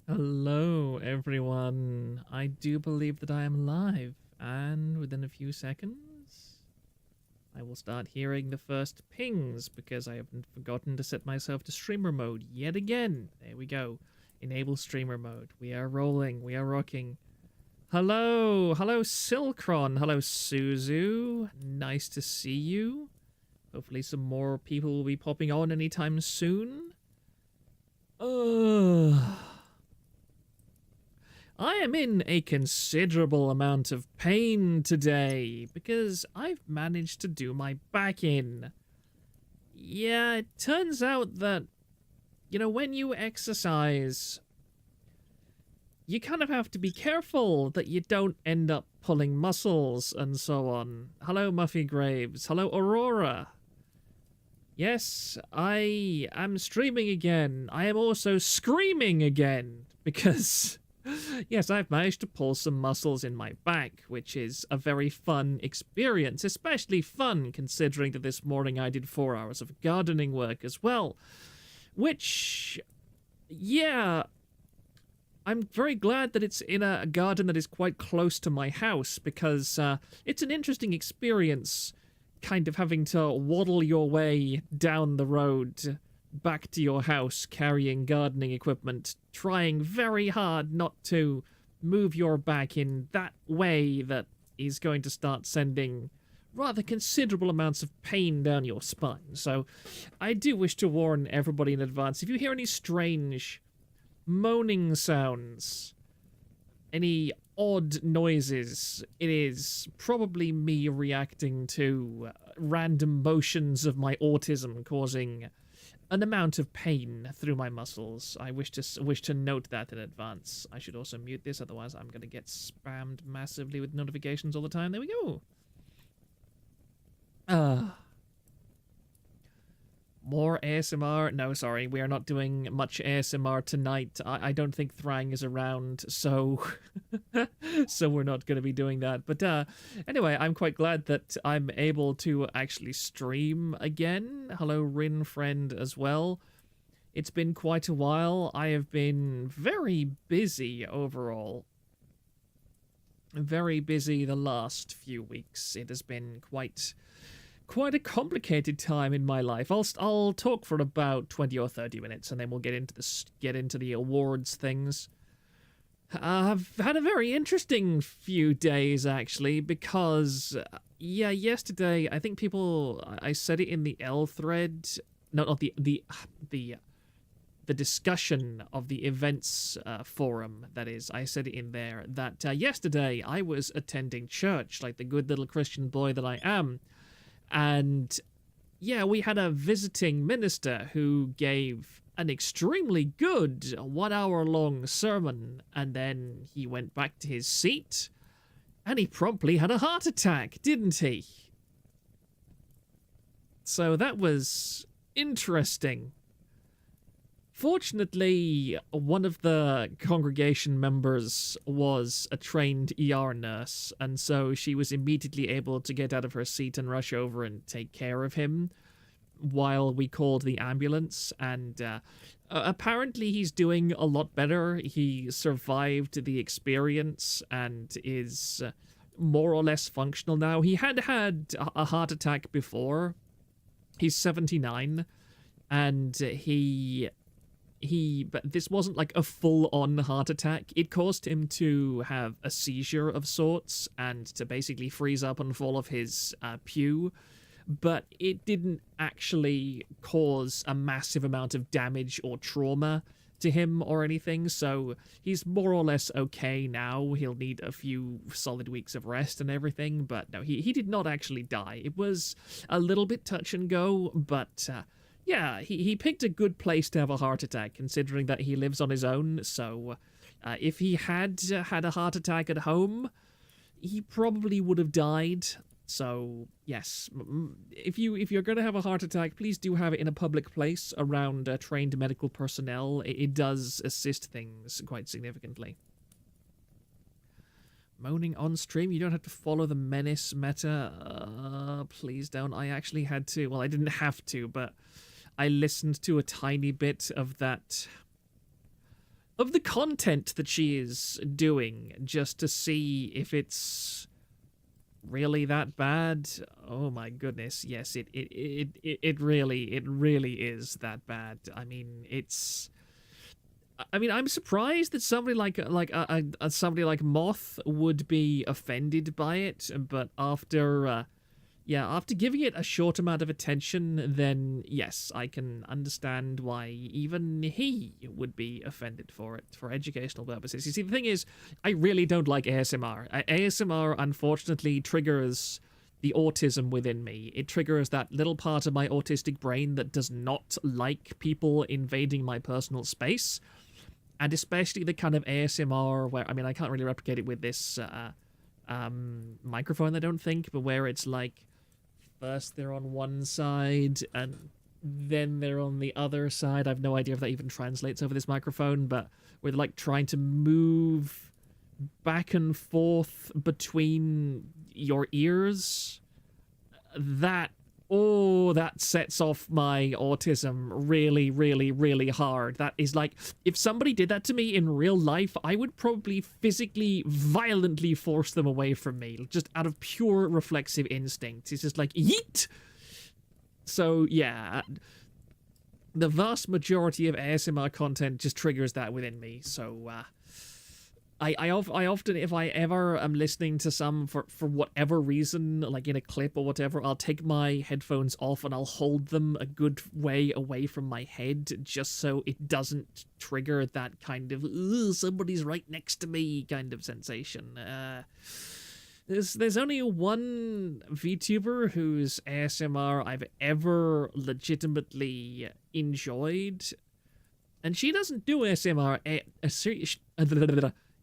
Hello, everyone. I do believe that I am live, and within a few seconds, I will start hearing the first pings because I haven't forgotten to set myself to streamer mode yet again. There we go. Enable streamer mode. We are rolling. We are rocking. Hello. Hello, Silkron. Hello, Suzu. Nice to see you. Hopefully some more people will be popping on anytime soon. I am in a considerable amount of pain today because I've managed to do my back in. Yeah, it turns out that, when you exercise, you kind of have to be careful that you don't end up pulling muscles and so on. Hello, Muffy Graves. Hello, Aurora. Yes, I am streaming again. I am also screaming again because... Yes, I've managed to pull some muscles in my back, which is a very fun experience, especially fun considering that this morning I did 4 hours of gardening work as well, which, yeah, I'm very glad that it's in a garden that is quite close to my house because it's an interesting experience kind of having to waddle your way down the road back to your house carrying gardening equipment, trying very hard not to move your back in that way that is going to start sending rather considerable amounts of pain down your spine. So I do wish to warn everybody in advance, if you hear any strange moaning sounds, any odd noises, it is probably me reacting to random motions of my autism causing an amount of pain through my muscles. I wish to note that in advance. I should also mute this, otherwise I'm going to get spammed massively with notifications all the time. There we go. More ASMR? No, sorry, we are not doing much ASMR tonight. I don't think Thrang is around, so so we're not going to be doing that. But anyway, I'm quite glad that I'm able to actually stream again. Hello, Rin friend as well. It's been quite a while. I have been very busy overall. Very busy the last few weeks. It has been quite a complicated time in my life. I'll talk for about 20 or 30 minutes and then we'll get into the awards things. I've had a very interesting few days actually because yesterday I think I said it in the L thread, not the discussion of the events forum, that is. I said it in there that yesterday I was attending church like the good little Christian boy that I am. And yeah, we had a visiting minister who gave an extremely good 1 hour long sermon, and then he went back to his seat and he promptly had a heart attack, didn't he? So that was interesting. Fortunately, one of the congregation members was a trained ER nurse, and so she was immediately able to get out of her seat and rush over and take care of him while we called the ambulance. And apparently he's doing a lot better. He survived the experience and is more or less functional now. He had a heart attack before. He's 79, and but this wasn't like a full-on heart attack. It caused him to have a seizure of sorts and to basically freeze up and fall off his pew, but it didn't actually cause a massive amount of damage or trauma to him or anything, so he's more or less okay now. He'll need a few solid weeks of rest and everything, but no, he did not actually die. It was a little bit touch and go, but yeah, he picked a good place to have a heart attack, considering that he lives on his own, so if he had had a heart attack at home, he probably would have died. So, yes, if you're going to have a heart attack, please do have it in a public place around trained medical personnel. It does assist things quite significantly. Moaning on stream, you don't have to follow the menace meta. Please don't. I actually had to. Well, I didn't have to, but I listened to a tiny bit of that of the content that she is doing, just to see if it's really that bad. Oh my goodness, yes, it really is that bad. I mean, I'm surprised that somebody like somebody like Moth would be offended by it, but after giving it a short amount of attention, then yes, I can understand why even he would be offended for it, for educational purposes. You see, the thing is, I really don't like ASMR. ASMR, unfortunately, triggers the autism within me. It triggers that little part of my autistic brain that does not like people invading my personal space, and especially the kind of ASMR where, I mean, I can't really replicate it with this microphone, I don't think, but where it's like, first they're on one side and then they're on the other side. I have no idea if that even translates over this microphone, but we're like trying to move back and forth between your ears. That sets off my autism really, really, really hard. That is like, if somebody did that to me in real life, I would probably physically, violently force them away from me, just out of pure reflexive instinct. It's just like, yeet! So, yeah, the vast majority of ASMR content just triggers that within me, so, I often, if I ever am listening to some for whatever reason, like in a clip or whatever, I'll take my headphones off and I'll hold them a good way away from my head just so it doesn't trigger that kind of somebody's right next to me kind of sensation. There's only one VTuber whose ASMR I've ever legitimately enjoyed, and she doesn't do ASMR.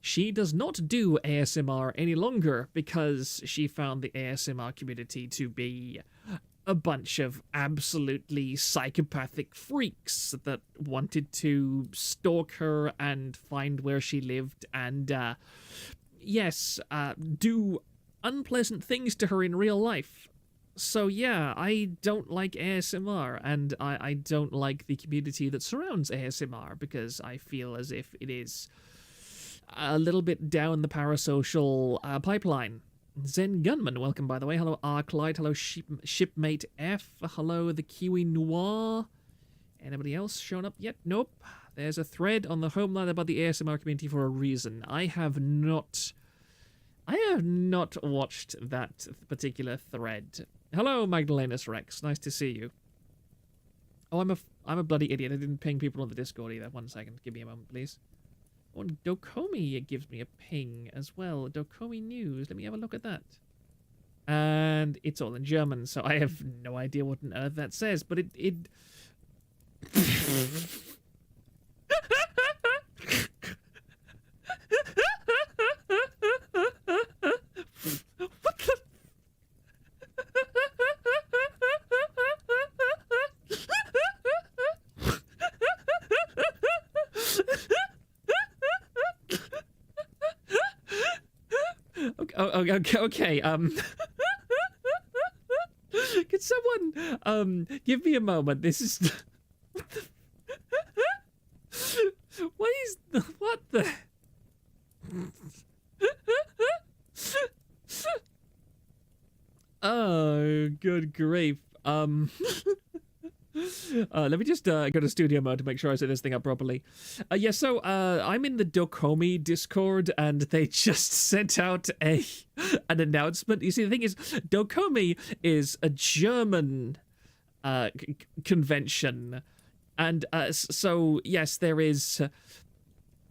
She does not do ASMR any longer because she found the ASMR community to be a bunch of absolutely psychopathic freaks that wanted to stalk her and find where she lived and, do unpleasant things to her in real life. So yeah, I don't like ASMR, and I don't like the community that surrounds ASMR because I feel as if it is a little bit down the parasocial pipeline. Zen Gunman, welcome by the way. Hello Arclight, hello Shipmate F, hello the Kiwi Noir. Anybody else shown up yet? Nope. There's a thread on the homeline about the ASMR community for a reason. I have not watched that particular thread. Hello Magdalenus Rex, nice to see you. Oh, I'm a bloody idiot. I didn't ping people on the Discord either. 1 second, give me a moment, please. Oh, Dokomi gives me a ping as well. Dokomi News. Let me have a look at that. And it's all in German, so I have no idea what on earth that says, but it... What the... Okay, could someone, give me a moment, this is, what the, oh, good grief, let me just go to studio mode to make sure I set this thing up properly. I'm in the Dokomi Discord, and they just sent out an announcement. You see, the thing is, Dokomi is a German convention, and so yes, there is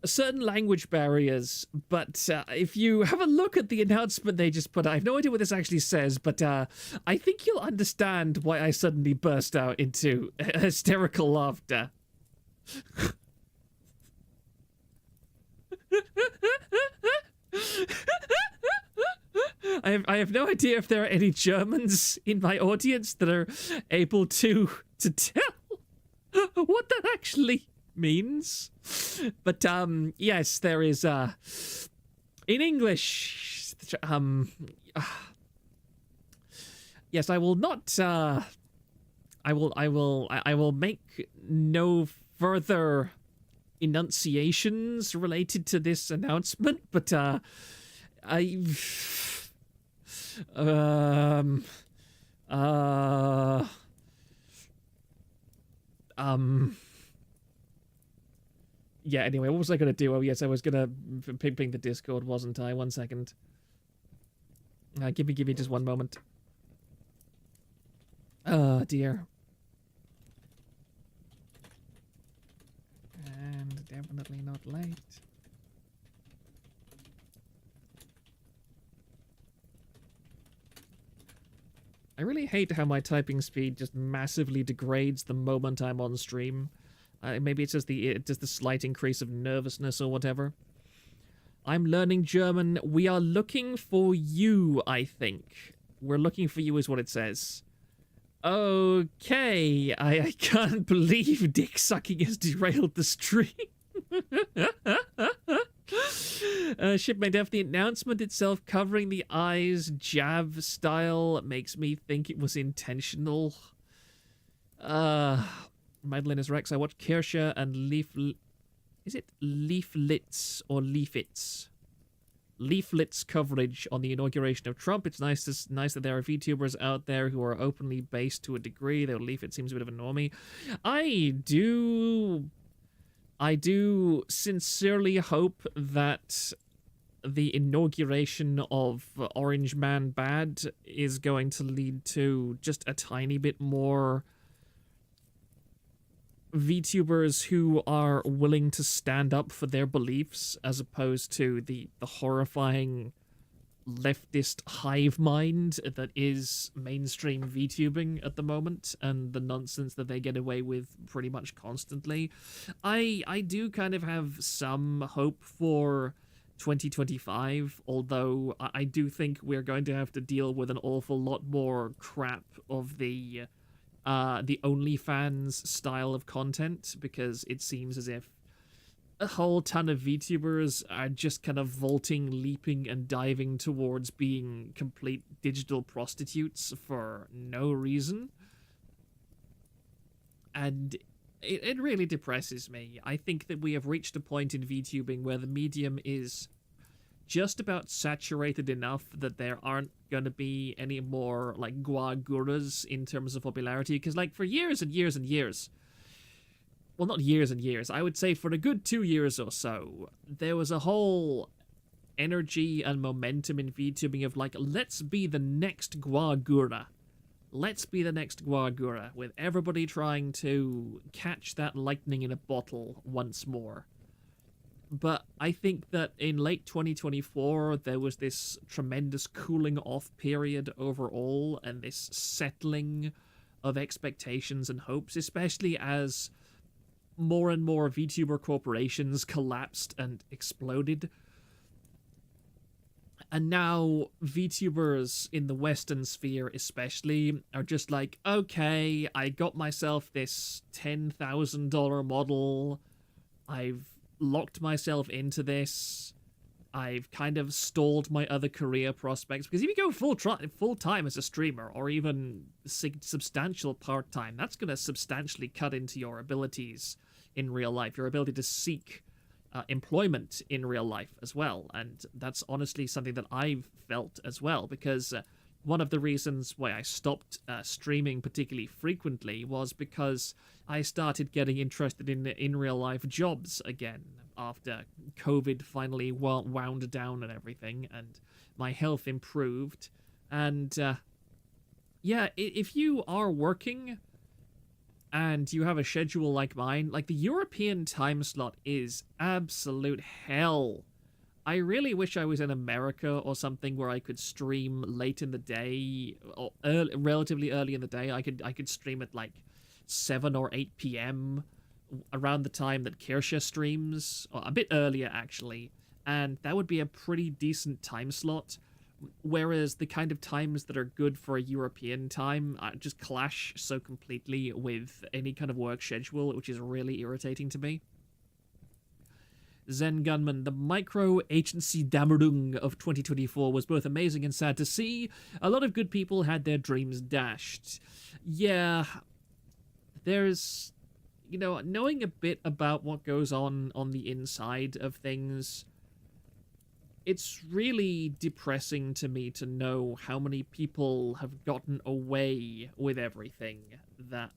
certain language barriers, but if you have a look at the announcement they just put out, I have no idea what this actually says, but I think you'll understand why I suddenly burst out into hysterical laughter. I have no idea if there are any Germans in my audience that are able to tell what that actually means, but yes, there is in English, yes, I will not I will make no further enunciations related to this announcement, but I um uh yeah, anyway, what was I gonna do? Oh yes, I was gonna ping the Discord, wasn't I? 1 second. Give me just 1 moment. Oh dear. And definitely not late. I really hate how my typing speed just massively degrades the moment I'm on stream. Maybe it's just the slight increase of nervousness or whatever. I'm learning German. We are looking for you, I think. We're looking for you is what it says. Okay, I can't believe dick sucking has derailed the stream. Shipmate F, the announcement itself covering the eyes jab style makes me think it was intentional. Madeline is Rex. I watched Kirsche and is it Leaflets or Leafits? Leaflets coverage on the inauguration of Trump. It's nice that there are VTubers out there who are openly based to a degree, though Leaflet seems a bit of a normie. I do sincerely hope that the inauguration of Orange Man Bad is going to lead to just a tiny bit more VTubers who are willing to stand up for their beliefs as opposed to the horrifying leftist hive mind that is mainstream VTubing at the moment and the nonsense that they get away with pretty much constantly. I do kind of have some hope for 2025, although I do think we're going to have to deal with an awful lot more crap of the OnlyFans style of content, because it seems as if a whole ton of VTubers are just kind of vaulting, leaping, and diving towards being complete digital prostitutes for no reason. And it really depresses me. I think that we have reached a point in VTubing where the medium is just about saturated enough that there aren't going to be any more like guaguras in terms of popularity, because like for years and years and years, well, not years and years, I would say for a good 2 years or so, there was a whole energy and momentum in VTubing of like, let's be the next guagura. Let's be the next guagura, with everybody trying to catch that lightning in a bottle once more. But I think that in late 2024, there was this tremendous cooling off period overall, and this settling of expectations and hopes, especially as more and more VTuber corporations collapsed and exploded. And now VTubers in the Western sphere especially are just like, okay, I got myself this $10,000 model. I've locked myself into this. I've kind of stalled my other career prospects, because if you go full time as a streamer, or even substantial part-time, that's going to substantially cut into your abilities in real life, your ability to seek employment in real life as well. And that's honestly something that I've felt as well, because one of the reasons why I stopped streaming particularly frequently was because I started getting interested in real life jobs again after COVID finally wound down and everything, and my health improved. And yeah, if you are working and you have a schedule like mine, like the European time slot is absolute hell. I really wish I was in America or something where I could stream late in the day, or relatively early in the day. I could stream at like 7 or 8 p.m. around the time that Kirsche streams, or a bit earlier actually, and that would be a pretty decent time slot. Whereas the kind of times that are good for a European time just clash so completely with any kind of work schedule, which is really irritating to me. Zen Gunman, the micro-agency Dämmerung of 2024 was both amazing and sad to see. A lot of good people had their dreams dashed. Yeah, there's... you know, knowing a bit about what goes on the inside of things, it's really depressing to me to know how many people have gotten away with everything that...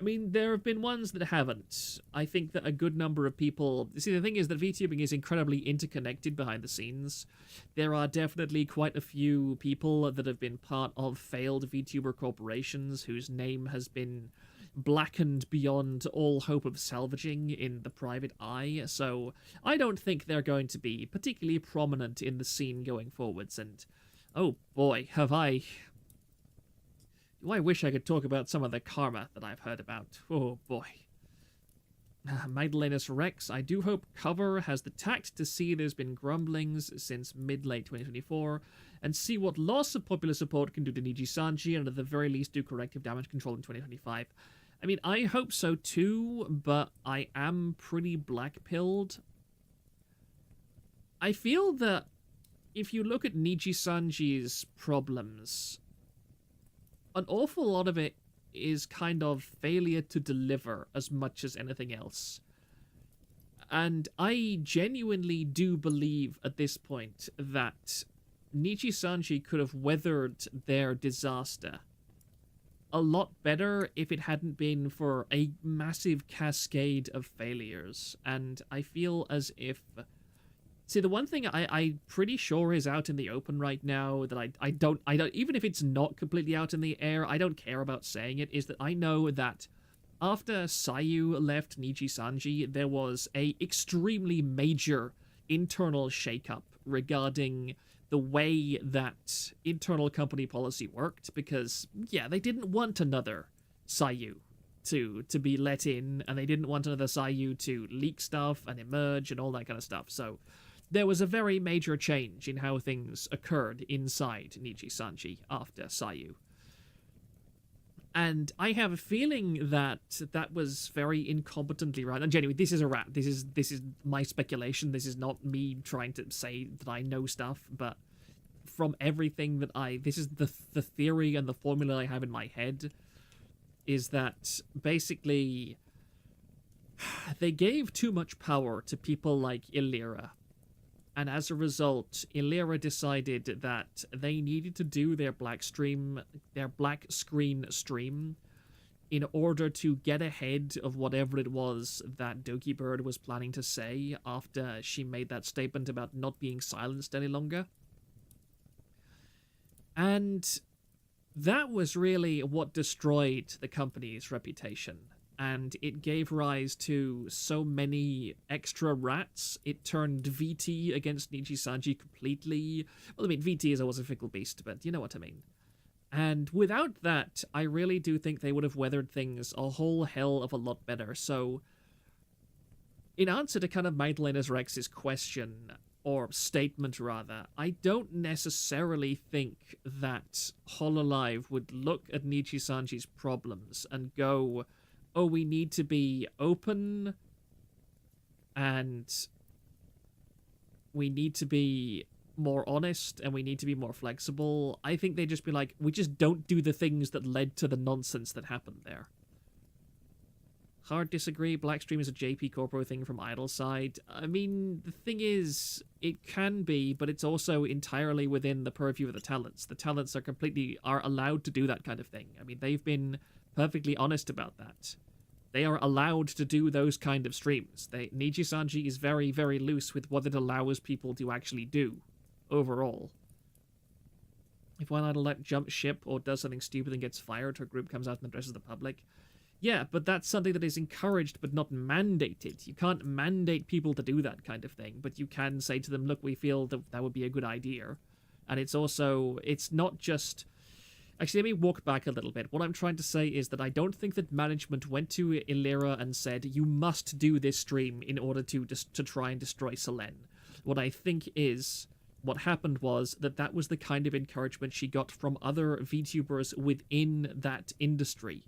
I mean, there have been ones that haven't. I think that a good number of people... See, the thing is that VTubing is incredibly interconnected behind the scenes. There are definitely quite a few people that have been part of failed VTuber corporations whose name has been blackened beyond all hope of salvaging in the private eye, so I don't think they're going to be particularly prominent in the scene going forwards, and oh boy, do I wish I could talk about some of the karma that I've heard about. Oh boy. Magdalenus Rex, I do hope Cover has the tact to see there's been grumblings since mid-late 2024, and see what loss of popular support can do to Nijisanji, and at the very least do corrective damage control in 2025. I mean, I hope so too, but I am pretty black-pilled. I feel that if you look at Nijisanji's problems, an awful lot of it is kind of failure to deliver as much as anything else. And I genuinely do believe at this point that Nijisanji could have weathered their disaster a lot better if it hadn't been for a massive cascade of failures. And I feel as if... See, the one thing I'm pretty sure is out in the open right now that I don't, even if it's not completely out in the air, I don't care about saying it, is that I know that after Sayu left Nijisanji, there was a extremely major internal shakeup regarding the way that internal company policy worked, because, yeah, they didn't want another Sayu to be let in, and they didn't want another Sayu to leak stuff and emerge and all that kind of stuff, so there was a very major change in how things occurred inside Nijisanji after Sayu. And I have a feeling that that was very incompetently run. And genuinely, this is a rat. This is my speculation. This is not me trying to say that I know stuff, but from everything that this is the theory and the formula I have in my head, is that basically they gave too much power to people like Illyra. And as a result, Illyra decided that they needed to do their black screen stream in order to get ahead of whatever it was that Doki Bird was planning to say after she made that statement about not being silenced any longer. And that was really what destroyed the company's reputation. And it gave rise to so many extra rats. It turned VT against Nijisanji completely. Well, I mean, VT is always a fickle beast, but you know what I mean. And without that, I really do think they would have weathered things a whole hell of a lot better. So, in answer to kind of Magdalenus Rex's question, or statement rather, I don't necessarily think that hololive would look at Nijisanji's problems and go, oh, we need to be open, and we need to be more honest, and we need to be more flexible. I think they'd just be like, we just don't do the things that led to the nonsense that happened there. Hard disagree, Blackstream is a JP Corpo thing from Idle side. I mean, the thing is, it can be, but it's also entirely within the purview of the talents. The talents are allowed to do that kind of thing. I mean, they've been perfectly honest about that. They are allowed to do those kind of streams. Nijisanji is very, very loose with what it allows people to actually do, overall. If one idol jumps ship or does something stupid and gets fired, her group comes out and addresses the public. Yeah, but that's something that is encouraged but not mandated. You can't mandate people to do that kind of thing, but you can say to them, look, we feel that would be a good idea. And it's not just... Actually, let me walk back a little bit. What I'm trying to say is that I don't think that management went to Illyra and said, you must do this stream in order to try and destroy Selene. What I think is, what happened was that was the kind of encouragement she got from other VTubers within that industry.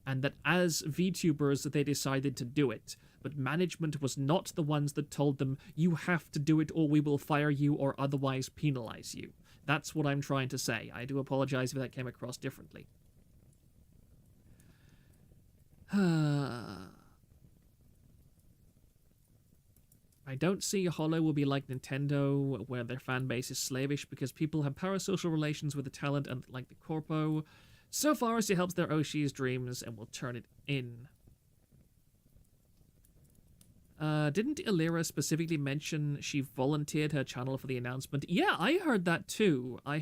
And that as VTubers, they decided to do it. But management was not the ones that told them, you have to do it or we will fire you or otherwise penalize you. That's what I'm trying to say. I do apologize if that came across differently. I don't see Holo will be like Nintendo, where their fan base is slavish because people have parasocial relations with the talent and like the corpo, so far as it helps their Oshi's dreams and will turn it in. Didn't Illyra specifically mention she volunteered her channel for the announcement? Yeah, I heard that too. I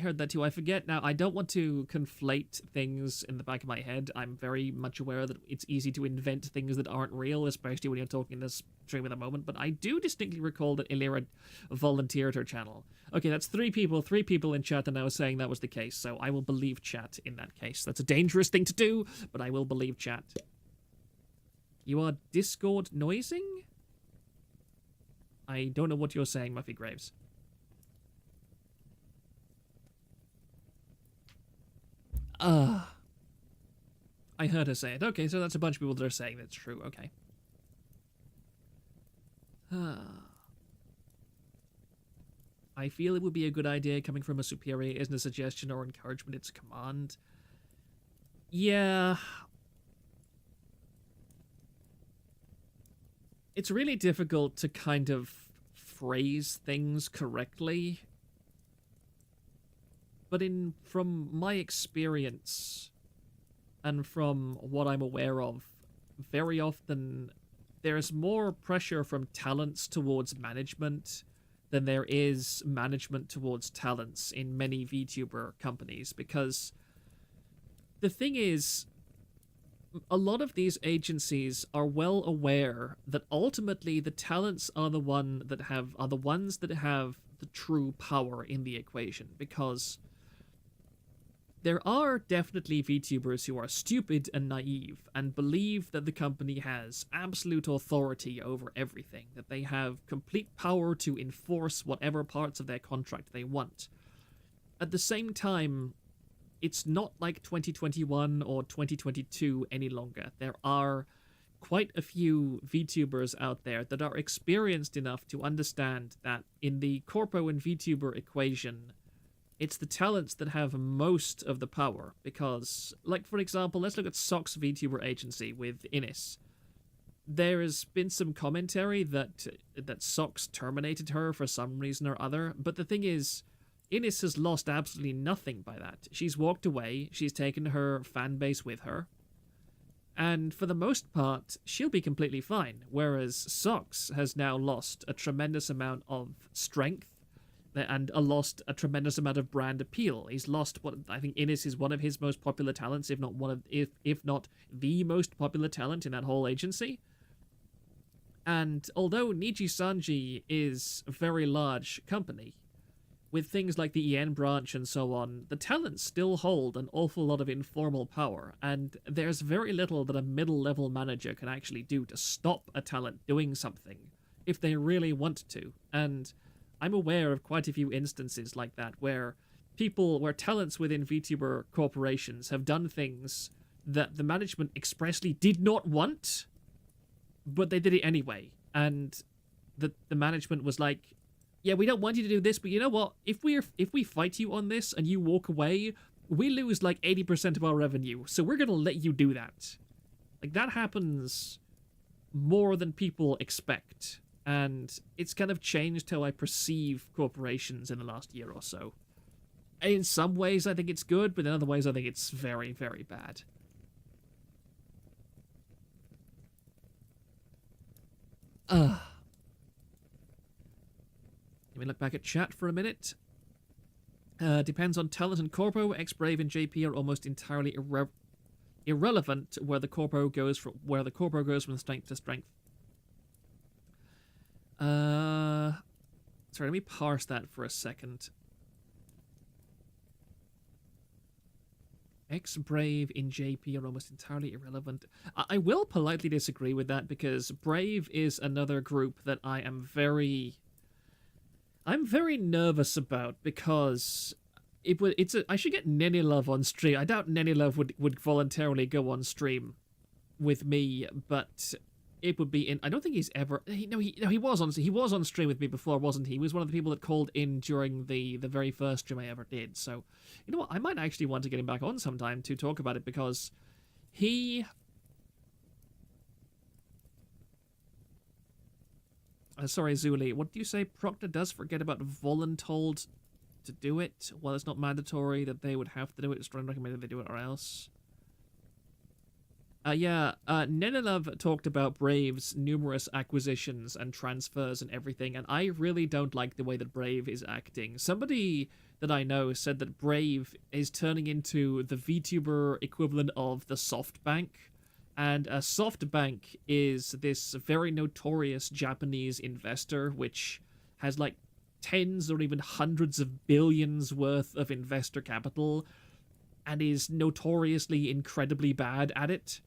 forget now. I don't want to conflate things in the back of my head. I'm very much aware that it's easy to invent things that aren't real, especially when you're talking this stream at the moment. But I do distinctly recall that Illyra volunteered her channel. Okay, that's three people in chat, and I was saying that was the case. So I will believe chat in that case. That's a dangerous thing to do, but I will believe chat. You are Discord noising? I don't know what you're saying, Muffy Graves. I heard her say it. Okay, so that's a bunch of people that are saying that's true. Okay. I feel it would be a good idea coming from a superior isn't a suggestion or encouragement, it's a command. Yeah. It's really difficult to kind of phrase things correctly. But from my experience and from what I'm aware of, very often there's more pressure from talents towards management than there is management towards talents in many VTuber companies, because the thing is, a lot of these agencies are well aware that ultimately the talents are the ones that have the true power in the equation, because there are definitely VTubers who are stupid and naive and believe that the company has absolute authority over everything, that they have complete power to enforce whatever parts of their contract they want. At the same time, it's not like 2021 or 2022 any longer. There are quite a few VTubers out there that are experienced enough to understand that in the corpo and VTuber equation, it's the talents that have most of the power. Because, like, for example, let's look at Sock's VTuber agency with Innis. There has been some commentary that Sock's terminated her for some reason or other, but the thing is, Innis has lost absolutely nothing by that. She's walked away, she's taken her fan base with her, and for the most part, she'll be completely fine, whereas Socks has now lost a tremendous amount of strength and lost a tremendous amount of brand appeal. He's lost what I think Innis is one of his most popular talents, if not the most popular talent in that whole agency. And although Nijisanji is a very large company, with things like the EN branch and so on, the talents still hold an awful lot of informal power, and there's very little that a middle-level manager can actually do to stop a talent doing something if they really want to. And I'm aware of quite a few instances like that where talents within VTuber corporations have done things that the management expressly did not want, but they did it anyway. And the management was like, yeah, we don't want you to do this, but you know what? If we fight you on this and you walk away, we lose like 80% of our revenue, so we're gonna let you do that. Like, that happens more than people expect, and it's kind of changed how I perceive corporations in the last year or so. In some ways, I think it's good, but in other ways, I think it's very, very bad. Let me look back at chat for a minute. Depends on talent and corpo. X-Brave and JP are almost entirely irrelevant where the corpo goes from strength to strength. Sorry, let me parse that for a second. X-Brave in JP are almost entirely irrelevant. I will politely disagree with that, because Brave is another group that I'm very nervous about, because I should get Nenilove on stream. I doubt Nenilove would voluntarily go on stream with me, but it would be I don't think he's ever. He was on stream with me before, wasn't he? He was one of the people that called in during the very first stream I ever did. So, you know what? I might actually want to get him back on sometime to talk about it, because Sorry, Zuli. What do you say? Proctor does forget about voluntold to do it. Well, it's not mandatory that they would have to do it. It's strongly recommended they do it or else. Nenelove talked about Brave's numerous acquisitions and transfers and everything, and I really don't like the way that Brave is acting. Somebody that I know said that Brave is turning into the VTuber equivalent of the SoftBank, and a SoftBank is this very notorious Japanese investor which has like tens or even hundreds of billions worth of investor capital and is notoriously incredibly bad at it.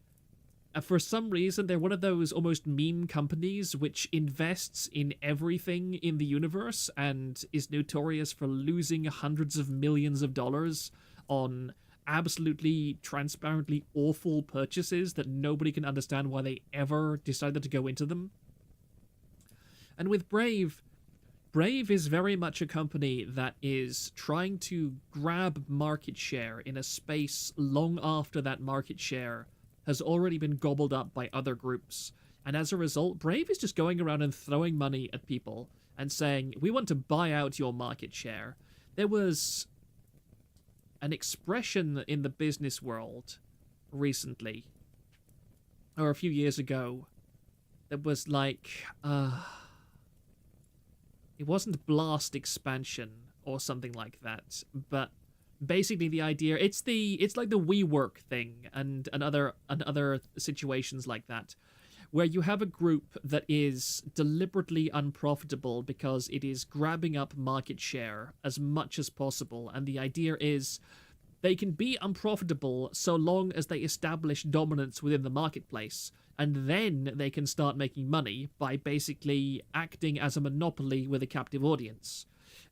For some reason, they're one of those almost meme companies which invests in everything in the universe and is notorious for losing hundreds of millions of dollars on absolutely transparently awful purchases that nobody can understand why they ever decided to go into them. And with Brave is very much a company that is trying to grab market share in a space long after that market share has already been gobbled up by other groups. And as a result, Brave is just going around and throwing money at people and saying, we want to buy out your market share. There was an expression in the business world recently, or a few years ago, that was like, it wasn't blast expansion or something like that, but basically the idea, it's like the WeWork thing and other situations like that, where you have a group that is deliberately unprofitable because it is grabbing up market share as much as possible, and the idea is they can be unprofitable so long as they establish dominance within the marketplace, and then they can start making money by basically acting as a monopoly with a captive audience.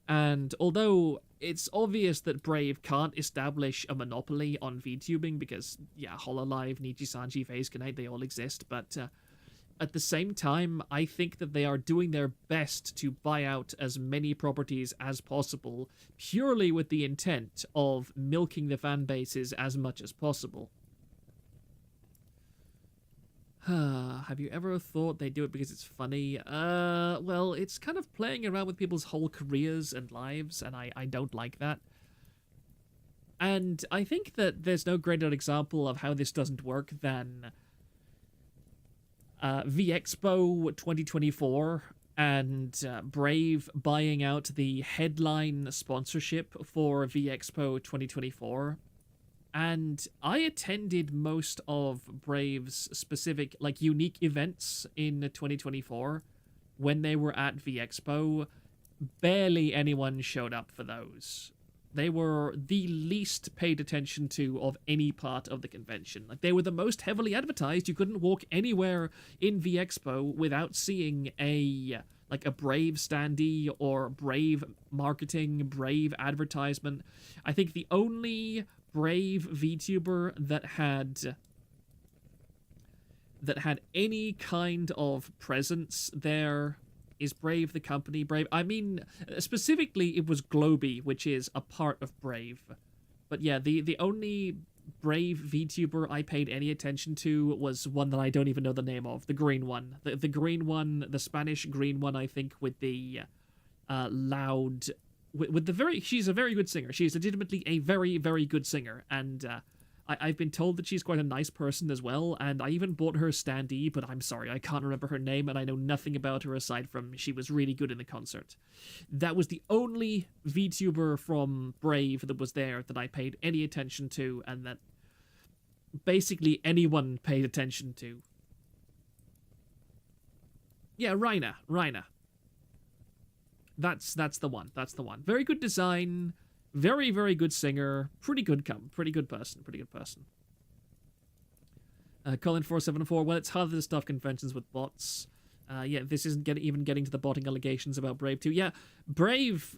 And although it's obvious that Brave can't establish a monopoly on VTubing because, yeah, hololive, Nijisanji, Phase Connect, they all exist, but at the same time, I think that they are doing their best to buy out as many properties as possible, purely with the intent of milking the fan bases as much as possible. Have you ever thought they do it because it's funny? Well, it's kind of playing around with people's whole careers and lives, and I don't like that. And I think that there's no greater example of how this doesn't work than VExpo 2024 and Brave buying out the headline sponsorship for VExpo 2024. And I attended most of Brave's specific, like, unique events in 2024 when they were at VExpo. Barely anyone showed up for those. They were the least paid attention to of any part of the convention. Like, they were the most heavily advertised. You couldn't walk anywhere in VExpo without seeing a Brave standee or Brave marketing, Brave advertisement. I think the only Brave VTuber that had any kind of presence there is Brave the company. Brave, I mean, specifically it was Globy, which is a part of Brave. But yeah, the only Brave VTuber I paid any attention to was one that I don't even know the name of, the green one. The green one, the Spanish green one, I think, with the loud... With the very... She's a very good singer. She's legitimately a very, very good singer. And I've been told that she's quite a nice person as well, and I even bought her standee, but I'm sorry, I can't remember her name, and I know nothing about her aside from she was really good in the concert. That was the only VTuber from Brave that was there that I paid any attention to, and that basically anyone paid attention to. Yeah, Raina. That's the one. Very good design, very, very good singer, pretty good person. Colin474, well, it's hard to stuff conventions with bots. Yeah, this isn't even getting to the botting allegations about Brave 2. Yeah, Brave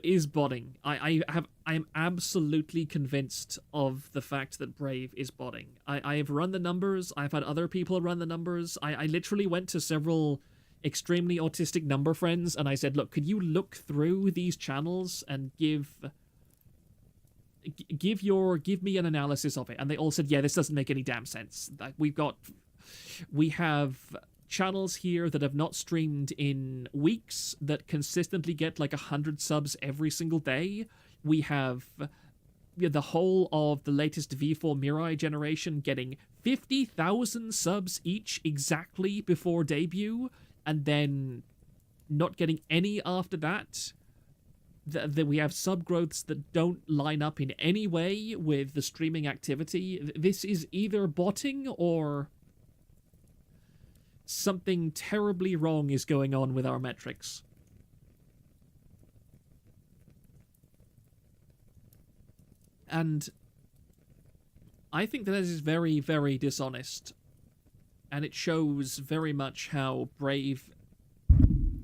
is botting. I am absolutely convinced of the fact that Brave is botting. I have run the numbers. I've had other people run the numbers. I literally went to several extremely autistic number friends, and I said, look, could you look through these channels and give me an analysis of it? And they all said, yeah, this doesn't make any damn sense. Like, we have channels here that have not streamed in weeks that consistently get like 100 subs every single day. We have the whole of the latest V4 Mirai generation getting 50,000 subs each exactly before debut, and then not getting any after that. That we have sub growths that don't line up in any way with the streaming activity. This is either botting or something terribly wrong is going on with our metrics. And I think that this is very, very dishonest. And it shows very much how Brave...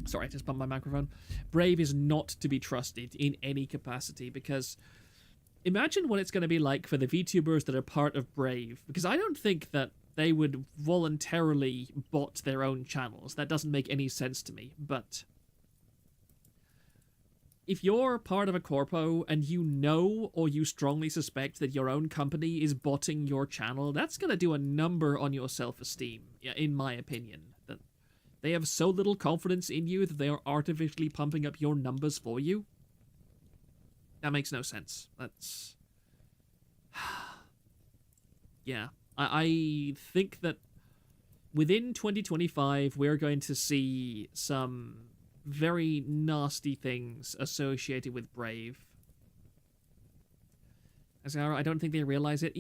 Sorry, I just bumped my microphone. Brave is not to be trusted in any capacity, because imagine what it's going to be like for the VTubers that are part of Brave, because I don't think that they would voluntarily bot their own channels. That doesn't make any sense to me, but if you're part of a corpo and you know or you strongly suspect that your own company is botting your channel, that's going to do a number on your self-esteem, in my opinion. That they have so little confidence in you that they are artificially pumping up your numbers for you. That makes no sense. That's... yeah. I think that within 2025, we're going to see some very nasty things associated with Brave. Azara, I don't think they realize it.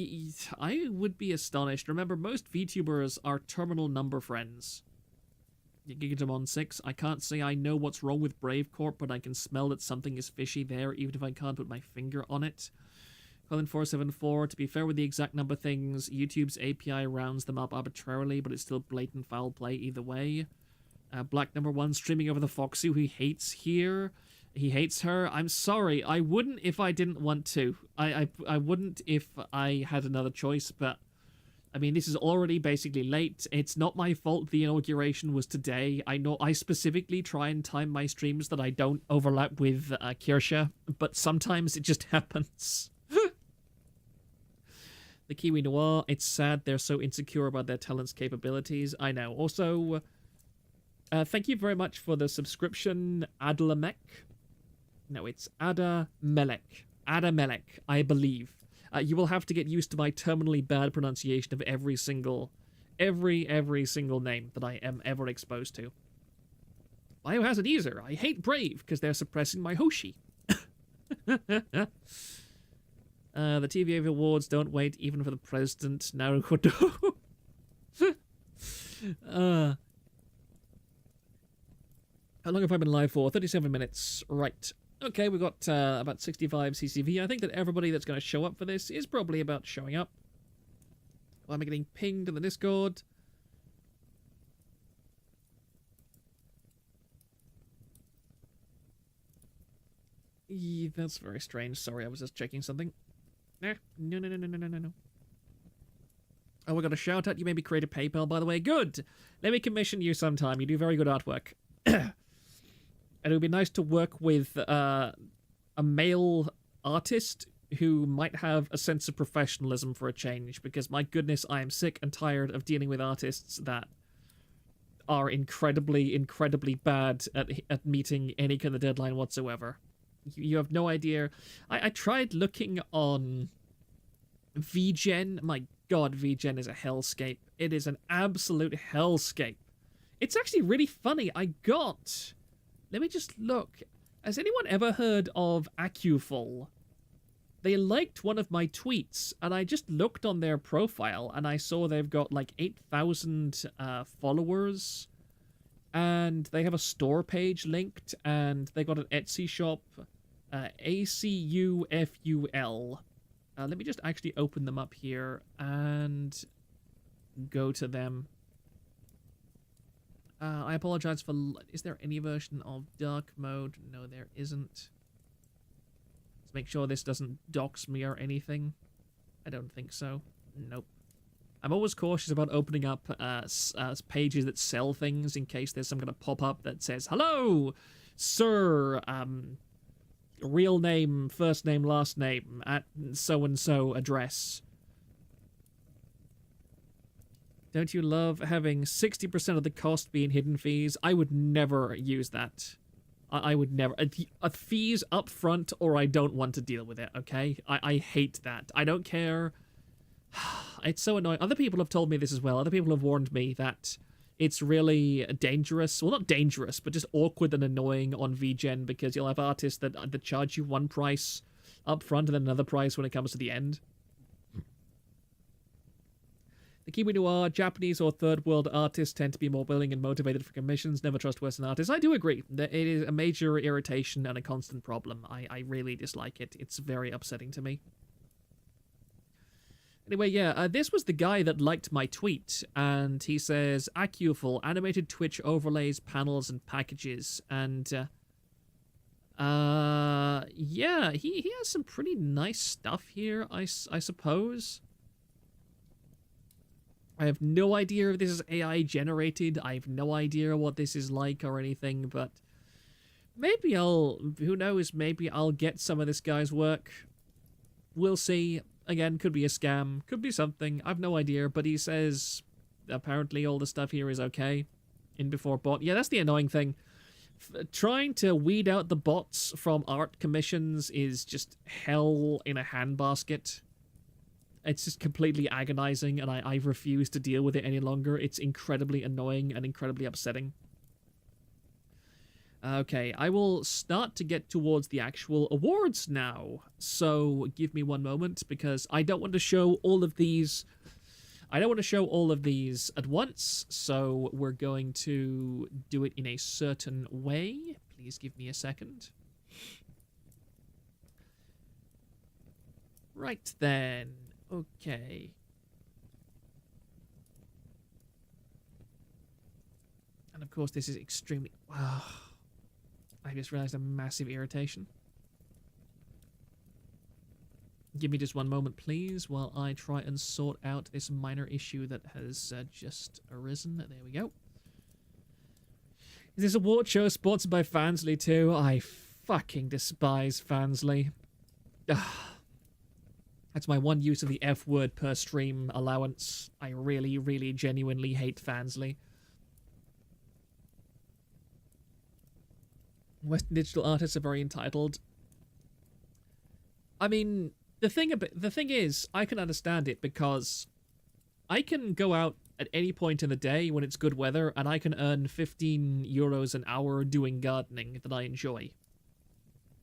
I would be astonished. Remember, most VTubers are terminal number friends. Gigademon 6, I can't say I know what's wrong with Brave Corp, but I can smell that something is fishy there, even if I can't put my finger on it. Colin474, to be fair with the exact number things, YouTube's API rounds them up arbitrarily, but it's still blatant foul play either way. Black number 1 streaming over the Foxy, who he hates here. He hates her. I'm sorry, I wouldn't if I didn't want to. I wouldn't if I had another choice, but I mean, this is already basically late. It's not my fault the inauguration was today. I know I specifically try and time my streams that I don't overlap with Kirsha, but sometimes it just happens. The Kiwi Noir, it's sad they're so insecure about their talent's capabilities. I know. Also, thank you very much for the subscription, Adlamek. No, it's Adamelek. Adamelek, I believe. You will have to get used to my terminally bad pronunciation of every single name that I am ever exposed to. Biohazard User, I hate Brave because they're suppressing my Hoshi. The TVA awards don't wait even for the president. Naruhodo. How long have I been live for? 37 minutes. Right. Okay, we've got about 65 CCV. I think that everybody that's going to show up for this is probably about showing up. Why am I getting pinged in the Discord? That's very strange. Sorry, I was just checking something. No. Oh, we got a shout out. You maybe create a PayPal, by the way. Good. Let me commission you sometime. You do very good artwork. And it would be nice to work with a male artist who might have a sense of professionalism for a change, because my goodness, I am sick and tired of dealing with artists that are incredibly, incredibly bad at meeting any kind of deadline whatsoever. You have no idea. I tried looking on VGen. My god, VGen is a hellscape. It is an absolute hellscape. It's actually really funny. Let me just look. Has anyone ever heard of Acuful? They liked one of my tweets, and I just looked on their profile, and I saw they've got like 8,000 followers, and they have a store page linked, and they got an Etsy shop, ACUFUL. Let me just actually open them up here and go to them. I apologize for... Is there any version of dark mode? No, there isn't. Let's make sure this doesn't dox me or anything. I don't think so. Nope. I'm always cautious about opening up pages that sell things in case there's some kind of pop-up that says, "Hello, sir, real name, first name, last name, at so-and-so address." Don't you love having 60% of the cost being hidden fees? I would never use that. I would never. A fees up front, or I don't want to deal with it, okay? I hate that. I don't care. It's so annoying. Other people have told me this as well. Other people have warned me that it's really dangerous. Well, not dangerous, but just awkward and annoying on VGen, because you'll have artists that charge you one price up front and then another price when it comes to the end. The Kiwi Noir, Japanese or third world artists tend to be more willing and motivated for commissions. Never trust Western artists. I do agree that it is a major irritation and a constant problem. I really dislike it. It's very upsetting to me. Anyway, yeah, this was the guy that liked my tweet, and he says, Acuful, animated Twitch overlays, panels, and packages, and, yeah, he has some pretty nice stuff here, I suppose. I have no idea if this is AI generated. I have no idea what this is like or anything, but maybe who knows, maybe I'll get some of this guy's work. We'll see. Again, could be a scam, could be something, I've no idea, but he says apparently all the stuff here is okay. In before bot. Yeah, that's the annoying thing. Trying to weed out the bots from art commissions is just hell in a handbasket. It's just completely agonizing, and I refuse to deal with it any longer. It's incredibly annoying and incredibly upsetting. Okay, I will start to get towards the actual awards now. So give me one moment, because I don't want to show all of these. I don't want to show all of these at once, so we're going to do it in a certain way. Please give me a second. Right then. Okay. And of course this is extremely... I just realized a massive irritation. Give me just one moment, please, while I try and sort out this minor issue that has just arisen. There we go. Is this award show sponsored by Fansly too? I fucking despise Fansly. That's my one use of the F word per stream allowance. I really, really genuinely hate Fansly. Western digital artists are very entitled. I mean, the thing is, I can understand it, because I can go out at any point in the day when it's good weather, and I can earn 15 euros an hour doing gardening that I enjoy.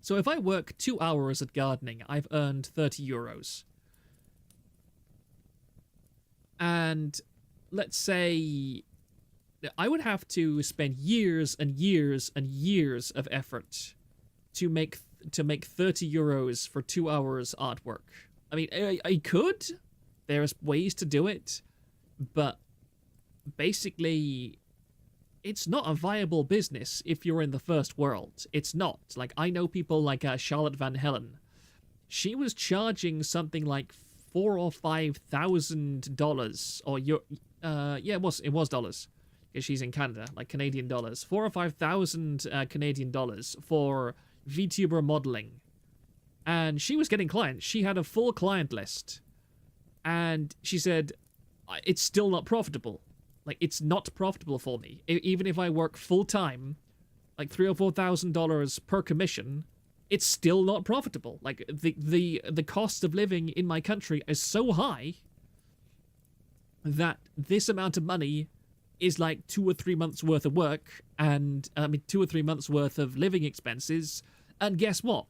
So if I work 2 hours at gardening, I've earned 30 euros. And let's say I would have to spend years and years and years of effort to make 30 euros for 2 hours artwork. I mean, I could. There's ways to do it, but basically it's not a viable business if you're in the first world. It's not. Like, I know people like Charlotte Van Helen. She was charging something like $4,000 or $5,000, or yeah, it was dollars, because she's in Canada, like Canadian dollars. $4,000 or $5,000 Canadian dollars for VTuber modeling, and she was getting clients. She had a full client list, and she said, "It's still not profitable. Like, it's not profitable for me. Even if I work full time, like $3,000 or $4,000 per commission, it's still not profitable. Like, the cost of living in my country is so high that this amount of money is like 2 or 3 months worth of work, and 2 or 3 months worth of living expenses. And guess what?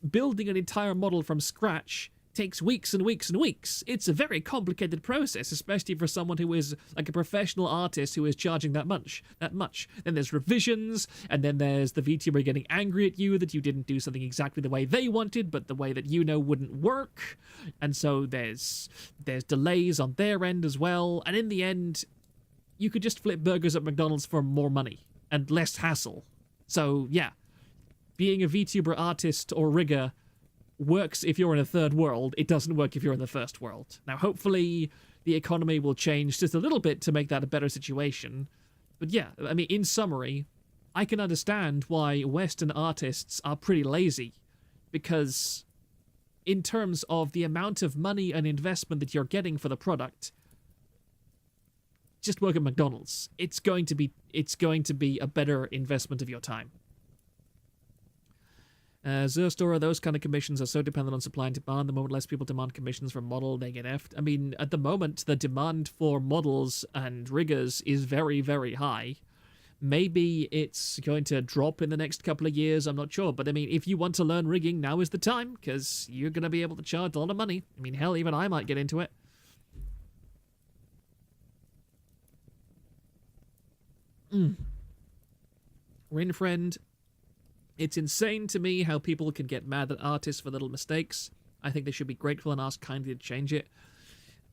Building an entire model from scratch takes weeks and weeks and weeks. It's a very complicated process, especially for someone who is like a professional artist who is charging that much. Then there's revisions, and then there's the VTuber getting angry at you that you didn't do something exactly the way they wanted, but the way that you know wouldn't work. And so there's delays on their end as well. And in the end, you could just flip burgers at McDonald's for more money and less hassle. So yeah, being a VTuber artist or rigger works if you're in a third world. It doesn't work if you're in the first world. Now, hopefully the economy will change just a little bit to make that a better situation. But yeah, I mean, in summary, I can understand why Western artists are pretty lazy, because in terms of the amount of money and investment that you're getting for the product, just work at McDonald's. It's going to be a better investment of your time. Zerstora, those kind of commissions are so dependent on supply and demand. The moment less people demand commissions for a model, they get effed. I mean, at the moment, the demand for models and riggers is very, very high. Maybe it's going to drop in the next couple of years, I'm not sure. But I mean, if you want to learn rigging, now is the time, because you're going to be able to charge a lot of money. I mean, hell, even I might get into it. Rin friend, it's insane to me how people can get mad at artists for little mistakes. I think they should be grateful and ask kindly to change it.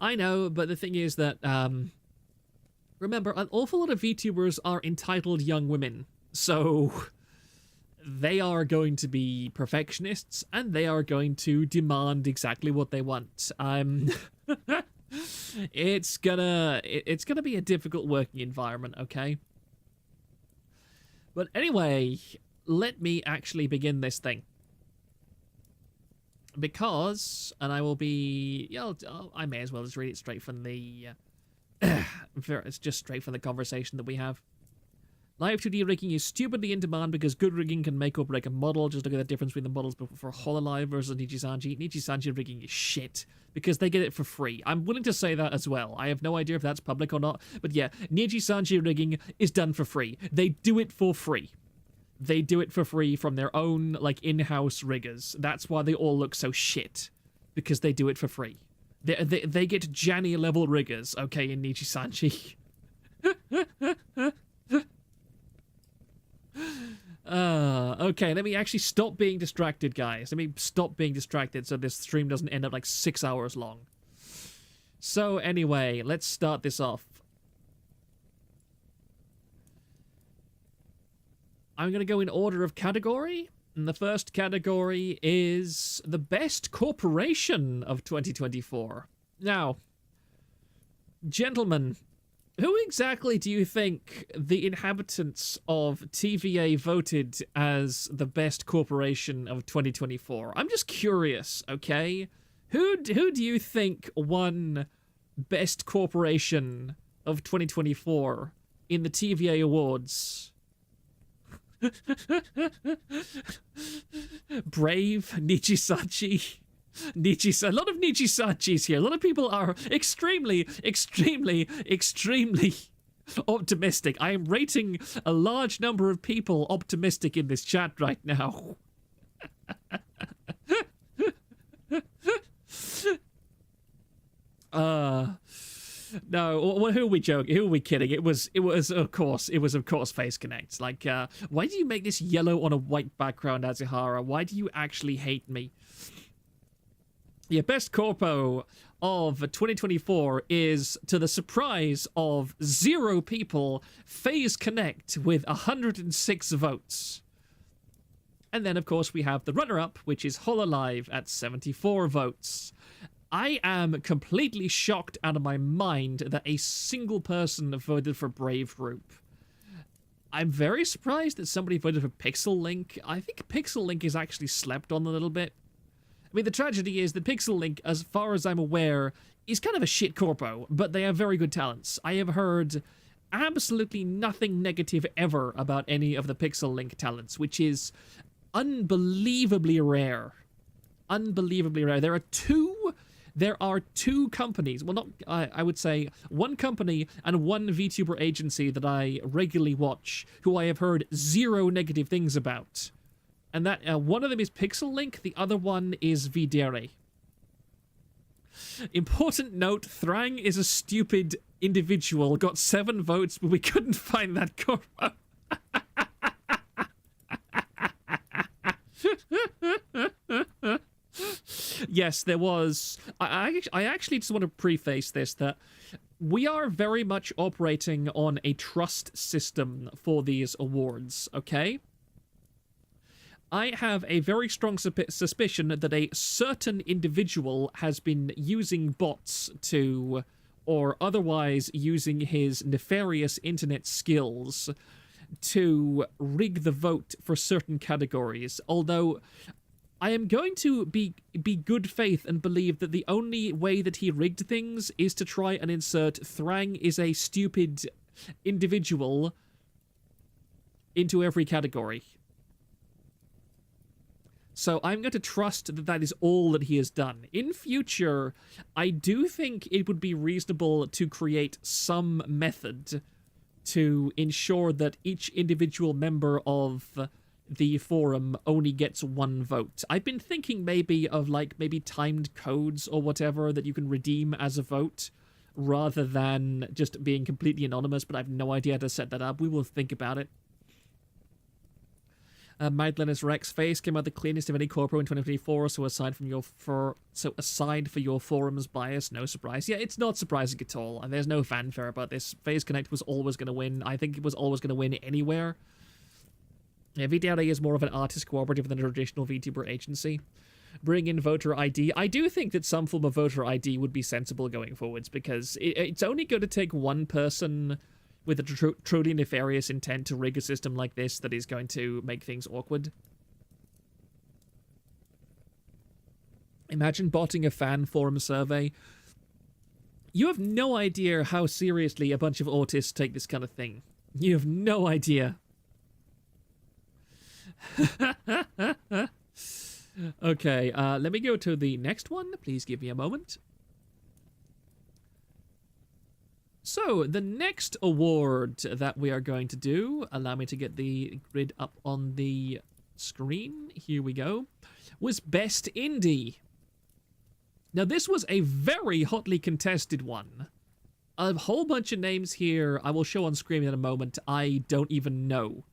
I know, but the thing is that, remember, an awful lot of VTubers are entitled young women, so they are going to be perfectionists, and they are going to demand exactly what they want. It's gonna be a difficult working environment, okay? But anyway, let me actually begin this thing. Because, and I will be, I may as well just read it straight from the, it's just straight from the conversation that we have. Live 2D rigging is stupidly in demand because good rigging can make or break a model. Just look at the difference between the models for hololive versus Nijisanji. Nijisanji rigging is shit because they get it for free. I'm willing to say that as well. I have no idea if that's public or not, but yeah, Nijisanji rigging is done for free. They do it for free. They do it for free from their own, like, in-house riggers. That's why they all look so shit, because they do it for free. They get Janny-level riggers, okay, in Nijisanji. Okay, let me actually stop being distracted, guys. Let me stop being distracted so this stream doesn't end up, like, 6 hours long. So, anyway, let's start this off. I'm going to go in order of category, and the first category is the best corporation of 2024. Now, gentlemen, who exactly do you think the inhabitants of TVA voted as the best corporation of 2024? I'm just curious, okay? Who do you think won best corporation of 2024 in the TVA awards? Brave, Nijisanji, a lot of Nijisanjis here. A lot of people are extremely optimistic. I am rating a large number of people optimistic in this chat right now. No, who are we joking? Who are we kidding? It was of course Face Connect. Like, why do you make this yellow on a white background, Azihara? Why do you actually hate me? Yeah, best corpo of 2024 is, to the surprise of 0 people, Phase Connect with 106 votes. And then, of course, we have the runner-up, which is hololive at 74 votes. I am completely shocked out of my mind that a single person voted for Brave Group. I'm very surprised that somebody voted for Pixel Link. I think Pixel Link is actually slept on a little bit. I mean, the tragedy is that Pixel Link, as far as I'm aware, is kind of a shit corpo, but they have very good talents. I have heard absolutely nothing negative ever about any of the Pixel Link talents, which is unbelievably rare. Unbelievably rare. There are two companies, well, not, I would say one company and one VTuber agency that I regularly watch, who I have heard 0 negative things about. And that, one of them is Pixel Link, the other one is Videre. Important note, Thrang is a stupid individual, got 7 votes, but we couldn't find that corpo. Yes, there was. I actually just want to preface this, that we are very much operating on a trust system for these awards, okay? I have a very strong suspicion that a certain individual has been using bots to, or otherwise using his nefarious internet skills to rig the vote for certain categories, although I am going to be good faith and believe that the only way that he rigged things is to try and insert Thrang is a stupid individual into every category. So I'm going to trust that that is all that he has done. In future, I do think it would be reasonable to create some method to ensure that each individual member of the forum only gets one vote. I've been thinking maybe of maybe timed codes or whatever that you can redeem as a vote rather than just being completely anonymous, but I have no idea how to set that up. We will think about it. Magdalena's Rex face came out the cleanest of any corpo in 2024, so aside for your forum's bias, no surprise. Yeah, it's not surprising at all, and there's no fanfare about this. FaZe Connect was always going to win. I think it was always going to win anywhere. Yeah, VTLA is more of an artist cooperative than a traditional VTuber agency. Bring in voter ID. I do think that some form of voter ID would be sensible going forwards, because it's only going to take one person with a truly nefarious intent to rig a system like this that is going to make things awkward. Imagine botting a fan forum survey. You have no idea how seriously a bunch of autists take this kind of thing. You have no idea. Okay, let me go to the next one. Please give me a moment. So, the next award that we are going to do, allow me to get the grid up on the screen, here we go, was Best Indie. Now, this was a very hotly contested one. A whole bunch of names here I will show on screen in a moment I don't even know.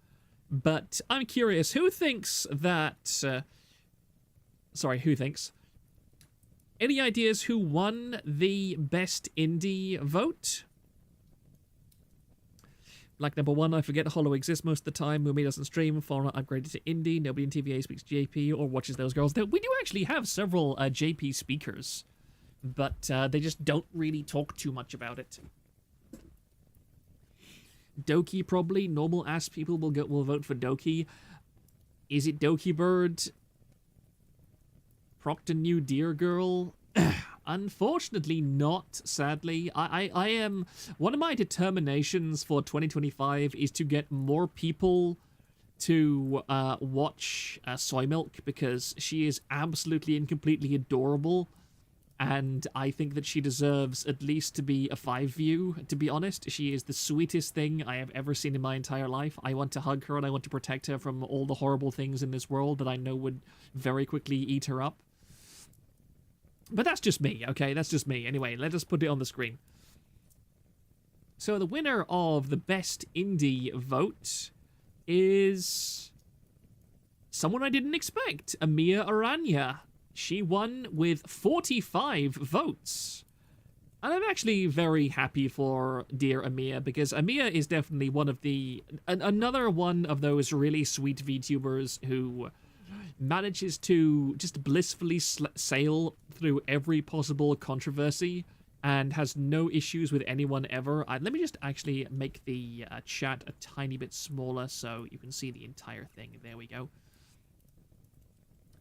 But I'm curious, who thinks that... who thinks? Any ideas who won the Best Indie vote? Like number 1, I forget Hollow exists most of the time. Mumi doesn't stream. Fauna upgraded to indie. Nobody in TVA speaks JP or watches those girls. We do actually have several JP speakers, but they just don't really talk too much about it. Doki probably. Normal ass people will vote for Doki. Is it Doki Bird? Proctor New Deer Girl? Unfortunately not, sadly. I am... One of my determinations for 2025 is to get more people to watch Soy Milk, because she is absolutely and completely adorable, and I think that she deserves at least to be a 5 view, to be honest. She is the sweetest thing I have ever seen in my entire life. I want to hug her and I want to protect her from all the horrible things in this world that I know would very quickly eat her up. But that's just me, okay? That's just me. Anyway, let us put it on the screen. So the winner of the Best Indie vote is someone I didn't expect, Amiya Aranya. She won with 45 votes. And I'm actually very happy for dear Amiya, because Amiya is definitely one of the... another one of those really sweet VTubers who manages to just blissfully sail through every possible controversy and has no issues with anyone ever. Let me just actually make the chat a tiny bit smaller so you can see the entire thing. There we go.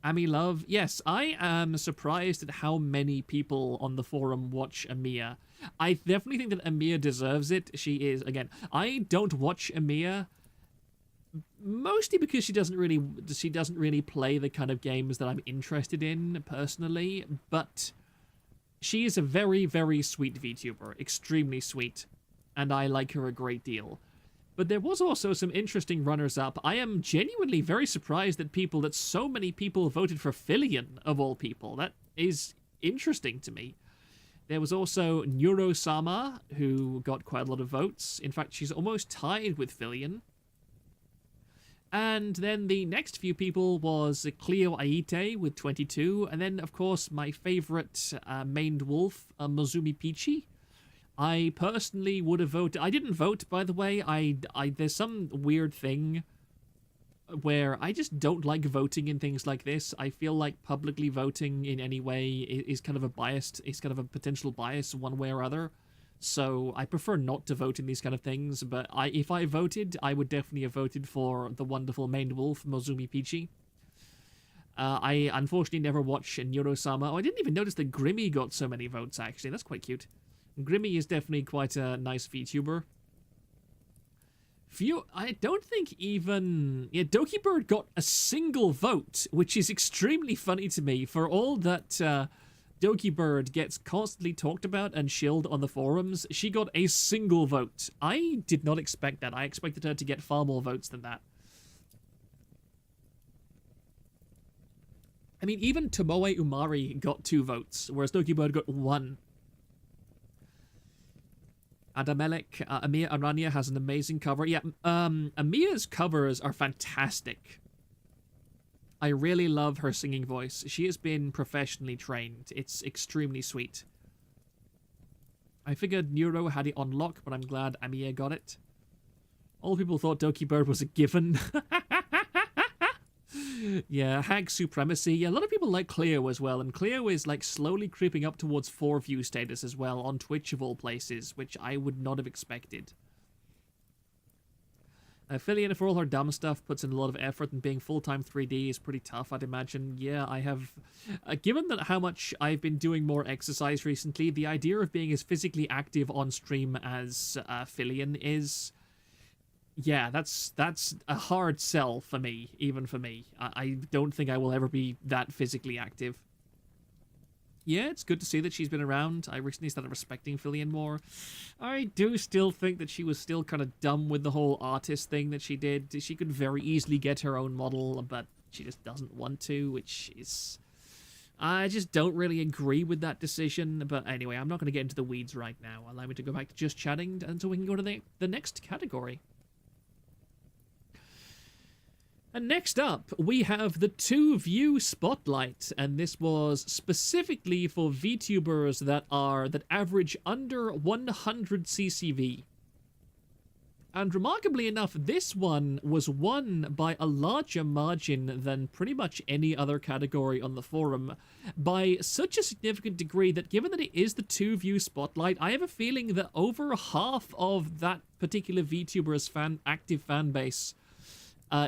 Ami Love. Yes, I am surprised at how many people on the forum watch Amiya. I definitely think that Amiya deserves it. She is, again, I don't watch Amiya mostly because she doesn't really play the kind of games that I'm interested in personally, but she is a very, very sweet VTuber, extremely sweet, and I like her a great deal. But there was also some interesting runners-up. I am genuinely very surprised that so many people voted for Filion, of all people. That is interesting to me. There was also Neuro-sama, who got quite a lot of votes. In fact, she's almost tied with Filion. And then the next few people was Cleo Aite with 22, and then, of course, my favorite maned wolf, Mozumi Pichi. I personally would have voted... I didn't vote, by the way. There's some weird thing where I just don't like voting in things like this. I feel like publicly voting in any way is kind of a biased... It's kind of a potential bias one way or other. So I prefer not to vote in these kind of things, but if I voted, I would definitely have voted for the wonderful maned wolf, Mozumi Pichi. I unfortunately never watched Neuro-sama. Oh, I didn't even notice that Grimmy got so many votes, actually. That's quite cute. Grimmy is definitely quite a nice VTuber. I don't think even... Yeah, Doki Bird got a single vote, which is extremely funny to me. For all that Doki Bird gets constantly talked about and shilled on the forums, she got a single vote. I did not expect that. I expected her to get far more votes than that. I mean, even Tomoe Umari got 2 votes, whereas Doki Bird got 1. Adamelek, Amiya Aranya has an amazing cover. Yeah, Amiya's covers are fantastic. I really love her singing voice. She has been professionally trained. It's extremely sweet. I figured Neuro had it on lock, but I'm glad Amiya got it. All people thought Doki Bird was a given. Yeah, Hag Supremacy. Yeah, a lot of people like Cleo as well, and Cleo is like slowly creeping up towards 4 view status as well on Twitch of all places, which I would not have expected. Fillion, for all her dumb stuff, puts in a lot of effort, and being full-time 3D is pretty tough, I'd imagine. Yeah, I have... given that how much I've been doing more exercise recently, the idea of being as physically active on stream as Fillion is... Yeah, that's a hard sell for me, even for me. I don't think I will ever be that physically active. Yeah, it's good to see that she's been around. I recently started respecting Fillion more. I do still think that she was still kind of dumb with the whole artist thing that she did. She could very easily get her own model, but she just doesn't want to, which is... I just don't really agree with that decision. But anyway, I'm not going to get into the weeds right now. Allow me to go back to just chatting until we can go to the next category. And next up, we have the 2-view spotlight, and this was specifically for VTubers that average under 100 CCV. And remarkably enough, this one was won by a larger margin than pretty much any other category on the forum, by such a significant degree that given that it is the 2-view spotlight, I have a feeling that over half of that particular VTuber's active fan base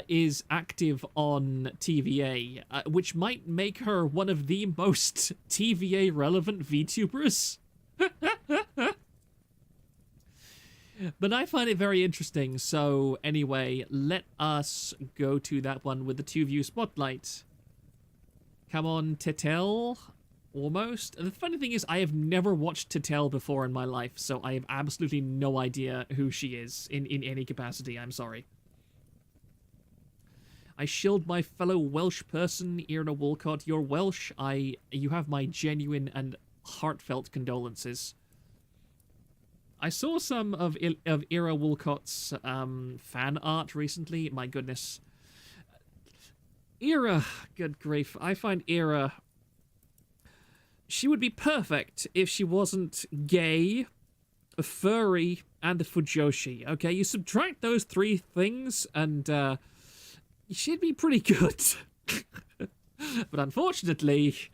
is active on TVA, which might make her one of the most TVA-relevant VTubers. But I find it very interesting, so anyway, let us go to that one with the 2-view spotlight. Come on, Tetel. Almost. And the funny thing is, I have never watched Tetel before in my life, so I have absolutely no idea who she is in any capacity, I'm sorry. I shilled my fellow Welsh person, Irna Walcott. You're Welsh. You have my genuine and heartfelt condolences. I saw some of Ira Walcott's fan art recently. My goodness. Ira, good grief. I find Ira... She would be perfect if she wasn't gay, a furry, and a fujoshi. Okay, you subtract those 3 things and... she'd be pretty good. But unfortunately,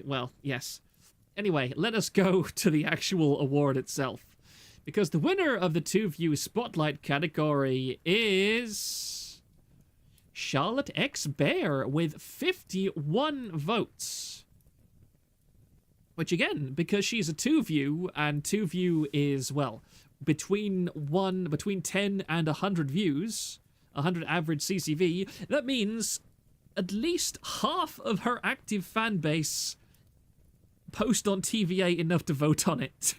well, yes. Anyway, let us go to the actual award itself. Because the winner of the 2-view spotlight category is... Charlotte X Bear with 51 votes. Which again, because she's a 2-view, and 2-view is, well... between 10 and 100 views, 100 average CCV, that means at least half of her active fan base post on TVA enough to vote on it.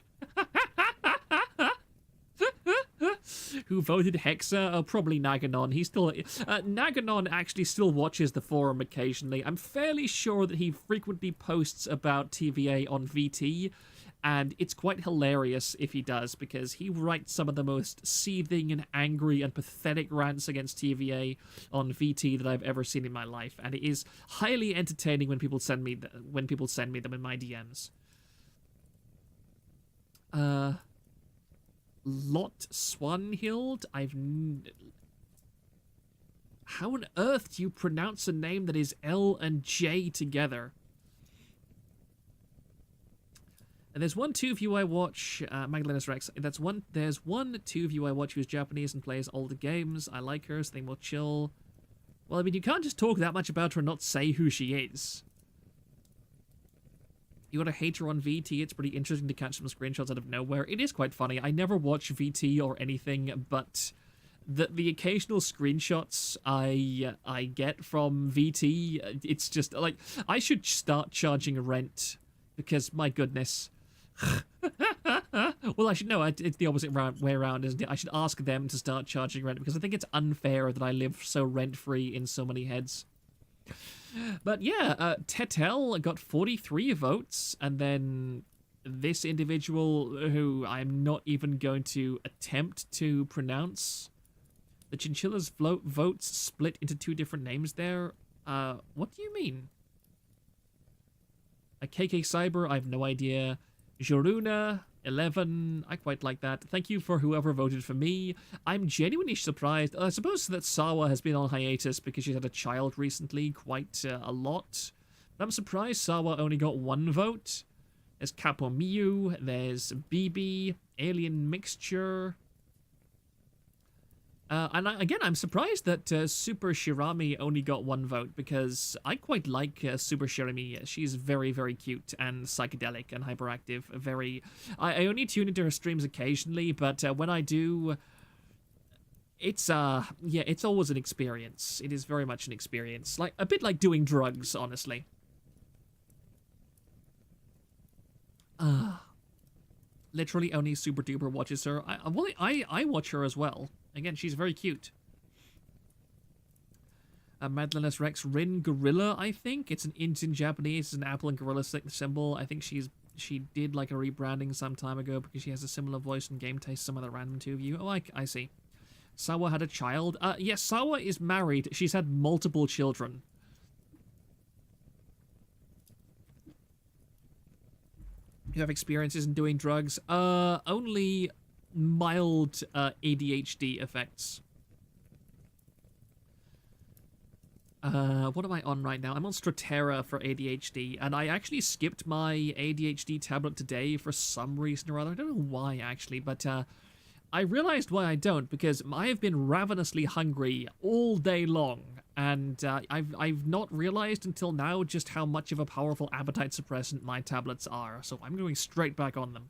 Who voted Hexa? Oh, probably Naganon. He's still... Naganon actually still watches the forum occasionally. I'm fairly sure that he frequently posts about TVA on VT, and it's quite hilarious if he does, because he writes some of the most seething and angry and pathetic rants against TVA on VT that I've ever seen in my life, and it is highly entertaining when people send me them in my DMs. Lot Swanhild? How on earth do you pronounce a name that is L and J together? And there's one 2-view I watch, Magdalena's Rex. There's one 2-view I watch who's Japanese and plays older games. I like her, so they more chill. Well, I mean, you can't just talk that much about her and not say who she is. You gotta hate her on VT. It's pretty interesting to catch some screenshots out of nowhere. It is quite funny. I never watch VT or anything, but the occasional screenshots I get from VT, it's just like, I should start charging rent because, my goodness. Well, I should know. It's the opposite way around, isn't it? I should ask them to start charging rent because I think it's unfair that I live so rent-free in so many heads. But yeah, Tetel got 43 votes, and then this individual who I'm not even going to attempt to pronounce. The Chinchilla's votes split into 2 different names there. What do you mean? A KK Cyber, I have no idea. Joruna, 11, I quite like that. Thank you for whoever voted for me. I'm genuinely surprised. I suppose that Sawa has been on hiatus because she's had a child recently, quite a lot. But I'm surprised Sawa only got 1 vote. There's Kapomiyu, there's BB, Alien Mixture. And again, I'm surprised that Super Shirami only got 1 vote, because I quite like Super Shirami. She's very, very cute and psychedelic and hyperactive. I only tune into her streams occasionally, but when I do, it's yeah, it's always an experience. It is very much an experience, like a bit like doing drugs, honestly. Literally only Super Duper watches her. I watch her as well. Again, she's very cute. Madliness Rex Rin Gorilla, I think. It's in Japanese. It's an apple and gorilla symbol. I think she did like a rebranding some time ago because she has a similar voice and game taste some other random 2 of you. Oh, I see. Sawa had a child. Yes, Sawa is married. She's had multiple children. You have experiences in doing drugs? Only mild ADHD effects. What am I on right now? I'm on Strattera for ADHD, and I actually skipped my ADHD tablet today for some reason or other. I don't know why, actually, but I realized why I don't, because I have been ravenously hungry all day long, and I've not realized until now just how much of a powerful appetite suppressant my tablets are, so I'm going straight back on them.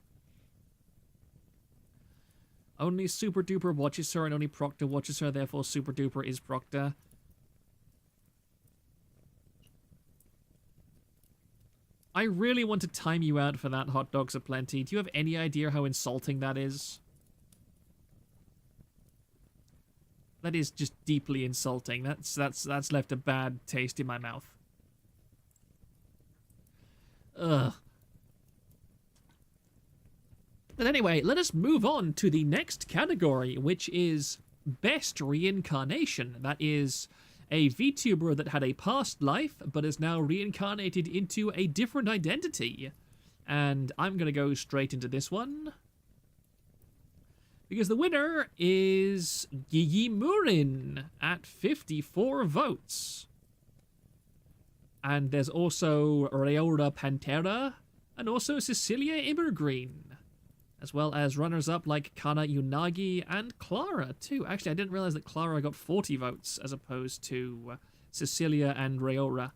Only Super Duper watches her, and only Proctor watches her, therefore Super Duper is Proctor. I really want to time you out for that, Hot Dogs Aplenty. Do you have any idea how insulting that is? That is just deeply insulting. That's left a bad taste in my mouth. Ugh. But anyway, let us move on to the next category, which is Best Reincarnation. That is a VTuber that had a past life, but is now reincarnated into a different identity. And I'm going to go straight into this one, because the winner is Gigi Murin at 54 votes. And there's also Reora Pantera, and also Cecilia Immergreen, as well as runners-up like Kana Yunagi and Clara, too. Actually, I didn't realize that Clara got 40 votes as opposed to Cecilia and Reora.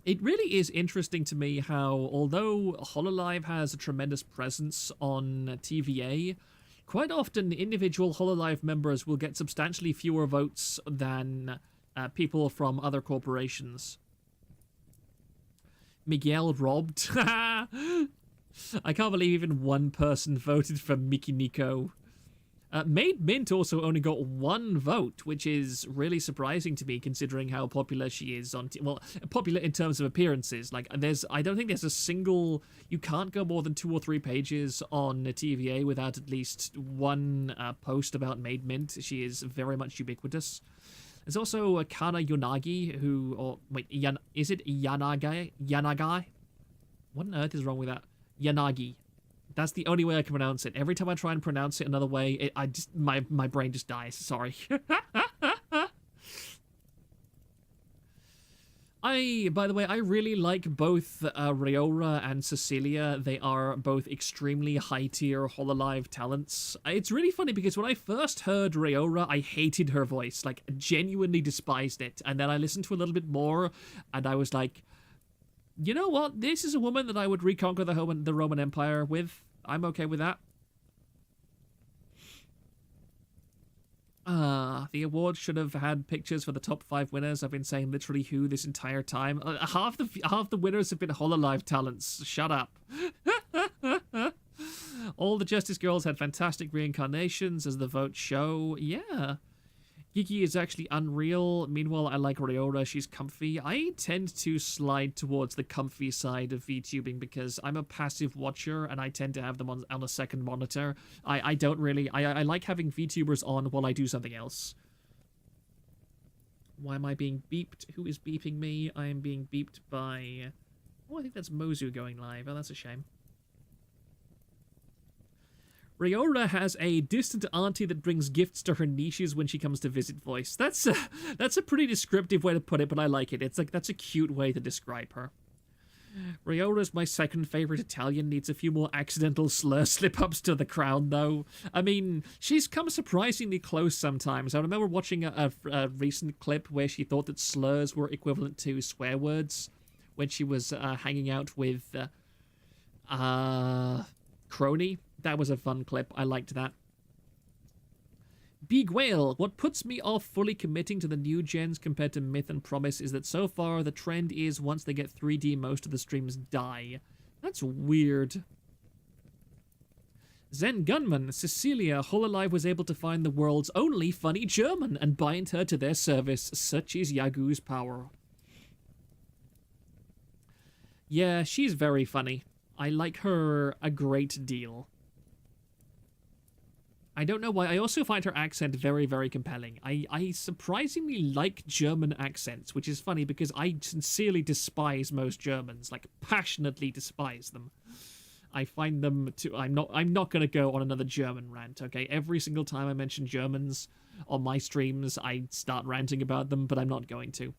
It really is interesting to me how, although hololive has a tremendous presence on TVA, quite often individual hololive members will get substantially fewer votes than people from other corporations. Miguel robbed. I can't believe even one person voted for Mikeneko. Made Mint also only got 1 vote, which is really surprising to me considering how popular she is on... well, popular in terms of appearances. Like, I don't think there's a single... You can't go more than 2 or 3 pages on TVA without at least 1 post about Made Mint. She is very much ubiquitous. There's also Kana Yunagi, who... or, wait, is it Yanagai? Yanagai? What on earth is wrong with that? Yanagi. That's the only way I can pronounce it. Every time I try and pronounce it another way, my brain just dies. Sorry. By the way, I really like both Ryora and Cecilia. They are both extremely high-tier hololive talents. It's really funny because when I first heard Ryora, I hated her voice, like, genuinely despised it. And then I listened to a little bit more, and I was like, you know what? This is a woman that I would reconquer the Roman Empire with. I'm okay with that. The award should have had pictures for the top 5 winners. I've been saying literally who this entire time. Half the winners have been hololive talents. Shut up. All the Justice Girls had fantastic reincarnations, as the votes show. Yeah. Gigi is actually unreal. Meanwhile, I like Ryora. She's comfy. I tend to slide towards the comfy side of VTubing because I'm a passive watcher and I tend to have them on a second monitor. I don't really... I like having VTubers on while I do something else. Why am I being beeped? Who is beeping me? I am being beeped by... Oh, I think that's Mozu going live. Oh, that's a shame. Ryora has a distant auntie that brings gifts to her niches when she comes to visit voice. That's a pretty descriptive way to put it, but I like it. It's like, that's a cute way to describe her. Ryora's my second favorite Italian, needs a few more accidental slur slip-ups to the crown, though. I mean, she's come surprisingly close sometimes. I remember watching a recent clip where she thought that slurs were equivalent to swear words when she was hanging out with Crony. That was a fun clip. I liked that. Big Whale. What puts me off fully committing to the new gens compared to Myth and Promise is that so far the trend is once they get 3D, most of the streams die. That's weird. Zen Gunman. Cecilia, hololive was able to find the world's only funny German and bind her to their service. Such is Yagu's power. Yeah, she's very funny. I like her a great deal. I don't know why. I also find her accent very, very compelling. I surprisingly like German accents, which is funny because I sincerely despise most Germans, like passionately despise them. I find them to... I'm not going to go on another German rant, okay? Every single time I mention Germans on my streams, I start ranting about them, but I'm not going to.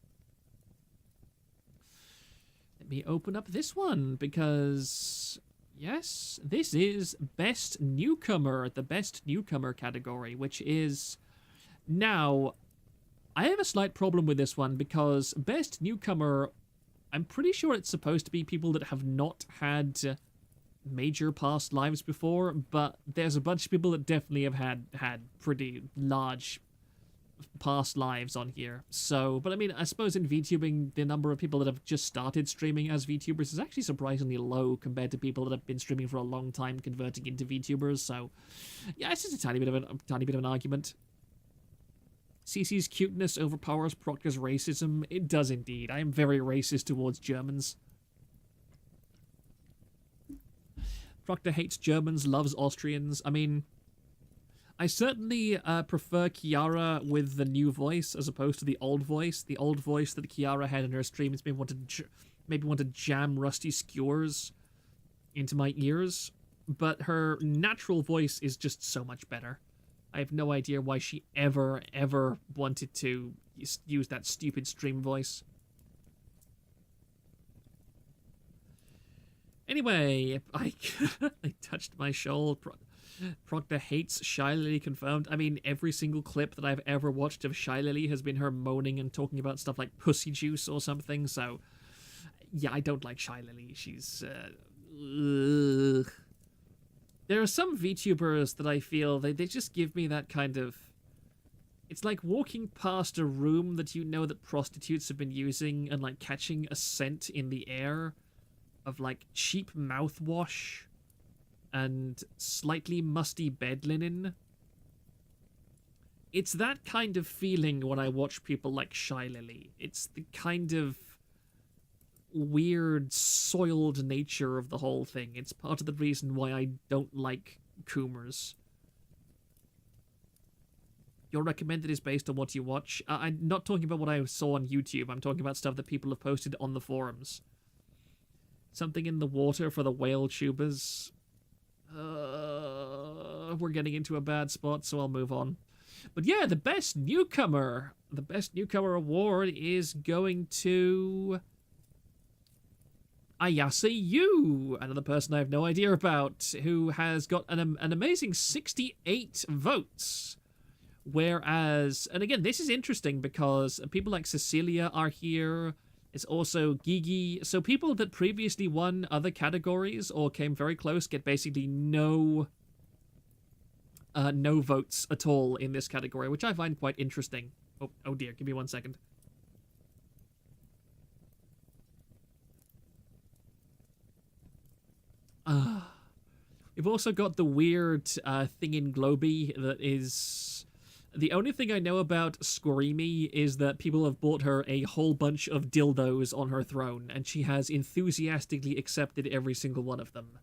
Let me open up this one because... Yes, this is Best Newcomer, the Best Newcomer category, which is... Now, I have a slight problem with this one because Best Newcomer, I'm pretty sure it's supposed to be people that have not had major past lives before, but there's a bunch of people that definitely have had pretty large past lives on here. So, but I mean, I suppose in VTubing, the number of people that have just started streaming as VTubers is actually surprisingly low compared to people that have been streaming for a long time converting into VTubers. So, yeah, it's just a tiny bit of an argument. CC's cuteness overpowers Proctor's racism. It does indeed. I am very racist towards Germans. Proctor hates Germans, loves Austrians. I mean, I certainly prefer Kiara with the new voice as opposed to the old voice. The old voice that Kiara had in her streams maybe want to jam rusty skewers into my ears. But her natural voice is just so much better. I have no idea why she ever wanted to use that stupid stream voice. Anyway, I touched my shoulder. Proctor hates Shy Lily confirmed. I mean, every single clip that I've ever watched of Shy Lily has been her moaning and talking about stuff like pussy juice or something, so... Yeah, I don't like Shy Lily. She's... There are some VTubers that I feel, they just give me that kind of... It's like walking past a room that you know that prostitutes have been using and, like, catching a scent in the air of, like, cheap mouthwash and slightly musty bed linen. It's that kind of feeling when I watch people like Shy Lily. It's the kind of weird, soiled nature of the whole thing. It's part of the reason why I don't like Coomers. Your recommended is based on what you watch. I'm not talking about what I saw on YouTube. I'm talking about stuff that people have posted on the forums. Something in the water for the whale tubers. We're getting into a bad spot, so I'll move on. But yeah, the Best Newcomer. the Best Newcomer Award is going to Ayase Yu, another person I have no idea about, who has got an amazing 68 votes. Whereas, and again, this is interesting because people like Cecilia are here. It's also Gigi. So people that previously won other categories or came very close get basically no votes at all in this category, which I find quite interesting. Oh dear, give me 1 second. We've also got the weird thing in Globy that is... The only thing I know about Squirmy is that people have bought her a whole bunch of dildos on her throne, and she has enthusiastically accepted every single one of them.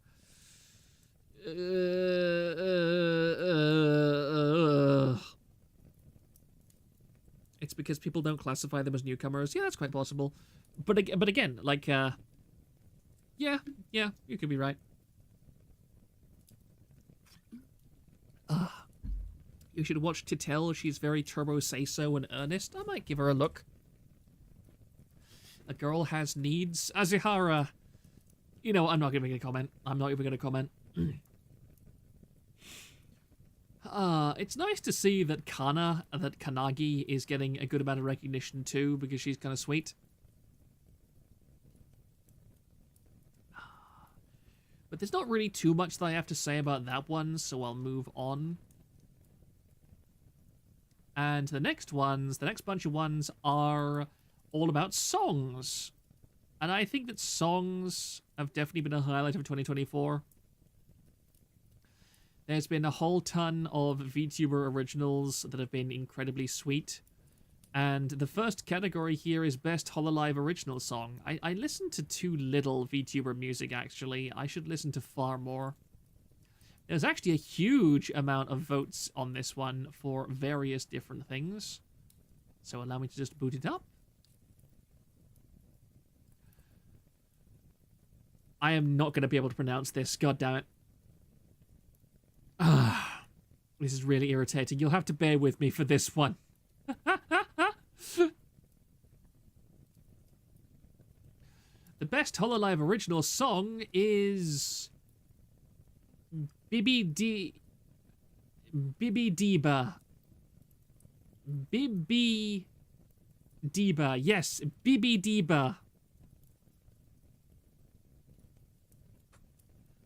It's because people don't classify them as newcomers. Yeah, that's quite possible. But again, like, yeah, you could be right. You should watch Titel. She's very turbo say-so and earnest. I might give her a look. A girl has needs. Azihara. You know, I'm not even going to comment. I'm not even going to comment. It's nice to see that Kanagi is getting a good amount of recognition too, because she's kind of sweet. But there's not really too much that I have to say about that one, so I'll move on. And the next bunch of ones are all about songs. And I think that songs have definitely been a highlight of 2024. There's been a whole ton of VTuber originals that have been incredibly sweet. And the first category here is Best Hololive Original Song. I listened to too little VTuber music, actually. I should listen to far more. There's actually a huge amount of votes on this one for various different things. So allow me to just boot it up. I am not going to be able to pronounce this, god damn it. This is really irritating. You'll have to bear with me for this one. The Best Hololive Original Song is... Bibi Diba. Yes, Bibi Diba.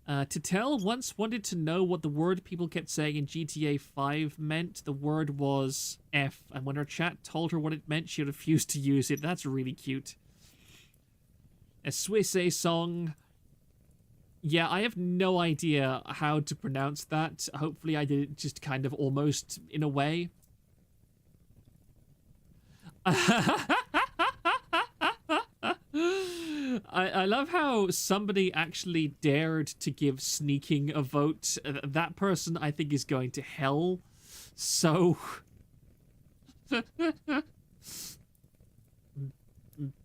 Titel once wanted to know what the word people kept saying in GTA 5 meant. The word was F, and when her chat told her what it meant, she refused to use it. That's really cute. A Swiss song. Yeah, I have no idea how to pronounce that. Hopefully I did it just kind of almost in a way. I love how somebody actually dared to give sneaking a vote. That person, I think, is going to hell. So...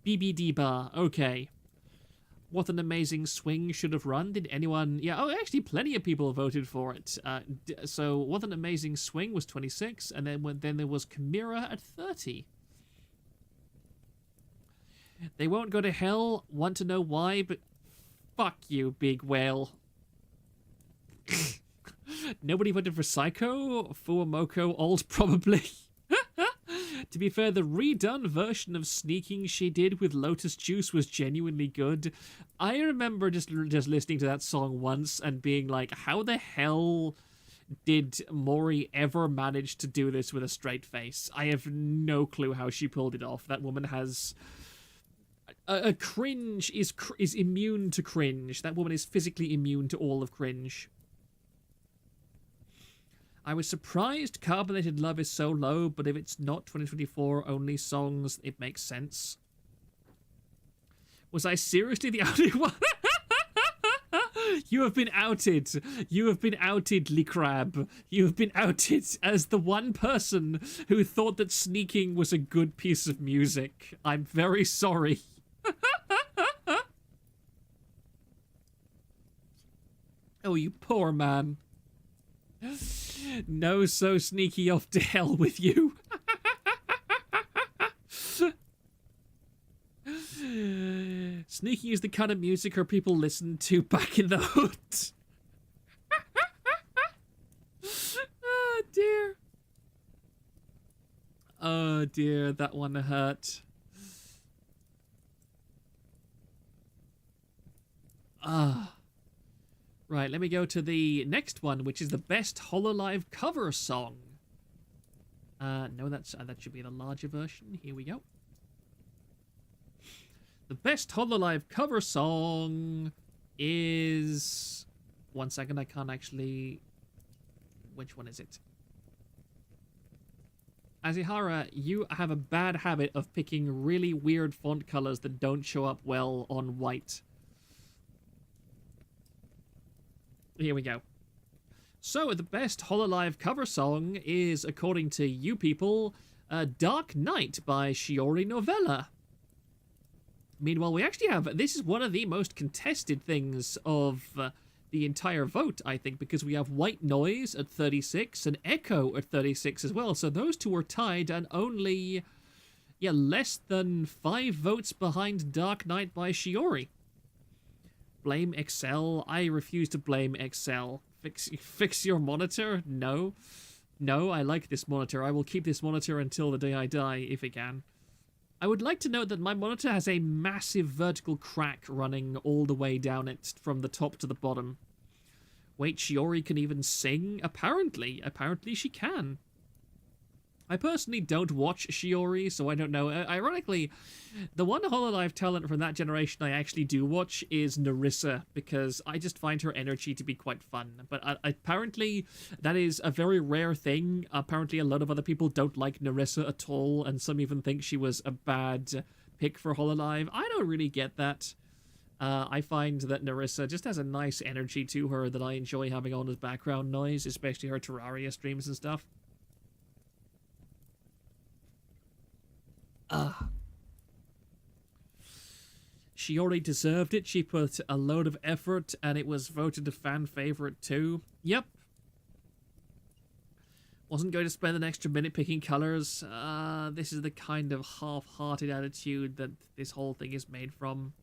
BBD-bar. Okay. What an Amazing Swing should have run. Did anyone... Yeah, oh, actually, plenty of people voted for it. So, What an Amazing Swing was 26, and then there was Chimera at 30. They won't go to hell. Want to know why? But fuck you, big whale. Nobody voted for Psycho? Fuamoko old, probably. To be fair, the redone version of Sneaking she did with Lotus Juice was genuinely good. I remember just listening to that song once and being like, how the hell did Mori ever manage to do this with a straight face? I have no clue how she pulled it off. That woman has... A cringe is immune to cringe. That woman is physically immune to all of cringe. I was surprised Carbonated Love is so low, but if it's not 2024 only songs, it makes sense. Was I seriously the only one? You have been outed. You have been outed, Lee Crab. You have been outed as the one person who thought that Sneaking was a good piece of music. I'm very sorry. Oh, you poor man. No, so sneaky, off to hell with you. Sneaky is the kind of music her people listened to back in the hood. Oh, dear. Oh, dear. That one hurt. Right, let me go to the next one, which is the best hololive cover song. No, that should be the larger version. Here we go. The best hololive cover song is... One second, I can't actually... Which one is it? Azihara, you have a bad habit of picking really weird font colors that don't show up well on white. Here we go. So, the best hololive cover song is, according to you people, Dark Night by Shiori Novella. Meanwhile, we actually have... This is one of the most contested things of the entire vote, I think, because we have White Noise at 36 and Echo at 36 as well. So those two are tied and only, less than 5 votes behind Dark Night by Shiori. Blame Excel? I refuse to blame Excel. Fix your monitor? No. No, I like this monitor. I will keep this monitor until the day I die, if I can. I would like to note that my monitor has a massive vertical crack running all the way down it from the top to the bottom. Wait, Shiori can even sing? Apparently. Apparently she can. I personally don't watch Shiori, so I don't know. Ironically, the one hololive talent from that generation I actually do watch is Narissa, because I just find her energy to be quite fun. But apparently, that is a very rare thing. Apparently, a lot of other people don't like Narissa at all, and some even think she was a bad pick for hololive. I don't really get that. I find that Narissa just has a nice energy to her that I enjoy having on as background noise, especially her Terraria streams and stuff. Shiori deserved it. She put a load of effort and it was voted a fan favorite too. Yep. Wasn't going to spend an extra minute picking colors. This is the kind of half-hearted attitude that this whole thing is made from.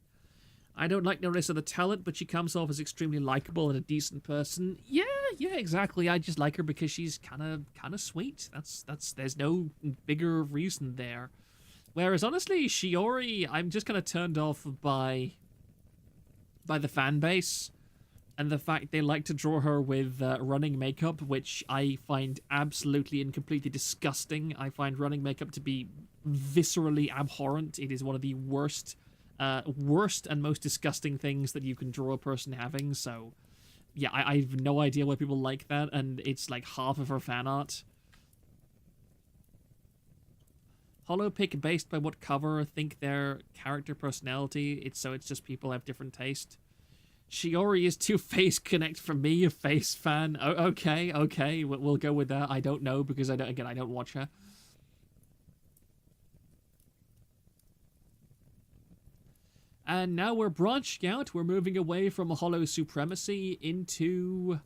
I don't like Narissa the talent, but she comes off as extremely likable and a decent person. Yeah, exactly. I just like her because she's kind of sweet. There's no bigger reason there. Whereas, honestly, Shiori, I'm just kind of turned off by the fan base and the fact they like to draw her with running makeup, which I find absolutely and completely disgusting. I find running makeup to be viscerally abhorrent. It is one of the worst and most disgusting things that you can draw a person having. So, yeah, I have no idea why people like that, and it's like half of her fan art. Holo pick based by what cover, think their character personality. It's just people have different taste. Shiori is too face connect for me, a face fan. Okay, we'll go with that. I don't know because I don't watch her. And now we're branching out. We're moving away from holo supremacy into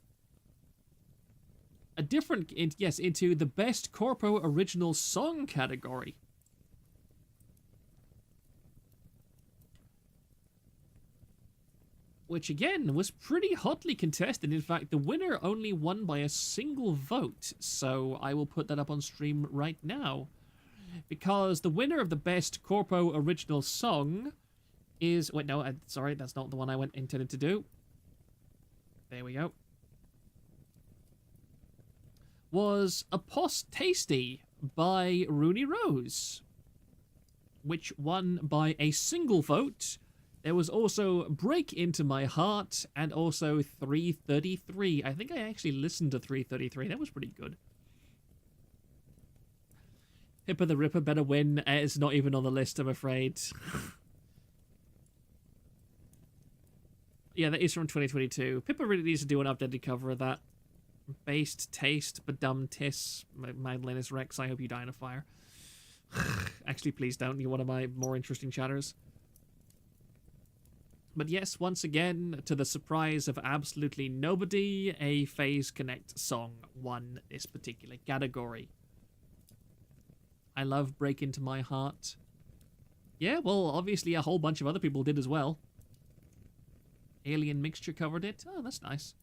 a different, into the best corpo original song category. Which, again, was pretty hotly contested. In fact, the winner only won by a single vote, so I will put that up on stream right now. Because the winner of the Best Corpo Original Song is... Wait, no, sorry, that's not the one I intended to do. There we go. Was Apostasty by Rooney Rose, which won by a single vote. There was also Break Into My Heart and also 333. I think I actually listened to 333. That was pretty good. Pippa the Ripper better win. It's not even on the list, I'm afraid. Yeah, that is from 2022. Pippa really needs to do an updated cover of that. Based taste, but dumb tiss. Magdalena's Rex, I hope you die in a fire. Actually, please don't. You're one of my more interesting chatters. But yes, once again, to the surprise of absolutely nobody, a Phase Connect song won this particular category. I love Break Into My Heart. Yeah, well, obviously a whole bunch of other people did as well. Alien Mixture covered it. Oh, that's nice.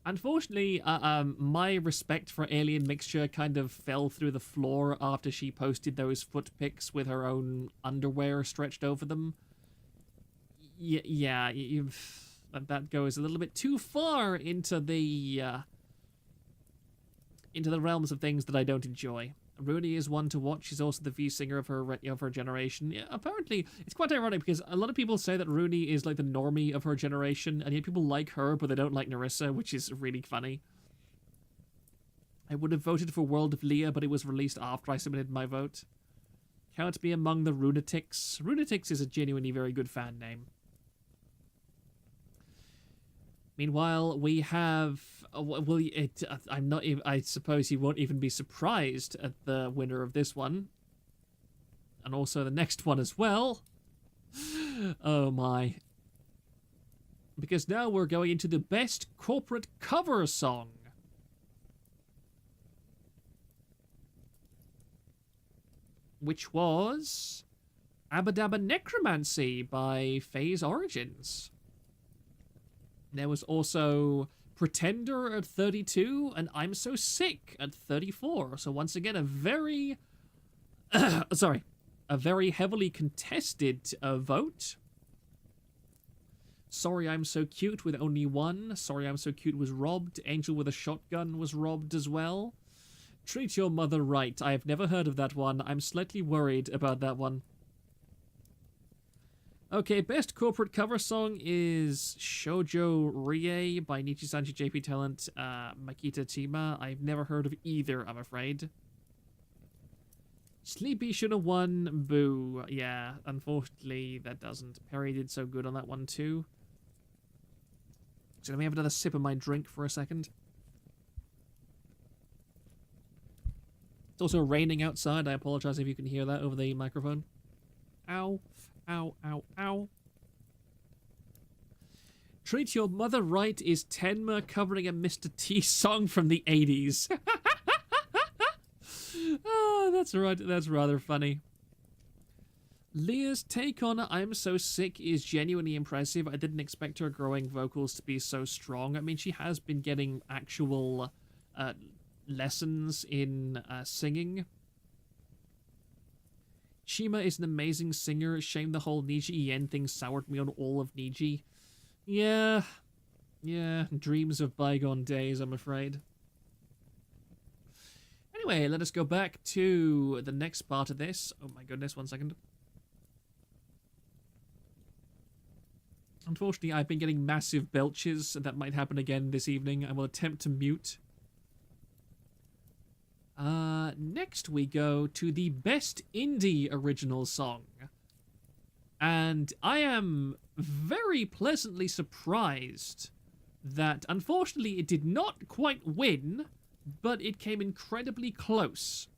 Unfortunately, my respect for Alien Mixture kind of fell through the floor after she posted those foot pics with her own underwear stretched over them. Yeah, that goes a little bit too far into the realms of things that I don't enjoy. Rooney is one to watch. She's also the V singer of her generation. Yeah, apparently, it's quite ironic because a lot of people say that Rooney is like the normie of her generation, and yet people like her, but they don't like Narissa, which is really funny. I would have voted for World of Leah, but it was released after I submitted my vote. Count me among the Runatics. Runatics is a genuinely very good fan name. Meanwhile, we have. I'm not. I suppose you won't even be surprised at the winner of this one, and also the next one as well. Oh my! Because now we're going into the best corporate cover song. Which was Abadabba Necromancy by Phase Origins. There was also Pretender at 32 and I'm So Sick at 34. So once again, a very, a very heavily contested vote. Sorry I'm So Cute with only one. Sorry I'm So Cute was robbed. Angel with a Shotgun was robbed as well. Treat Your Mother Right. I have never heard of that one. I'm slightly worried about that one. Okay, best corporate cover song is Shoujo Rie by Nijisanji JP Talent, Makita Tima. I've never heard of either, I'm afraid. Sleepy should have won. Boo. Yeah, unfortunately, that doesn't. Perry did so good on that one, too. So let me have another sip of my drink for a second. It's also raining outside. I apologize if you can hear that over the microphone. Ow. Ow, ow, ow. Treat Your Mother Right is Tenma covering a Mr. T song from the 80s. Oh, that's right. That's rather funny. Leah's take on I'm So Sick is genuinely impressive. I didn't expect her growing vocals to be so strong. I mean, she has been getting actual lessons in singing. Shima is an amazing singer. Shame the whole Niji Ien thing soured me on all of Niji. Yeah, dreams of bygone days, I'm afraid. Anyway, let us go back to the next part of this. Oh my goodness, 1 second. Unfortunately, I've been getting massive belches. That might happen again this evening. I will attempt to mute. Next we go to the best indie original song. And I am very pleasantly surprised that, unfortunately, it did not quite win, but it came incredibly close.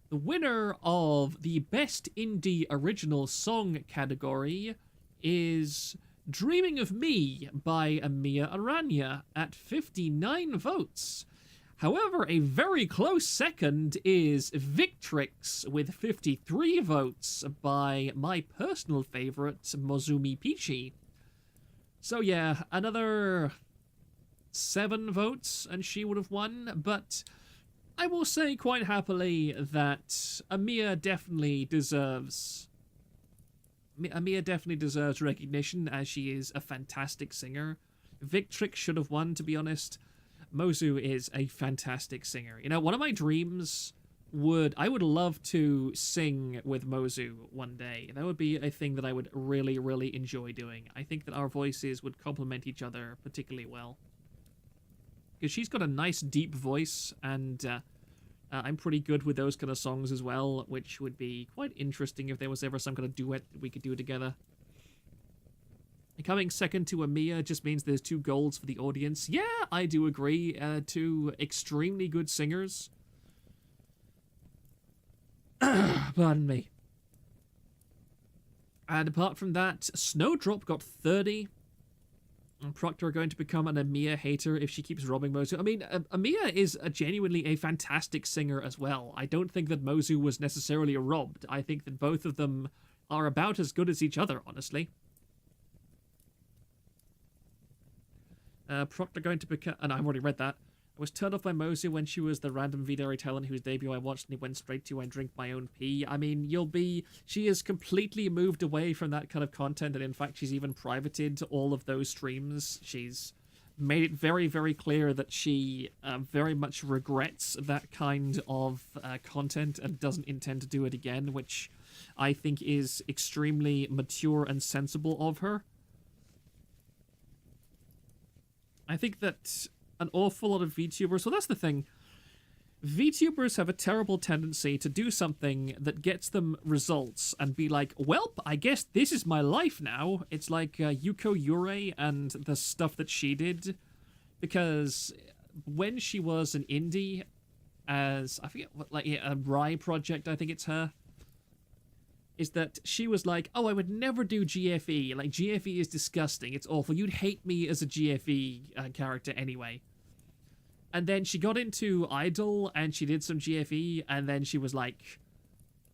The winner of the best indie original song category is Dreaming of Me by Amiya Aranya at 59 votes. However, a very close second is Victrix with 53 votes by my personal favorite, Mozumi Peachy. So yeah, another 7 votes and she would have won, but I will say quite happily that Amiya definitely deserves recognition as she is a fantastic singer. Victrix should have won, to be honest. Mozu is a fantastic singer. You know, one of my dreams I would love to sing with Mozu one day. That would be a thing that I would really, really enjoy doing. I think that our voices would complement each other particularly well. Because she's got a nice deep voice, and I'm pretty good with those kind of songs as well, which would be quite interesting if there was ever some kind of duet that we could do together. Coming second to Amiya just means there's 2 golds for the audience. Yeah, I do agree. 2 extremely good singers. Pardon me. And apart from that, Snowdrop got 30. Proctor going to become an Amiya hater if she keeps robbing Mozu. I mean, Amiya is genuinely a fantastic singer as well. I don't think that Mozu was necessarily robbed. I think that both of them are about as good as each other, honestly. Proctor going to become... And I've already read that. I was turned off by Mozu when she was the random VW talent whose debut I watched and it went straight to I drink my own pee. I mean, she has completely moved away from that kind of content, and in fact she's even privated all of those streams. She's made it very, very clear that she very much regrets that kind of content and doesn't intend to do it again, which I think is extremely mature and sensible of her. I think that an awful lot of VTubers... So that's the thing. VTubers have a terrible tendency to do something that gets them results and be like, welp, I guess this is my life now. It's like Yuko Yurei and the stuff that she did. Because when she was an indie as... I forget what, like, a Rai project, I think it's her. Is that she was like, oh, I would never do GFE. Like, GFE is disgusting. It's awful. You'd hate me as a GFE character anyway. And then she got into Idol, and she did some GFE, and then she was like,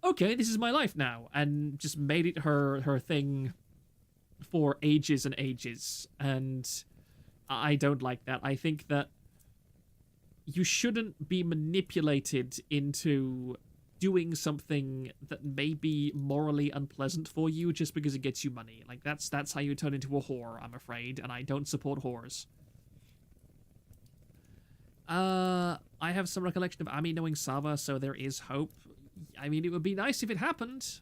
okay, this is my life now, and just made it her thing for ages and ages. And I don't like that. I think that you shouldn't be manipulated into doing something that may be morally unpleasant for you just because it gets you money. Like, that's how you turn into a whore, I'm afraid, and I don't support whores. I have some recollection of Ami knowing Sava, so there is hope. I mean, it would be nice if it happened.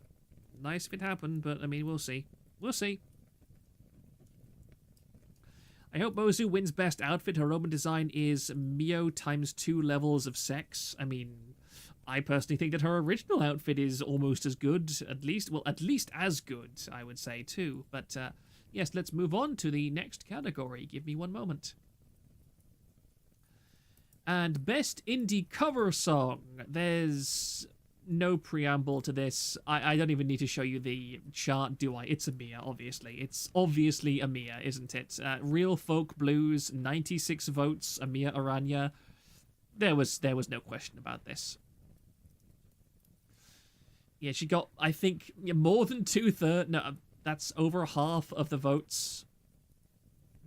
Nice if it happened, but, I mean, we'll see. We'll see. I hope Mozu wins best outfit. Her Roman design is Mio times 2 levels of sex. I mean, I personally think that her original outfit is almost as good, at least as good, I would say, too. But, yes, let's move on to the next category. Give me one moment. And Best Indie Cover Song. There's no preamble to this. I don't even need to show you the chart, do I? It's Amiya, obviously. It's obviously Amiya, isn't it? Real Folk Blues, 96 votes, Amiya Aranya. There was no question about this. Yeah, she got, I think, more than 2/3. No, that's over half of the votes.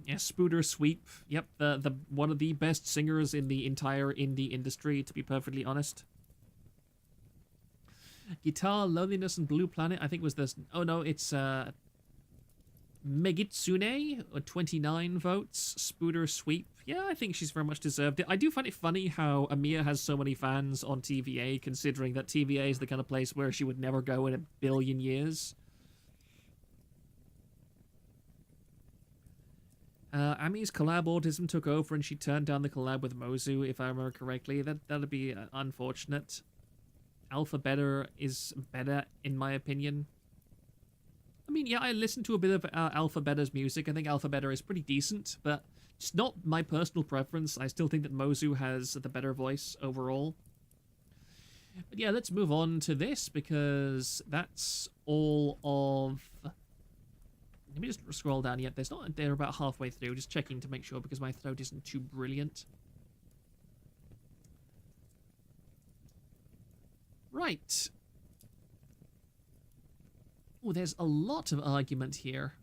Yeah, Spooder Sweep. Yep, the one of the best singers in the entire indie industry, to be perfectly honest. Guitar, Loneliness, and Blue Planet, I think was this... Oh, no, it's Megitsune, 29 votes. Spooder Sweep. Yeah, I think she's very much deserved it. I do find it funny how Amiya has so many fans on TVA, considering that TVA is the kind of place where she would never go in a billion years. Ami's collab autism took over and she turned down the collab with Mozu, if I remember correctly. That'd be unfortunate. Alpha Beta is better, in my opinion. I mean, yeah, I listened to a bit of Alpha Beta's music. I think Alpha Beta is pretty decent, but it's not my personal preference. I still think that Mozu has the better voice overall. But yeah, let's move on to this, because that's all of... Let me just scroll down. Yet there's not. They're about halfway through. Just checking to make sure because my throat isn't too brilliant. Right. Oh, there's a lot of argument here.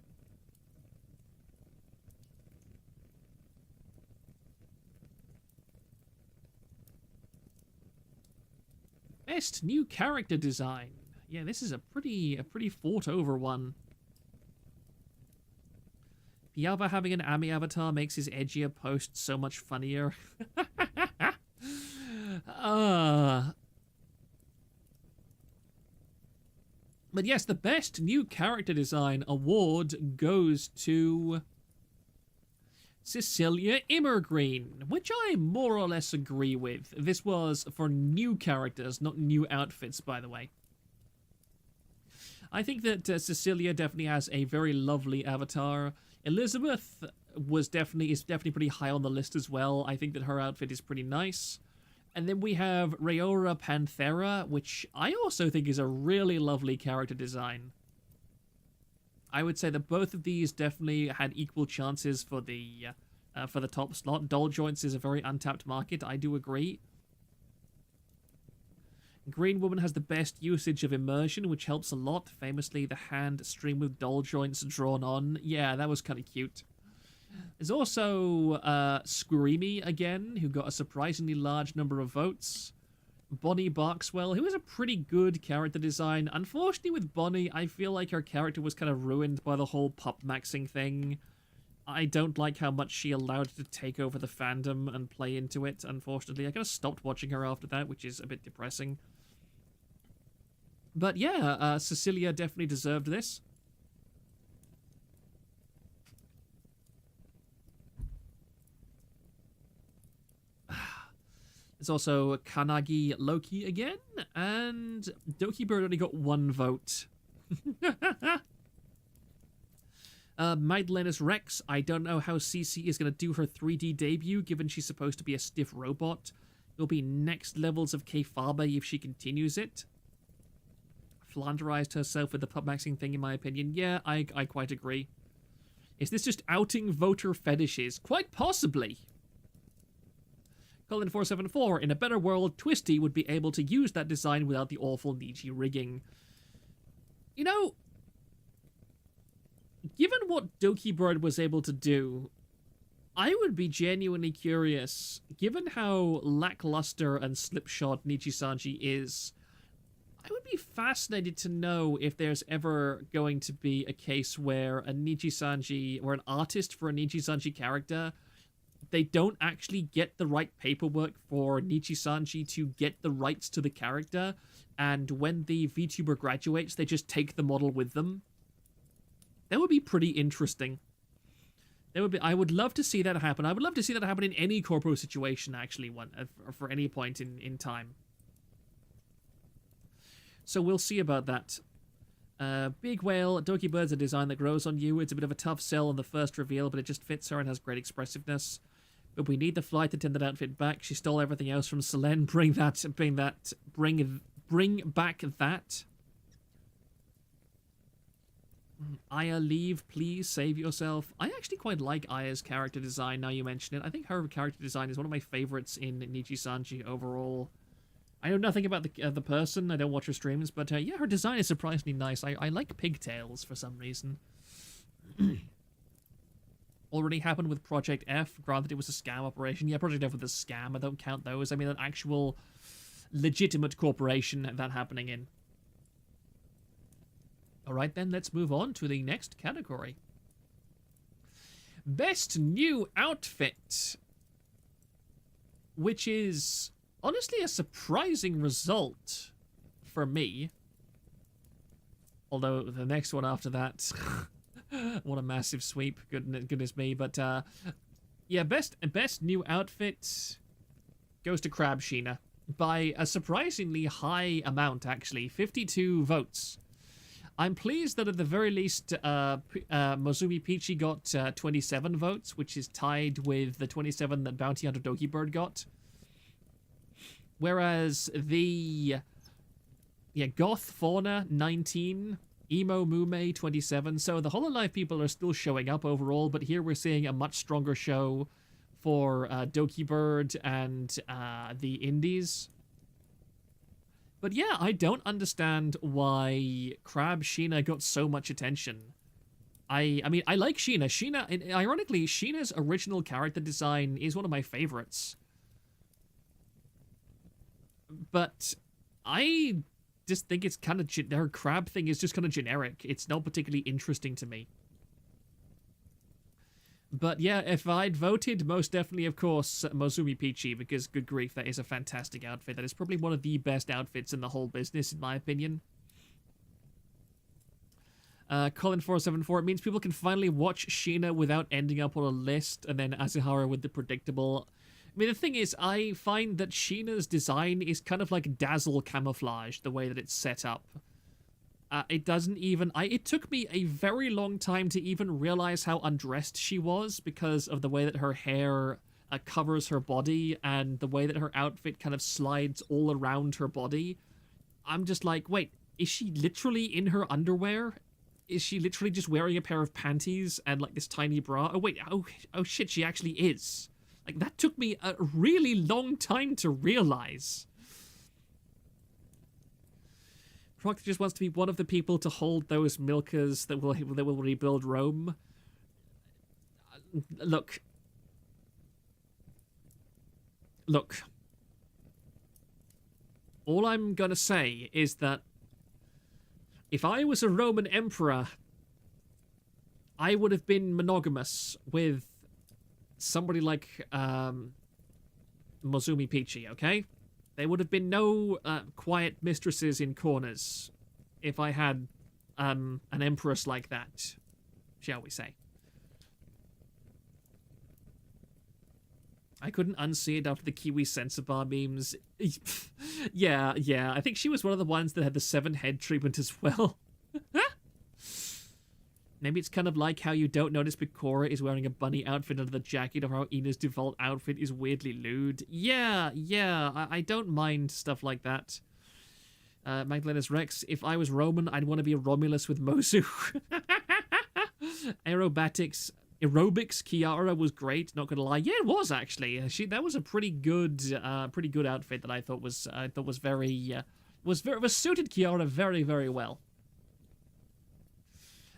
Best new character design. Yeah, this is a pretty fought over one. Yava having an Ami avatar makes his edgier post so much funnier. But yes, the best new character design award goes to Cecilia Immergreen, which I more or less agree with. This was for new characters, not new outfits, by the way. I think that Cecilia definitely has a very lovely avatar. Elizabeth is definitely pretty high on the list as well. I think that her outfit is pretty nice. And then we have Rayora Panthera, which I also think is a really lovely character design. I would say that both of these definitely had equal chances for the top slot. Doll joints is a very untapped market. I do agree. Green Woman has the best usage of immersion, which helps a lot. Famously, the hand stream with doll joints drawn on. Yeah, that was kind of cute. There's also Screamy again, who got a surprisingly large number of votes. Bonnie Barkswell, who has a pretty good character design. Unfortunately, with Bonnie, I feel like her character was kind of ruined by the whole pup maxing thing. I don't like how much she allowed to take over the fandom and play into it, unfortunately. I kind of stopped watching her after that, which is a bit depressing. But yeah, Cecilia definitely deserved this. There's also Kanagi Loki again, and Doki Bird only got 1 vote. Magdalena's Rex, I don't know how CC is going to do her 3D debut, given she's supposed to be a stiff robot. It'll be next levels of K-Fabe if she continues it. Flanderized herself with the pub maxing thing, in my opinion. Yeah, I quite agree. Is this just outing voter fetishes? Quite possibly. Colin474, in a better world, Twisty would be able to use that design without the awful Niji rigging. You know, given what Doki Bird was able to do, I would be genuinely curious, given how lackluster and slipshod Nijisanji is, I would be fascinated to know if there's ever going to be a case where a Nijisanji, or an artist for a Nijisanji character, they don't actually get the right paperwork for Nijisanji to get the rights to the character, and when the VTuber graduates, they just take the model with them. That would be pretty interesting. I would love to see that happen. I would love to see that happen in any corpo situation, actually, for any point in time. So we'll see about that. Big Whale, Doki Bird's a design that grows on you. It's a bit of a tough sell on the first reveal, but it just fits her and has great expressiveness. But we need the flight attendant outfit back. She stole everything else from Selene. Bring back that. Aya, leave, please, save yourself. I actually quite like Aya's character design, now you mention it. I think her character design is one of my favorites in Nijisanji overall. I know nothing about the person, I don't watch her streams, but yeah, her design is surprisingly nice. I like pigtails for some reason. Already happened with Project F, granted it was a scam operation. Yeah, Project F was a scam, I don't count those. I mean an actual legitimate corporation that happening in. Alright then, let's move on to the next category. Best New Outfit. Which is honestly a surprising result for me. Although the next one after that, what a massive sweep, goodness me. But yeah, best New Outfit goes to Crab Sheena by a surprisingly high amount, actually, 52 votes. I'm pleased that at the very least, Mozumi Peachy got 27 votes, which is tied with the 27 that Bounty Hunter Doki Bird got. Whereas the Goth Fauna 19, Emo Mume 27. So the hololive people are still showing up overall, but here we're seeing a much stronger show for Doki Bird and the indies. But yeah, I don't understand why Crab Sheena got so much attention. I mean, I like Sheena. Ironically, Sheena's original character design is one of my favorites. But I just think it's kind of... Her crab thing is just kind of generic. It's not particularly interesting to me. But yeah, if I'd voted, most definitely, of course, Mozumi Peachy, because good grief, that is a fantastic outfit. That is probably one of the best outfits in the whole business, in my opinion. Colin474, it means people can finally watch Sheena without ending up on a list, and then Azahara with the predictable. I mean, the thing is, I find that Sheena's design is kind of like Dazzle camouflage, the way that it's set up. It doesn't even... It took me a very long time to even realize how undressed she was because of the way that her hair covers her body and the way that her outfit kind of slides all around her body. I'm just like, wait, is she literally in her underwear? is she literally just wearing a pair of panties and like this tiny bra? Oh wait, oh shit, she actually is. Like that took me a really long time to realize. Proctor just wants to be one of the people to hold those milkers that will rebuild Rome. Look. All I'm gonna say is that if I was a Roman emperor, I would have been monogamous with somebody like Mozumi Peachy, okay? There would have been no quiet mistresses in corners if I had an empress like that, shall we say. I couldn't unsee it after the Kiwi Sensor Bar memes. yeah, I think she was one of the ones that had the 7-head treatment as well. Maybe it's kind of like how you don't notice Picora is wearing a bunny outfit under the jacket, or how Ina's default outfit is weirdly lewd. Yeah, I don't mind stuff like that. Magdalena's Rex, if I was Roman, I'd want to be a Romulus with Mosu. Aerobics, Kiara was great, not gonna lie. Yeah, it was actually. That was a pretty good outfit that I thought was suited Kiara very, very well.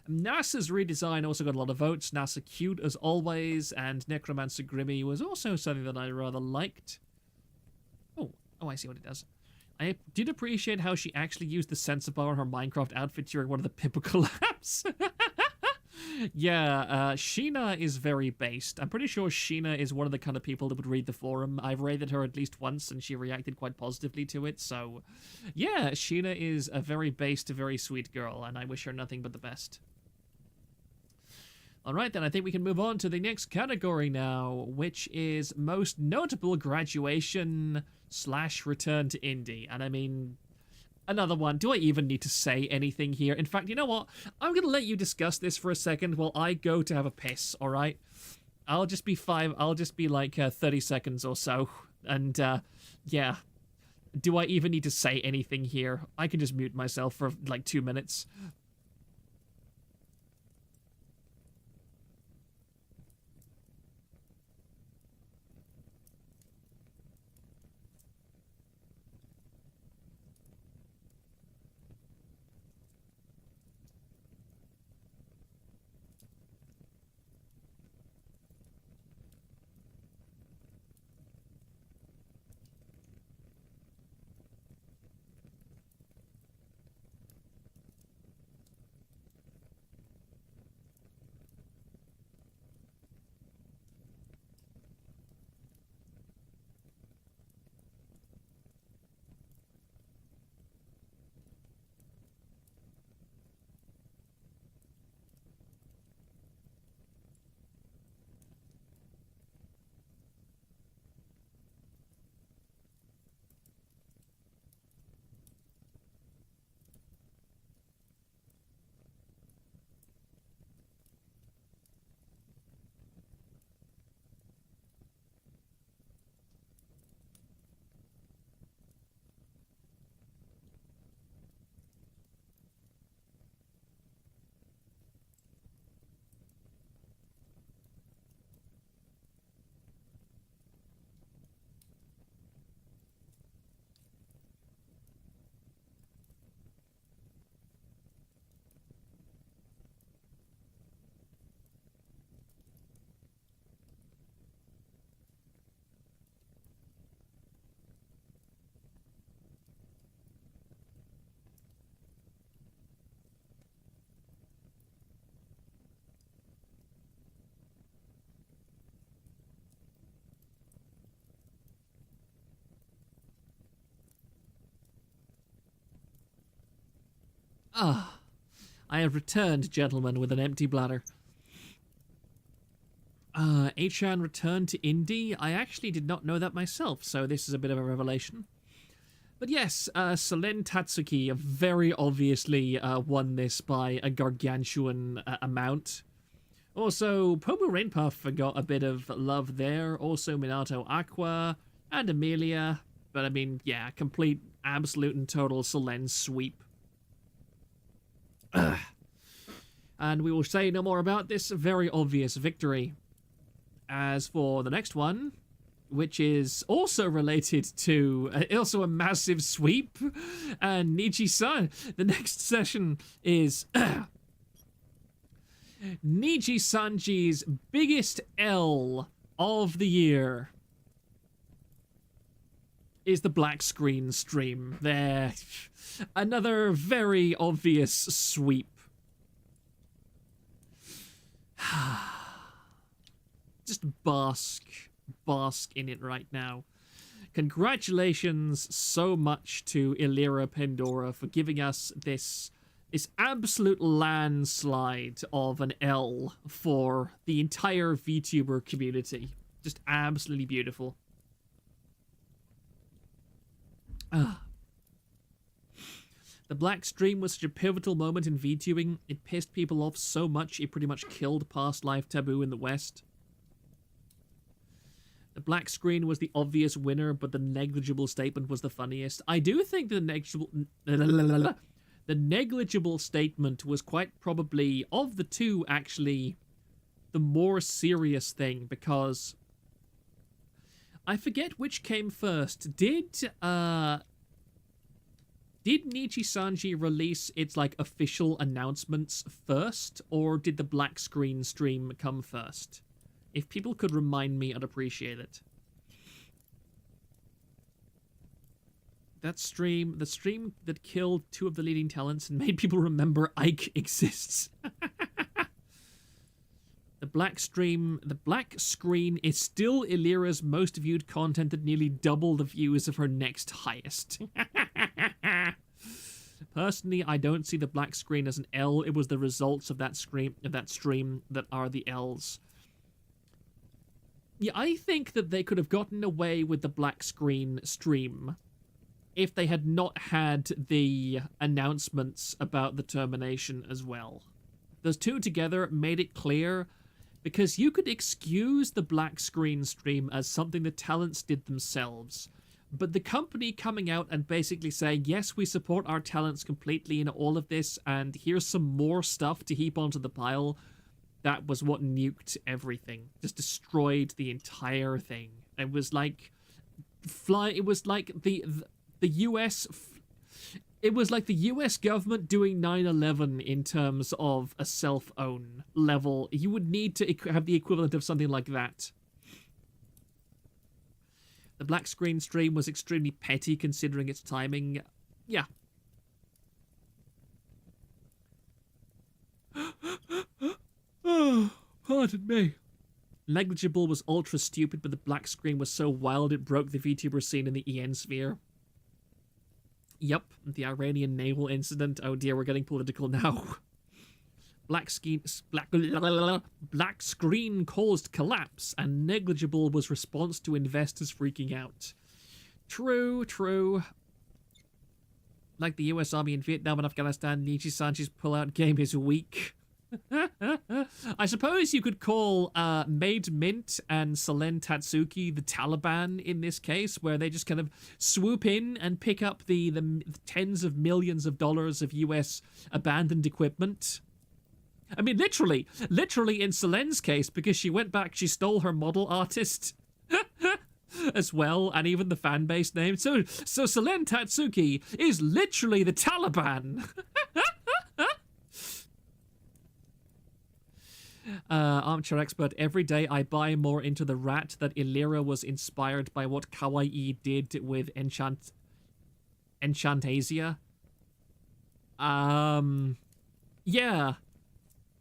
NASA's redesign also got a lot of votes. NASA cute as always, and Necromancer Grimmy was also something that I rather liked. Oh, I see what it does. I did appreciate how she actually used the sensor bar on her Minecraft outfit during one of the Pippa collabs. Yeah, Sheena is very based. I'm pretty sure Sheena is one of the kind of people that would read the forum. I've rated her at least once, and she reacted quite positively to it, so... Yeah, Sheena is a very based, very sweet girl, and I wish her nothing but the best. Alright then, I think we can move on to the next category now, which is most notable graduation / return to indie. And I mean, another one. Do I even need to say anything here? In fact, you know what? I'm going to let you discuss this for a second while I go to have a piss, alright? I'll just be like 30 seconds or so. And, yeah. Do I even need to say anything here? I can just mute myself for like 2 minutes. Ah, I have returned, gentlemen, with an empty bladder. Achan returned to indie? I actually did not know that myself, so this is a bit of a revelation. But yes, Selen Tatsuki very obviously won this by a gargantuan amount. Also, Pomu Rainpuff got a bit of love there. Also, Minato Aqua and Amelia. But I mean, yeah, complete, absolute and total Selen sweep. And we will say no more about this very obvious victory. As for the next one, which is also related to also a massive sweep, and Nijisanji, the next session is Nijisanji's biggest L of the year is the black screen stream. There, another very obvious sweep. Just bask in it right now. Congratulations so much to Illyra Pandora for giving us this absolute landslide of an L for the entire VTuber community. Just absolutely beautiful. The black stream was such a pivotal moment in VTubing. It pissed people off so much it pretty much killed past life taboo in the West. The black screen was the obvious winner, but the negligible statement was the funniest. I do think the negligible statement was quite probably, of the two, actually, the more serious thing, because I forget which came first. Did Nijisanji release its, like, official announcements first, or did the black screen stream come first? If people could remind me, I'd appreciate it. That stream, the stream that killed two of the leading talents and made people remember Ike exists. The black screen is still Illyra's most viewed content at nearly double the views of her next highest. Personally, I don't see the black screen as an L. It was the results of that stream that are the L's. Yeah, I think that they could have gotten away with the black screen stream if they had not had the announcements about the termination as well. Those two together made it clear, because you could excuse the black screen stream as something the talents did themselves, but the company coming out and basically saying, yes, we support our talents completely in all of this, and here's some more stuff to heap onto the pile, that was what nuked everything. Just destroyed the entire thing. It was like it was like the US. It was like the US government doing 9/11 in terms of a self-own level. You would need to have the equivalent of something like that. The black screen stream was extremely petty considering its timing. Yeah. Oh, pardon me. Negligible was ultra stupid, but the black screen was so wild it broke the VTuber scene in the EN sphere. Yep, the Iranian naval incident. Oh dear, we're getting political now. Black screen caused collapse, and negligible was response to investors freaking out. True. Like the US Army in Vietnam and Afghanistan, Nijisanji's pullout game is weak. I suppose you could call Made Mint and Selen Tatsuki the Taliban in this case, where they just kind of swoop in and pick up the tens of millions of dollars of US abandoned equipment. I mean, literally in Selen's case, because she went back, she stole her model artist as well, and even the fan base name. So Selen Tatsuki is literally the Taliban. Armchair expert, every day I buy more into the rat that Illyra was inspired by what Kawaii did with Enchantasia. Yeah.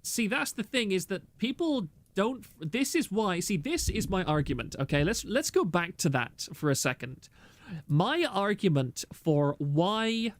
See, that's the thing, is that people don't... This is why... See, this is my argument, okay? Let's go back to that for a second. My argument for why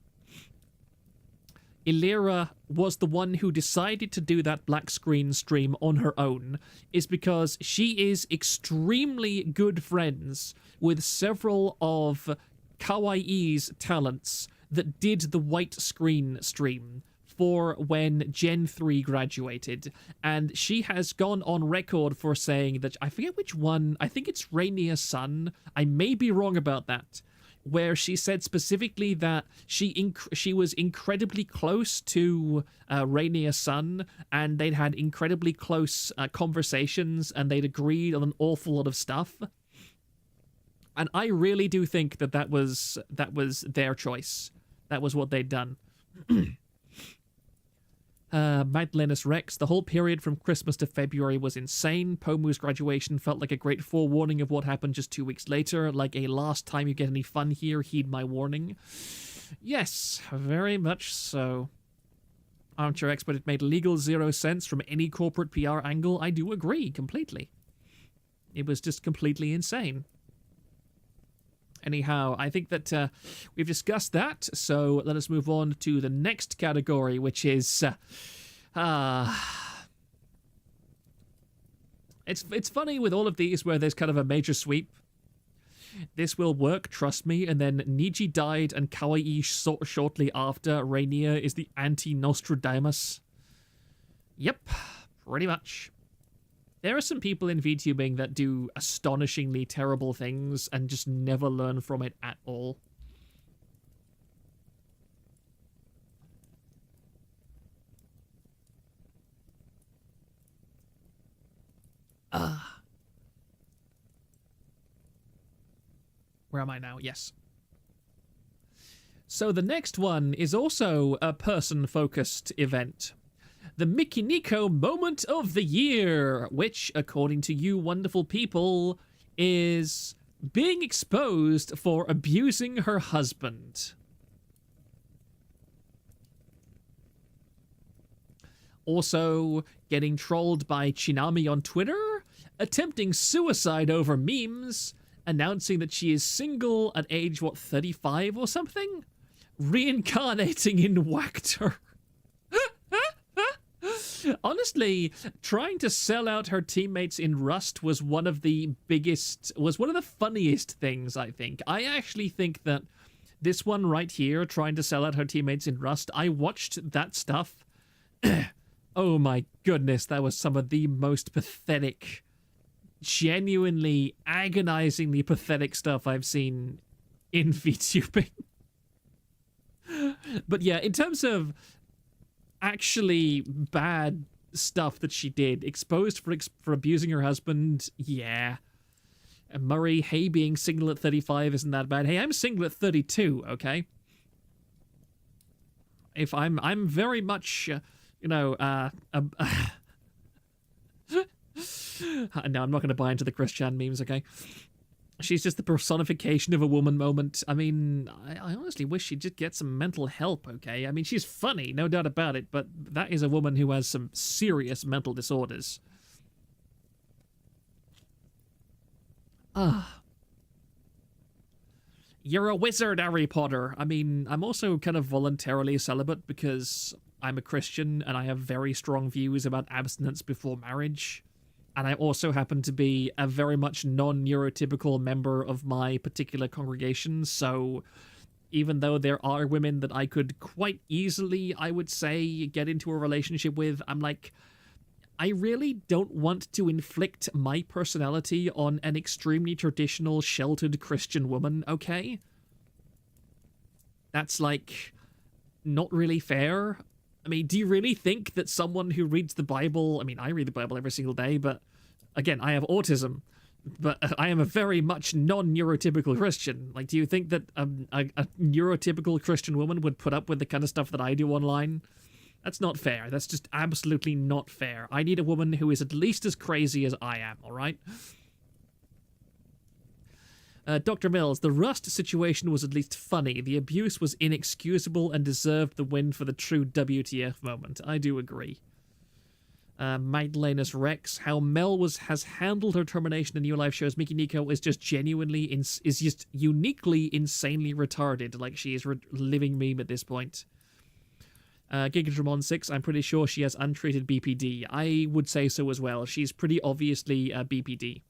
Illyra was the one who decided to do that black screen stream on her own is because she is extremely good friends with several of Kawaii's talents that did the white screen stream for when Gen 3 graduated. And she has gone on record for saying that, I forget which one, I think it's Rainier Sun, I may be wrong about that, where she said specifically that she was incredibly close to Rainier's son, and they'd had incredibly close conversations, and they'd agreed on an awful lot of stuff. And I really do think that was their choice. That was what they'd done. Magdalenus Rex, the whole period from Christmas to February was insane. Pomu's graduation felt like a great forewarning of what happened just 2 weeks later, like a last time you get any fun here, heed my warning. Yes, very much so. Armchair Expert, it made legal 0 sense from any corporate PR angle. I do agree, completely. It was just completely insane. Anyhow, I think that we've discussed that, so let us move on to the next category, which is... It's funny with all of these where there's kind of a major sweep. This will work, trust me, and then Niji died and Kawaii shortly after. Rainier is the anti-Nostradamus. Yep, pretty much. There are some people in VTubing that do astonishingly terrible things and just never learn from it at all. Where am I now? Yes. So the next one is also a person-focused event. The Mikeneko Moment of the Year, which, according to you wonderful people, is being exposed for abusing her husband. Also, getting trolled by Chinami on Twitter, attempting suicide over memes, announcing that she is single at age, 35 or something? Reincarnating in Wactor. Honestly, trying to sell out her teammates in Rust was one of the funniest things, I think. I actually think that this one right here, trying to sell out her teammates in Rust, I watched that stuff. Oh my goodness, that was some of the most pathetic, genuinely agonizingly pathetic stuff I've seen in VTubing. But yeah, in terms of actually bad stuff that she did, exposed for abusing her husband, yeah. And Murray, hey, being single at 35 isn't that bad. Hey, I'm single at 32, okay? If I'm very much, no, I'm not going to buy into the Christian memes, okay? She's just the personification of a woman moment. I mean, I honestly wish she'd just get some mental help, okay? I mean, she's funny, no doubt about it, but that is a woman who has some serious mental disorders. You're a wizard, Harry Potter. I mean, I'm also kind of voluntarily celibate because I'm a Christian and I have very strong views about abstinence before marriage. And I also happen to be a very much non-neurotypical member of my particular congregation, so even though there are women that I could quite easily, I would say, get into a relationship with, I'm like, I really don't want to inflict my personality on an extremely traditional, sheltered Christian woman, okay? That's, like, not really fair. I mean, do you really think that someone who reads the Bible... I mean, I read the Bible every single day, but... Again, I have autism, but I am a very much non-neurotypical Christian. Like, do you think that a neurotypical Christian woman would put up with the kind of stuff that I do online? That's not fair. That's just absolutely not fair. I need a woman who is at least as crazy as I am, alright? Dr. Mills, the Rust situation was at least funny. The abuse was inexcusable and deserved the win for the true WTF moment. I do agree. Magdalenus Rex, how Mel has handled her termination in New Life shows Mikeneko is just genuinely, is just uniquely insanely retarded. Like, she is living meme at this point. Gigatramon 6, I'm pretty sure she has untreated BPD. I would say so as well. She's pretty obviously BPD.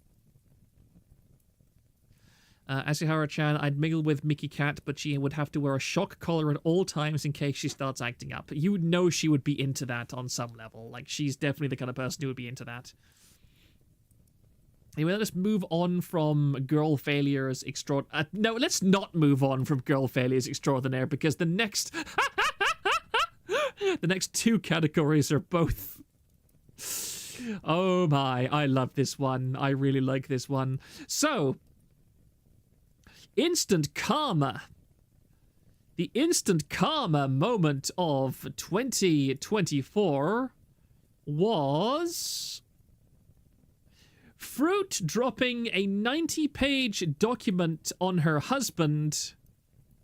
Asihara-chan, I'd mingle with Mickey Cat, but she would have to wear a shock collar at all times in case she starts acting up. You would know she would be into that on some level. Like, she's definitely the kind of person who would be into that. Anyway, let's move on from girl failures extraordinaire. No, let's not move on from girl failures extraordinaire, because the next the next two categories are both. Oh my, I love this one. I really like this one. So, instant karma. The instant karma moment of 2024 was Fruit dropping a 90-page document on her husband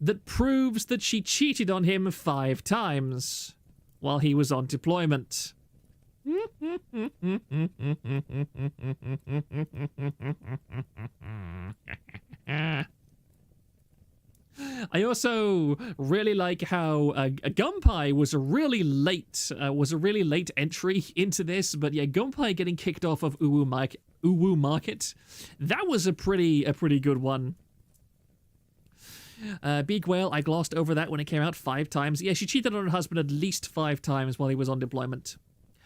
that proves that she cheated on him 5 times while he was on deployment. I also really like how Gunpei was a really late entry into this, but yeah, Gunpei getting kicked off of Uwu Market, that was a pretty good one. Big Whale, I glossed over that when it came out 5 times. Yeah, she cheated on her husband at least 5 times while he was on deployment.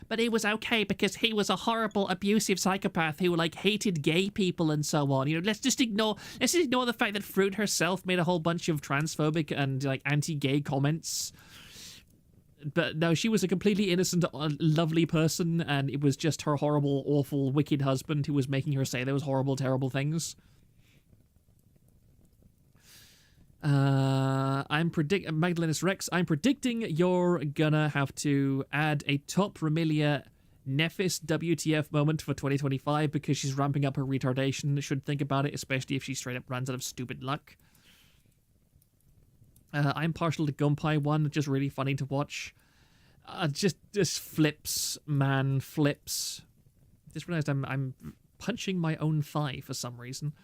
But it was okay because he was a horrible, abusive psychopath who, like, hated gay people and so on. You know, let's just ignore the fact that Fruit herself made a whole bunch of transphobic and, like, anti-gay comments. But no, she was a completely innocent, lovely person, and it was just her horrible, awful, wicked husband who was making her say those horrible, terrible things. Magdalenus Rex, I'm predicting you're gonna have to add a top Remilia Nephis WTF moment for 2025 because she's ramping up her retardation. Should think about it, especially if she straight up runs out of stupid luck. I'm partial to Gunpei one, just really funny to watch. Just flips, man, flips. Just realized I'm punching my own thigh for some reason.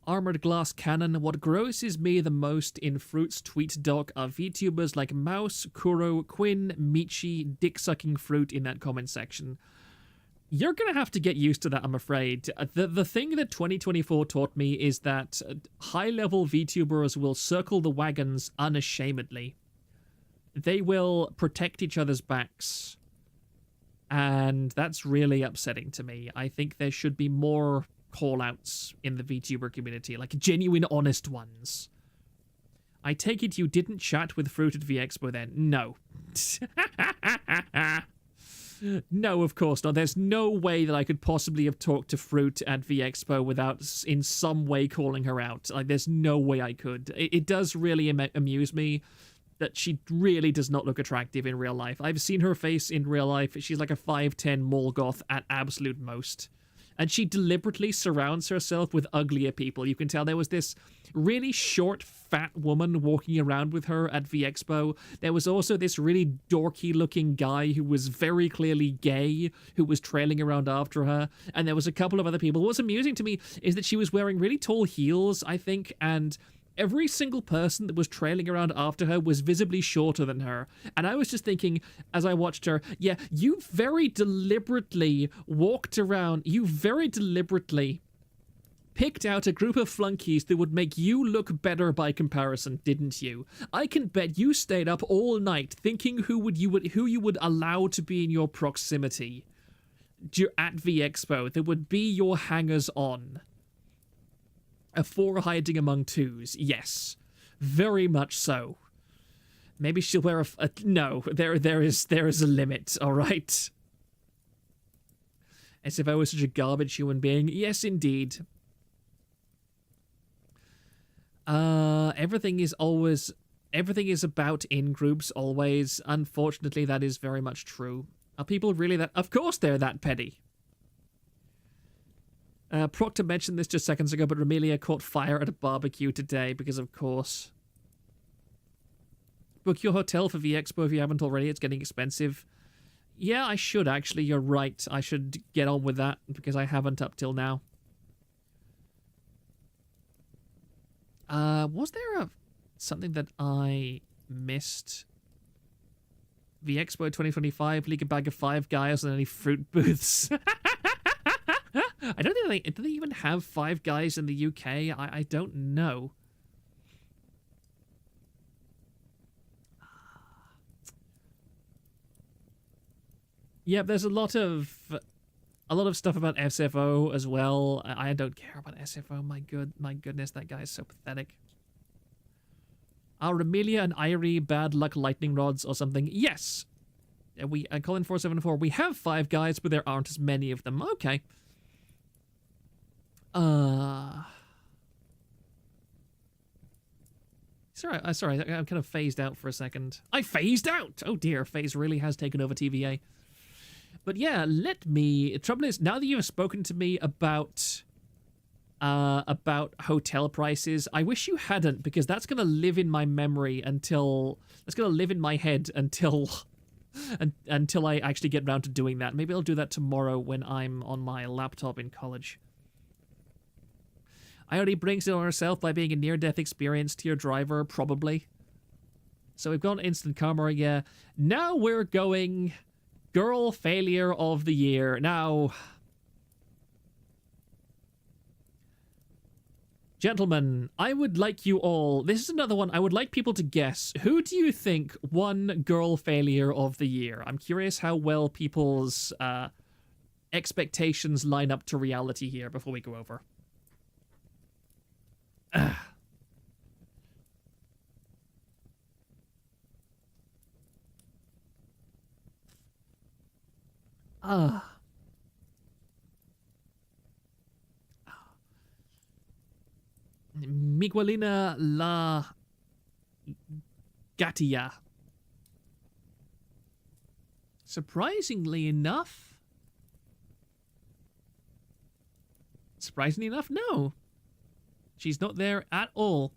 Armored Glass Cannon. What grosses me the most in Fruit's tweet doc are VTubers like Mouse, Kuro, Quinn, Michi, dick-sucking Fruit in that comment section. You're gonna have to get used to that, I'm afraid. The thing that 2024 taught me is that high-level VTubers will circle the wagons unashamedly. They will protect each other's backs. And that's really upsetting to me. I think there should be more call-outs in the VTuber community, like genuine, honest ones. I take it you didn't chat with Fruit at VExpo then? No. No, of course not. There's no way that I could possibly have talked to Fruit at VExpo without in some way calling her out. Like, there's no way I could. It does really amuse me that she really does not look attractive in real life. I've seen her face in real life. She's like a 5'10" mall goth at absolute most. And she deliberately surrounds herself with uglier people. You can tell there was this really short, fat woman walking around with her at VExpo. There was also this really dorky-looking guy who was very clearly gay, who was trailing around after her. And there was a couple of other people. What's amusing to me is that she was wearing really tall heels, I think, and every single person that was trailing around after her was visibly shorter than her. And I was just thinking, as I watched her, yeah, you very deliberately walked around, you very deliberately picked out a group of flunkies that would make you look better by comparison, didn't you? I can bet you stayed up all night thinking who you would allow to be in your proximity at VExpo that would be your hangers-on. A 4 hiding among 2s, yes. Very much so. Maybe she'll wear no, there is a limit, alright? As if I was such a garbage human being. Yes, indeed. Everything is about in-groups, always. Unfortunately, that is very much true. Are people really that... Of course they're that petty. Proctor mentioned this just seconds ago, but Remilia caught fire at a barbecue today because, of course. Book your hotel for VExpo if you haven't already. It's getting expensive. Yeah, I should, actually. You're right. I should get on with that because I haven't up till now. Was there something that I missed? VExpo 2025, League a Bag of 5 guys and any fruit booths. I don't think do they even have 5 guys in the UK? I don't know. Yeah, there's a lot of stuff about SFO as well. I don't care about SFO. My goodness, that guy is so pathetic. Are Amelia and Irie bad luck lightning rods or something? Yes. We Colin 474. We have 5 guys, but there aren't as many of them. Okay. Sorry, I'm kind of phased out for a second. I phased out! Oh dear, phase really has taken over TVA. But yeah, trouble is, now that you have spoken to me about hotel prices, I wish you hadn't, because that's going to live in my memory that's going to live in my head until I actually get around to doing that. Maybe I'll do that tomorrow when I'm on my laptop in college. I already brings it on herself by being a near-death experience to your driver, probably. So we've got instant karma, yeah. Now we're going girl failure of the year. Now, gentlemen, I would like you all... This is another one. I would like people to guess. Who do you think won girl failure of the year? I'm curious how well people's expectations line up to reality here before we go over. Miguelina La Gatia. Surprisingly enough, no. She's not there at all.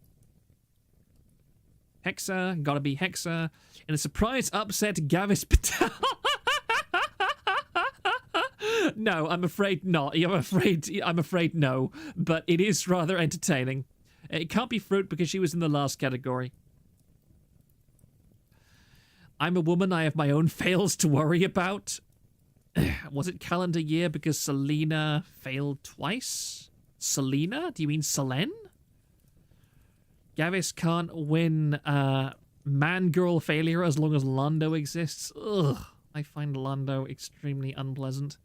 Hexa, gotta be Hexa. And a surprise upset, Gavis Patel. No, I'm afraid not. I'm afraid no. But it is rather entertaining. It can't be Fruit because she was in the last category. I'm a woman, I have my own fails to worry about. Was it calendar year because Selena failed twice? Selena? Do you mean Selene? Gavis can't win man-girl failure as long as Lando exists. Ugh, I find Lando extremely unpleasant.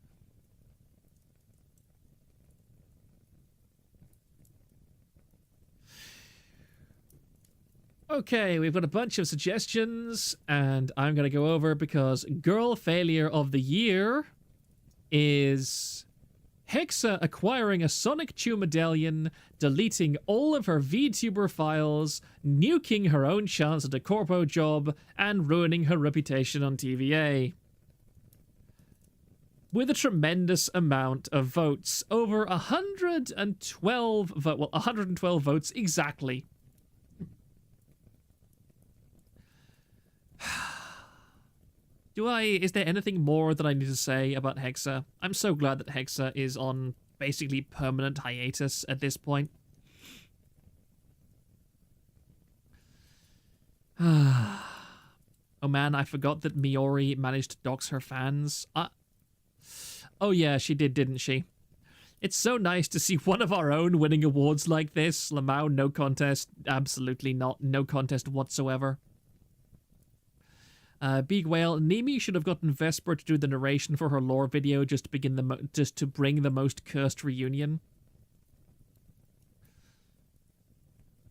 Okay, we've got a bunch of suggestions, and I'm going to go over because girl failure of the year is Hexa acquiring a Sonic 2 medallion, deleting all of her VTuber files, nuking her own chance at a corpo job, and ruining her reputation on TVA. With a tremendous amount of votes, over 112 votes exactly. Is there anything more that I need to say about Hexa? I'm so glad that Hexa is on basically permanent hiatus at this point. Oh man, I forgot that Miori managed to dox her fans. Oh yeah, she did, didn't she? It's so nice to see one of our own winning awards like this. Lamau, no contest. Absolutely not. No contest whatsoever. Big Whale, Nimi should have gotten Vesper to do the narration for her lore video just to bring the most cursed reunion.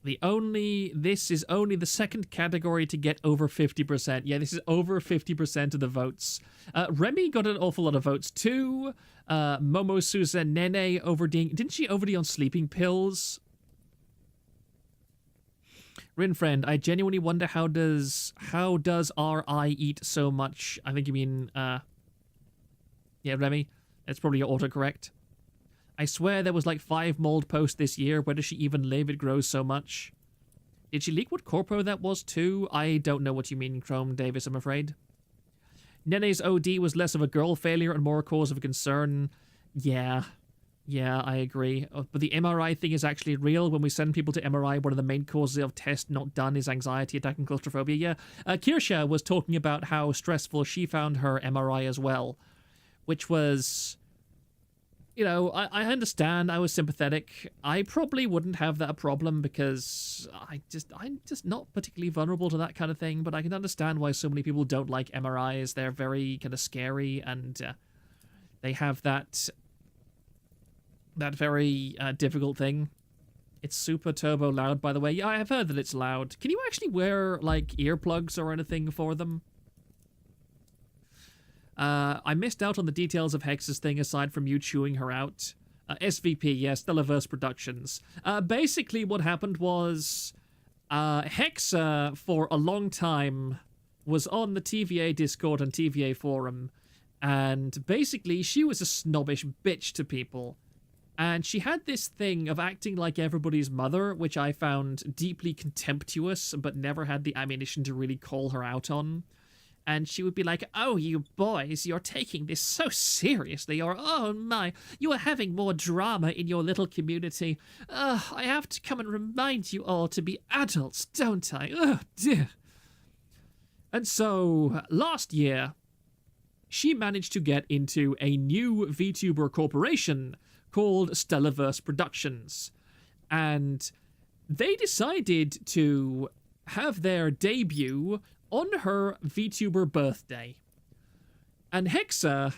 This is only the second category to get over 50%. Yeah, this is over 50% of the votes. Remy got an awful lot of votes too. Momo Susan Nene OVD. Didn't she OVD on sleeping pills? Rinfriend, I genuinely wonder how does RI eat so much? I think you mean, yeah, Remy. That's probably your autocorrect. I swear there was like 5 mold posts this year. Where does she even live? It grows so much. Did she leak what corpo that was too? I don't know what you mean, Chrome Davis, I'm afraid. Nene's OD was less of a girl failure and more a cause of concern. Yeah, I agree. But the MRI thing is actually real. When we send people to MRI, one of the main causes of test not done is anxiety attack and claustrophobia. Yeah, Kirsha was talking about how stressful she found her MRI as well, which was... you know, I understand. I was sympathetic. I probably wouldn't have that problem because I'm just not particularly vulnerable to that kind of thing. But I can understand why so many people don't like MRIs. They're very kind of scary, and they have that very difficult thing. It's super turbo loud, by the way. Yeah, I have heard that it's loud. Can you actually wear like earplugs or anything for them? I missed out on the details of Hexa's thing aside from you chewing her out. SVP, yes, Stellarverse Productions. Basically what happened was Hexa, for a long time, was on the TVA Discord and TVA forum, and basically she was a snobbish bitch to people. And she had this thing of acting like everybody's mother, which I found deeply contemptuous, but never had the ammunition to really call her out on. And she would be like, oh, you boys, you're taking this so seriously, or, oh my, you are having more drama in your little community. I have to come and remind you all to be adults, don't I? Oh, dear. And so, last year, she managed to get into a new VTuber corporation called Stellarverse Productions. And they decided to have their debut on her VTuber birthday. And Hexa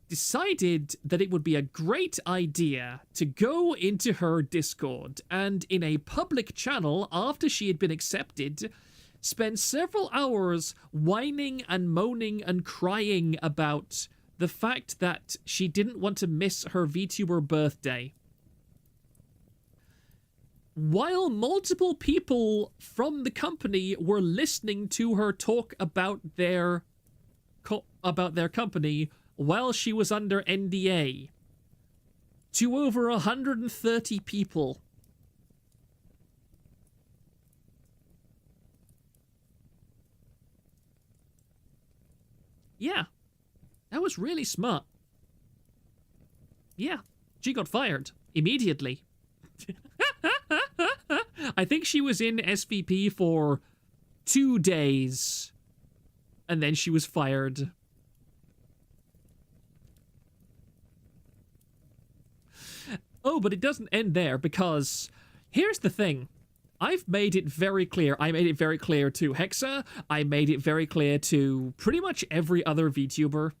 decided that it would be a great idea to go into her Discord and, in a public channel after she had been accepted, spend several hours whining and moaning and crying about the fact that she didn't want to miss her VTuber birthday. While multiple people from the company were listening to her talk about their company while she was under NDA. To over 130 people. Yeah. That was really smart. Yeah. She got fired immediately. I think she was in SVP for 2 days, and then she was fired. Oh, but it doesn't end there, because here's the thing. I've made it very clear. I made it very clear to Hexa. I made it very clear to pretty much every other VTuber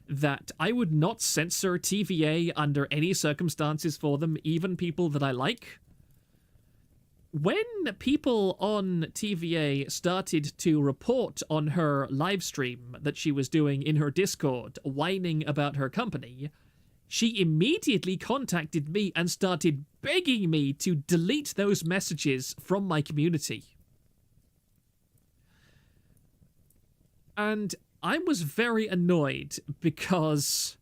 that I would not censor TVA under any circumstances for them, even people that I like. When people on TVA started to report on her livestream that she was doing in her Discord, whining about her company, she immediately contacted me and started begging me to delete those messages from my community. And I was very annoyed because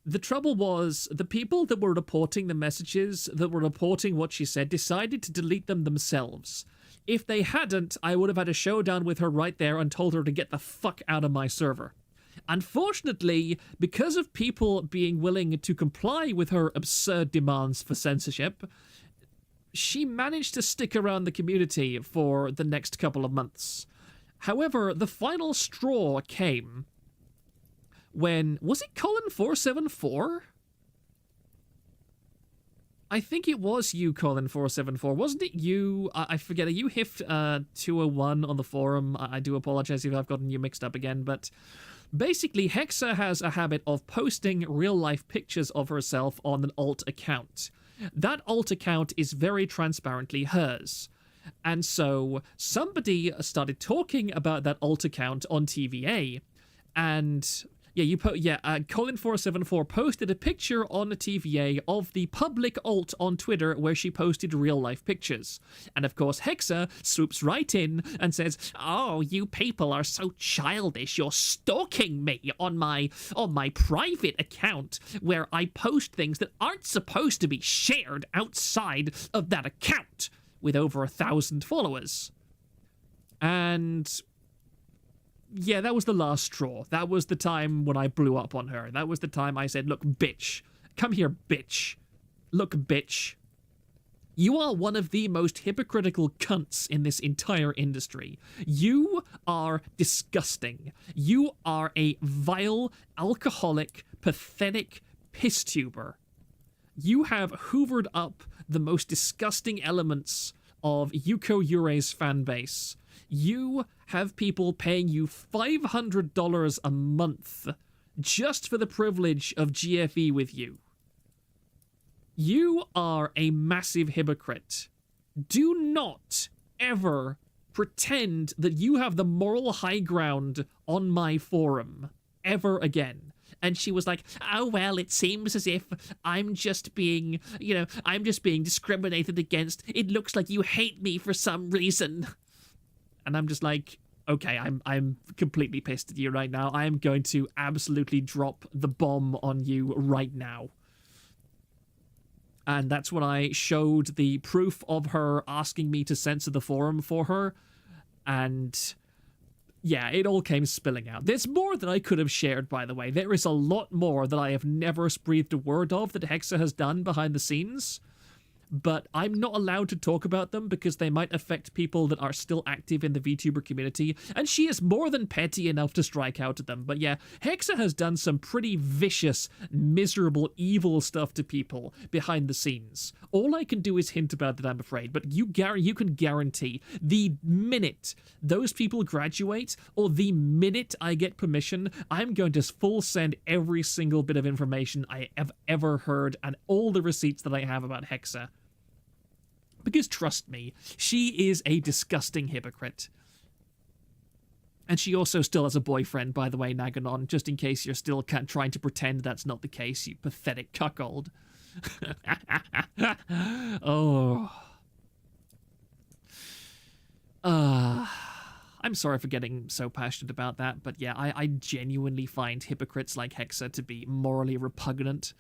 the trouble was the people that were reporting the messages, that were reporting what she said, decided to delete them themselves. If they hadn't, I would have had a showdown with her right there and told her to get the fuck out of my server. Unfortunately, because of people being willing to comply with her absurd demands for censorship, she managed to stick around the community for the next couple of months. However, the final straw came when... Was it Colin474? I think it was you, Colin474. Wasn't it you? I forget. Are you HIF201 on the forum? I do apologize if I've gotten you mixed up again, but... Basically, Hexa has a habit of posting real-life pictures of herself on an alt account. That alt account is very transparently hers. And so, somebody started talking about that alt account on TVA, and... Colin474 posted a picture on a TVA of the public alt on Twitter where she posted real-life pictures. And of course, Hexa swoops right in and says, "Oh, you people are so childish. You're stalking me on my private account where I post things that aren't supposed to be shared outside of that account with over 1,000 followers." And... yeah, that was the last straw. That was the time when I blew up on her. That was the time I said, "Look, bitch. Come here, bitch. Look, bitch. You are one of the most hypocritical cunts in this entire industry. You are disgusting. You are a vile, alcoholic, pathetic piss tuber. You have hoovered up the most disgusting elements of Yuko Yurei's fan base. You have people paying you $500 a month just for the privilege of GFE with you. You are a massive hypocrite. Do not ever pretend that you have the moral high ground on my forum ever again. And she was like, oh, well, it seems as if I'm just being, I'm just being discriminated against. It looks like you hate me for some reason. And I'm just like, okay, I'm completely pissed at you right now. I am going to absolutely drop the bomb on you right now. And that's when I showed the proof of her asking me to censor the forum for her. And yeah, it all came spilling out. There's more that I could have shared, by the way. There is a lot more that I have never breathed a word of that Hexa has done behind the scenes. But I'm not allowed to talk about them because they might affect people that are still active in the VTuber community, and she is more than petty enough to strike out at them. But yeah, Hexa has done some pretty vicious, miserable, evil stuff to people behind the scenes. All I can do is hint about that, I'm afraid, but you can guarantee the minute those people graduate, or the minute I get permission, I'm going to full send every single bit of information I have ever heard and all the receipts that I have about Hexa. Because trust me, she is a disgusting hypocrite. And she also still has a boyfriend, by the way, Naganon, just in case you're still trying to pretend that's not the case, you pathetic cuckold. Oh. I'm sorry for getting so passionate about that, but yeah, I genuinely find hypocrites like Hexa to be morally repugnant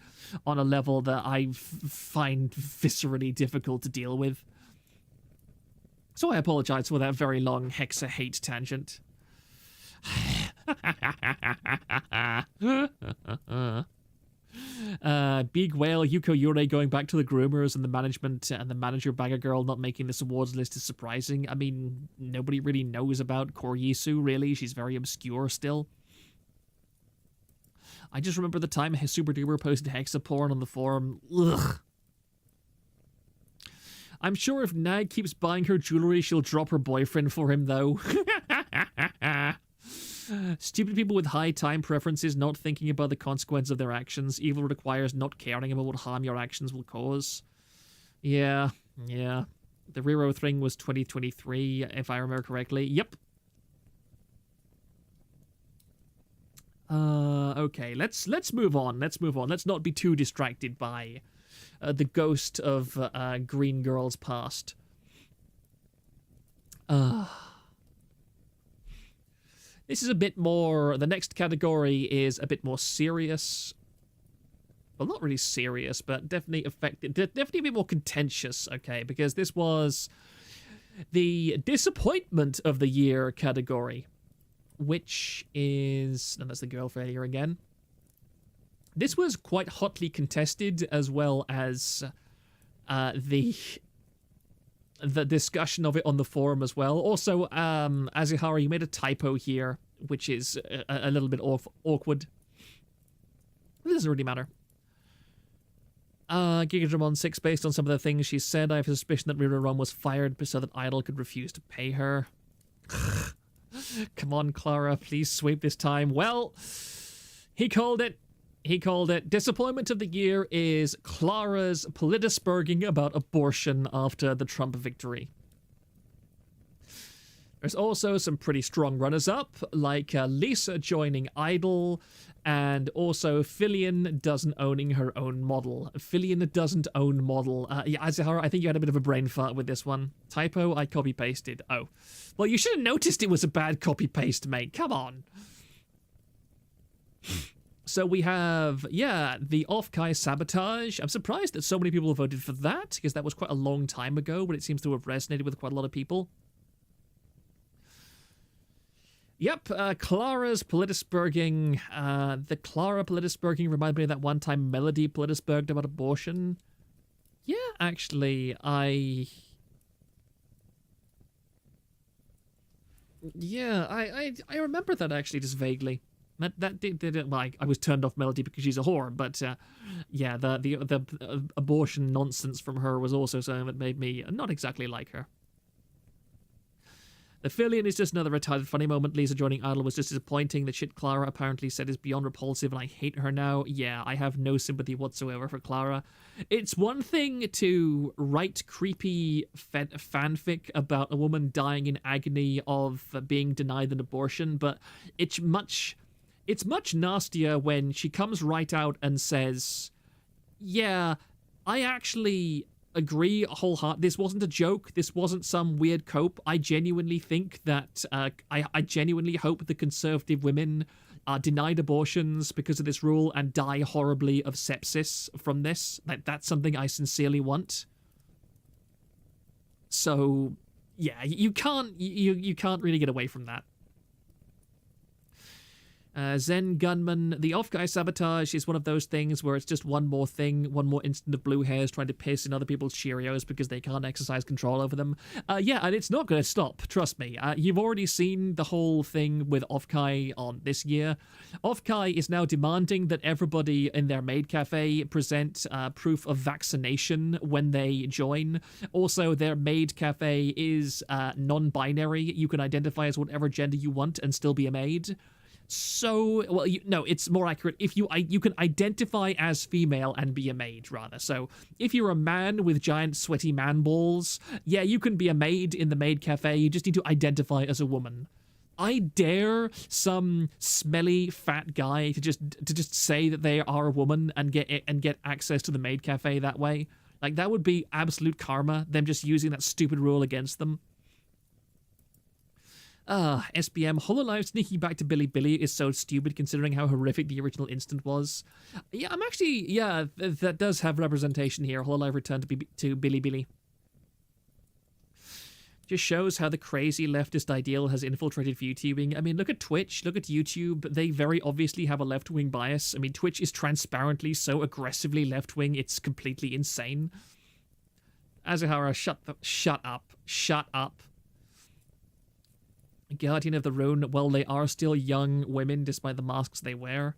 on a level that I find viscerally difficult to deal with. So I apologize for that very long Hexa hate tangent. Big Whale, Yuko Yurei going back to the groomers, and the management and the manager Bagger Girl not making this awards list is surprising. I mean, nobody really knows about Koryisu, really. She's very obscure still. I just remember the time Super Duper posted Hexa porn on the forum. Ugh. I'm sure if Nag keeps buying her jewelry, she'll drop her boyfriend for him, though. Stupid people with high time preferences not thinking about the consequence of their actions. Evil requires not caring about what harm your actions will cause. Yeah. The Rero thing was 2023, if I remember correctly. Yep. Okay, let's move on. Let's not be too distracted by the ghost of Green Girl's past. This is a bit more... The next category is a bit more serious. Well, not really serious, but definitely definitely a bit more contentious, okay? Because this was the disappointment of the year category, which is... And that's the girl failure again. This was quite hotly contested, as well as the discussion of it on the forum as well. Also, Azihara, you made a typo here, which is a little bit awkward. It doesn't really matter. Gigadramon 6, based on some of the things she said, I have a suspicion that Riroron was fired so that Idol could refuse to pay her. Come on, Clara, please sweep this time. Well, he called it. Disappointment of the year is Clara's politisburging about abortion after the Trump victory. There's also some pretty strong runners-up, like Lisa joining Idol, and also Filian doesn't owning her own model. Filian doesn't own model. Yeah, Azahara, I think you had a bit of a brain fart with this one. Typo, I copy-pasted. Oh. Well, you should have noticed it was a bad copy-paste, mate. Come on. So we have, yeah, the off-Kai sabotage. I'm surprised that so many people voted for that, because that was quite a long time ago, but it seems to have resonated with quite a lot of people. Yep, Clara's politisburging. The Clara politisburging reminded me of that one time Melody politisburged about abortion. Yeah, actually, I remember that actually just vaguely. That did like, I was turned off Melody because she's a whore, but yeah, the abortion nonsense from her was also something that made me not exactly like her. The fill-in is just another retarded funny moment. Lisa joining Idol was just disappointing. The shit Clara apparently said is beyond repulsive, and I hate her now. Yeah, I have no sympathy whatsoever for Clara. It's one thing to write creepy fanfic about a woman dying in agony of being denied an abortion, but it's much nastier when she comes right out and says, yeah, I actually agree wholeheartedly. This wasn't a joke. This wasn't some weird cope. I genuinely think that, I genuinely hope the conservative women are denied abortions because of this rule and die horribly of sepsis from this. That's something I sincerely want. So, yeah, you can't really get away from that. Zen Gunman, the off-guy sabotage is one of those things where it's just one more thing, one more instant of blue hairs trying to piss in other people's Cheerios because they can't exercise control over them. Yeah, and it's not going to stop, trust me. You've already seen the whole thing with off-guy on this year. Off-guy is now demanding that everybody in their maid cafe present proof of vaccination when they join. Also, their maid cafe is non-binary. You can identify as whatever gender you want and still be a maid. So, well, no, it's more accurate. If you can identify as female and be a maid, rather. So, if you're a man with giant sweaty man balls, yeah, you can be a maid in the maid cafe. You just need to identify as a woman. I dare some smelly fat guy to just say that they are a woman and get access to the maid cafe that way. Like, that would be absolute karma. Them just using that stupid rule against them. SBM, Hololive sneaking back to Billy Billy is so stupid considering how horrific the original instant was. Yeah, I'm actually, yeah, that does have representation here. Hololive returned to Billy Billy. Just shows how the crazy leftist ideal has infiltrated VTubing. I mean, look at Twitch, look at YouTube. They very obviously have a left-wing bias. I mean, Twitch is transparently so aggressively left-wing, it's completely insane. Azuhara, shut up. Guardian of the Rune, well, they are still young women despite the masks they wear.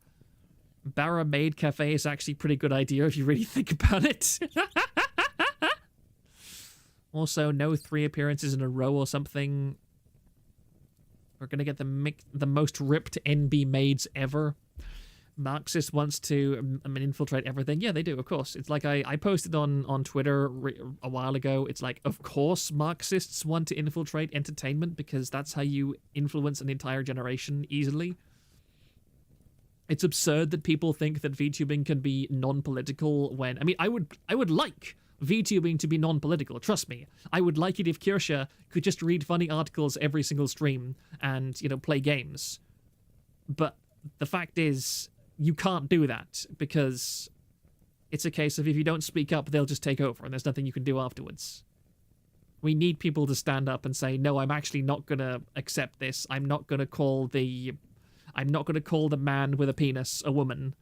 Barra Maid Cafe is actually a pretty good idea if you really think about it. Also, no 3 appearances in a row or something. We're gonna get the most ripped NB maids ever. Marxist wants to infiltrate everything. Yeah, they do, of course. It's like I posted on Twitter a while ago. It's like, of course Marxists want to infiltrate entertainment because that's how you influence an entire generation easily. It's absurd that people think that VTubing can be non-political when... I mean, I would like VTubing to be non-political, trust me. I would like it if Kirsche could just read funny articles every single stream and, you know, play games. But the fact is, you can't do that because it's a case of if you don't speak up, they'll just take over and there's nothing you can do afterwards. We need people to stand up and say, no, I'm actually not going to accept this. I'm not going to call the man with a penis a woman.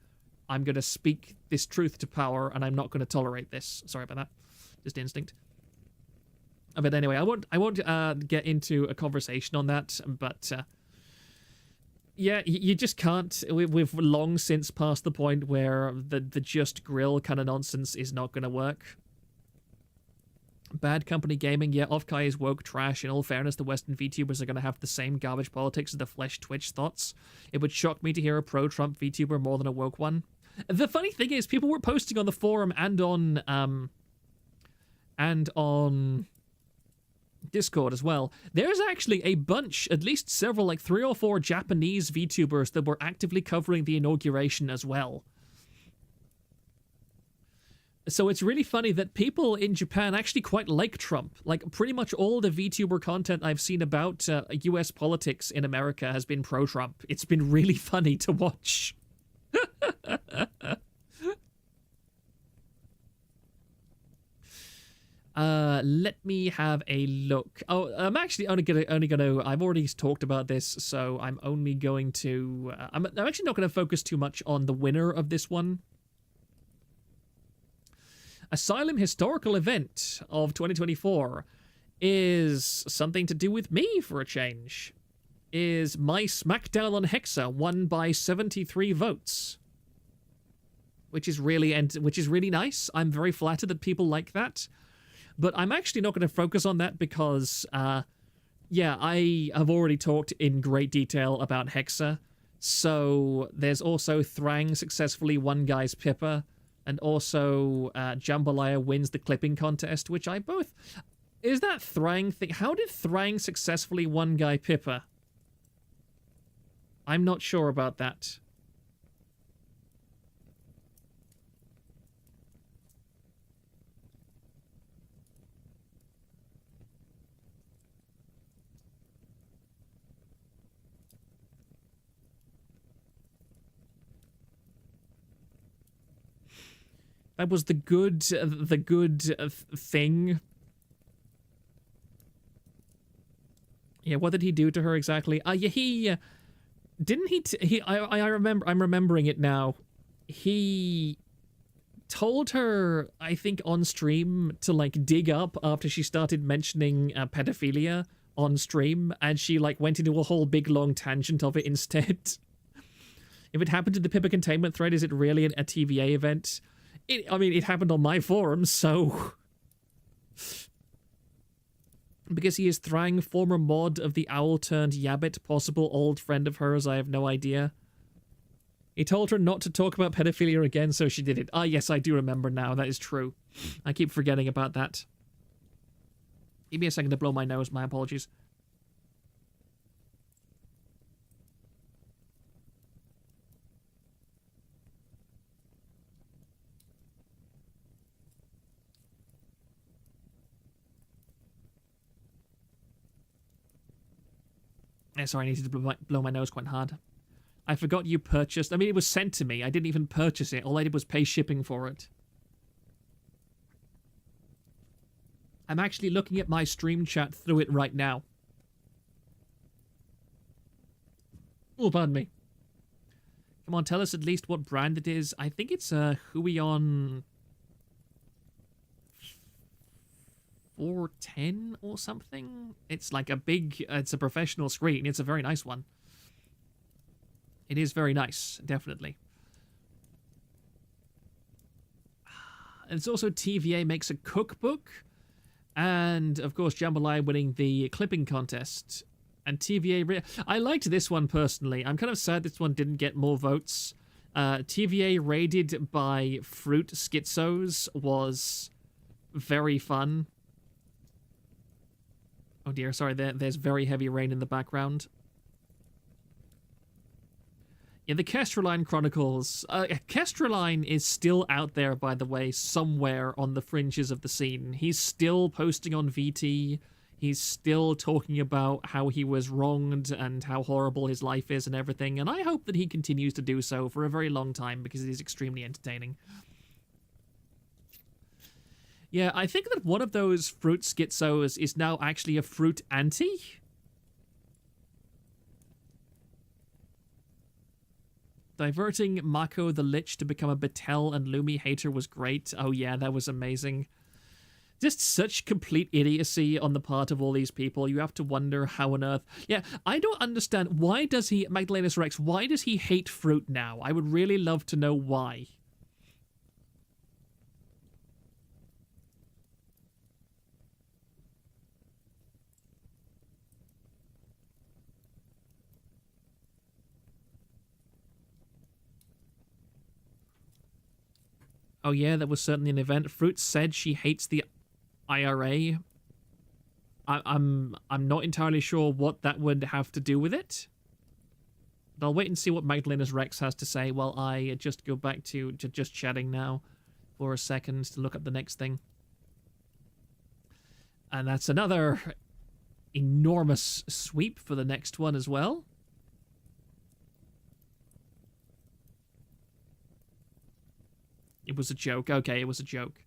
I'm going to speak this truth to power and I'm not going to tolerate this. Sorry about that. Just instinct. But anyway, I won't get into a conversation on that, but yeah, you just can't. We've long since passed the point where the just grill kind of nonsense is not going to work. Bad Company Gaming, yeah, Off-Kai is woke trash. In all fairness, the Western VTubers are going to have the same garbage politics as the Flesh Twitch thoughts. It would shock me to hear a pro-Trump VTuber more than a woke one. The funny thing is, people were posting on the forum and on Discord as well. There's actually a bunch, at least several, like 3 or 4 Japanese VTubers that were actively covering the inauguration as well. So it's really funny that people in Japan actually quite like Trump. Like, pretty much all the VTuber content I've seen about US politics in America has been pro-Trump. It's been really funny to watch. Let me have a look. Oh, I'm actually only gonna. I've already talked about this, so I'm only going to. I'm actually not going to focus too much on the winner of this one. Asylum historical event of 2024 is something to do with me for a change. is my smackdown on Hexa won by 73 votes. Which is really nice. I'm very flattered that people like that. But I'm actually not going to focus on that because, yeah, I have already talked in great detail about Hexa. So there's also Thrang successfully won Guy's Pippa, and also Jambalaya wins the clipping contest, which I both... Is that Thrang thing? How did Thrang successfully won Guy Pippa? I'm not sure about that. That was the good thing. Yeah, what did he do to her exactly? Yeah, he didn't he. I'm remembering it now. He told her, I think, on stream to like dig up after she started mentioning pedophilia on stream, and she like went into a whole big long tangent of it instead. If it happened to the Pippa containment thread, is it really a TVA event? I mean, it happened on my forums, so... Because he is Thrang, former mod of the Owl-turned-Yabbit, possible old friend of hers, I have no idea. He told her not to talk about pedophilia again, so she did it. Ah, yes, I do remember now, that is true. I keep forgetting about that. Give me a second to blow my nose, my apologies. Sorry, I needed to blow my nose quite hard. I forgot you purchased... I mean, it was sent to me. I didn't even purchase it. All I did was pay shipping for it. I'm actually looking at my stream chat through it right now. Oh, pardon me. Come on, tell us at least what brand it is. I think it's a Huion 410 or something. It's like a big, it's a professional screen. It's a very nice one. It is very nice, definitely. It's also TVA makes a cookbook. And, of course, Jambalaya winning the clipping contest. And TVA... I liked this one, personally. I'm kind of sad this one didn't get more votes. TVA raided by Fruit Schizos was very fun. Oh dear, sorry, there's very heavy rain in the background. Yeah, the Kestraline Chronicles. Kestraline is still out there, by the way, somewhere on the fringes of the scene. He's still posting on VT. He's still talking about how he was wronged and how horrible his life is and everything. And I hope that he continues to do so for a very long time because it is extremely entertaining. Yeah, I think that one of those fruit schizos is now actually a fruit anti. Diverting Mako the Lich to become a Batel and Lumi hater was great. Oh yeah, that was amazing. Just such complete idiocy on the part of all these people. You have to wonder how on earth... Yeah, I don't understand. Why does he... Magdalenus Rex, why does he hate fruit now? I would really love to know why. Oh yeah, that was certainly an event. Fruit said she hates the IRA. I'm not entirely sure what that would have to do with it. But I'll wait and see what Magdalenus Rex has to say while I just go back to just chatting now for a second to look up the next thing. And that's another enormous sweep for the next one as well. It was a joke. Okay, it was a joke.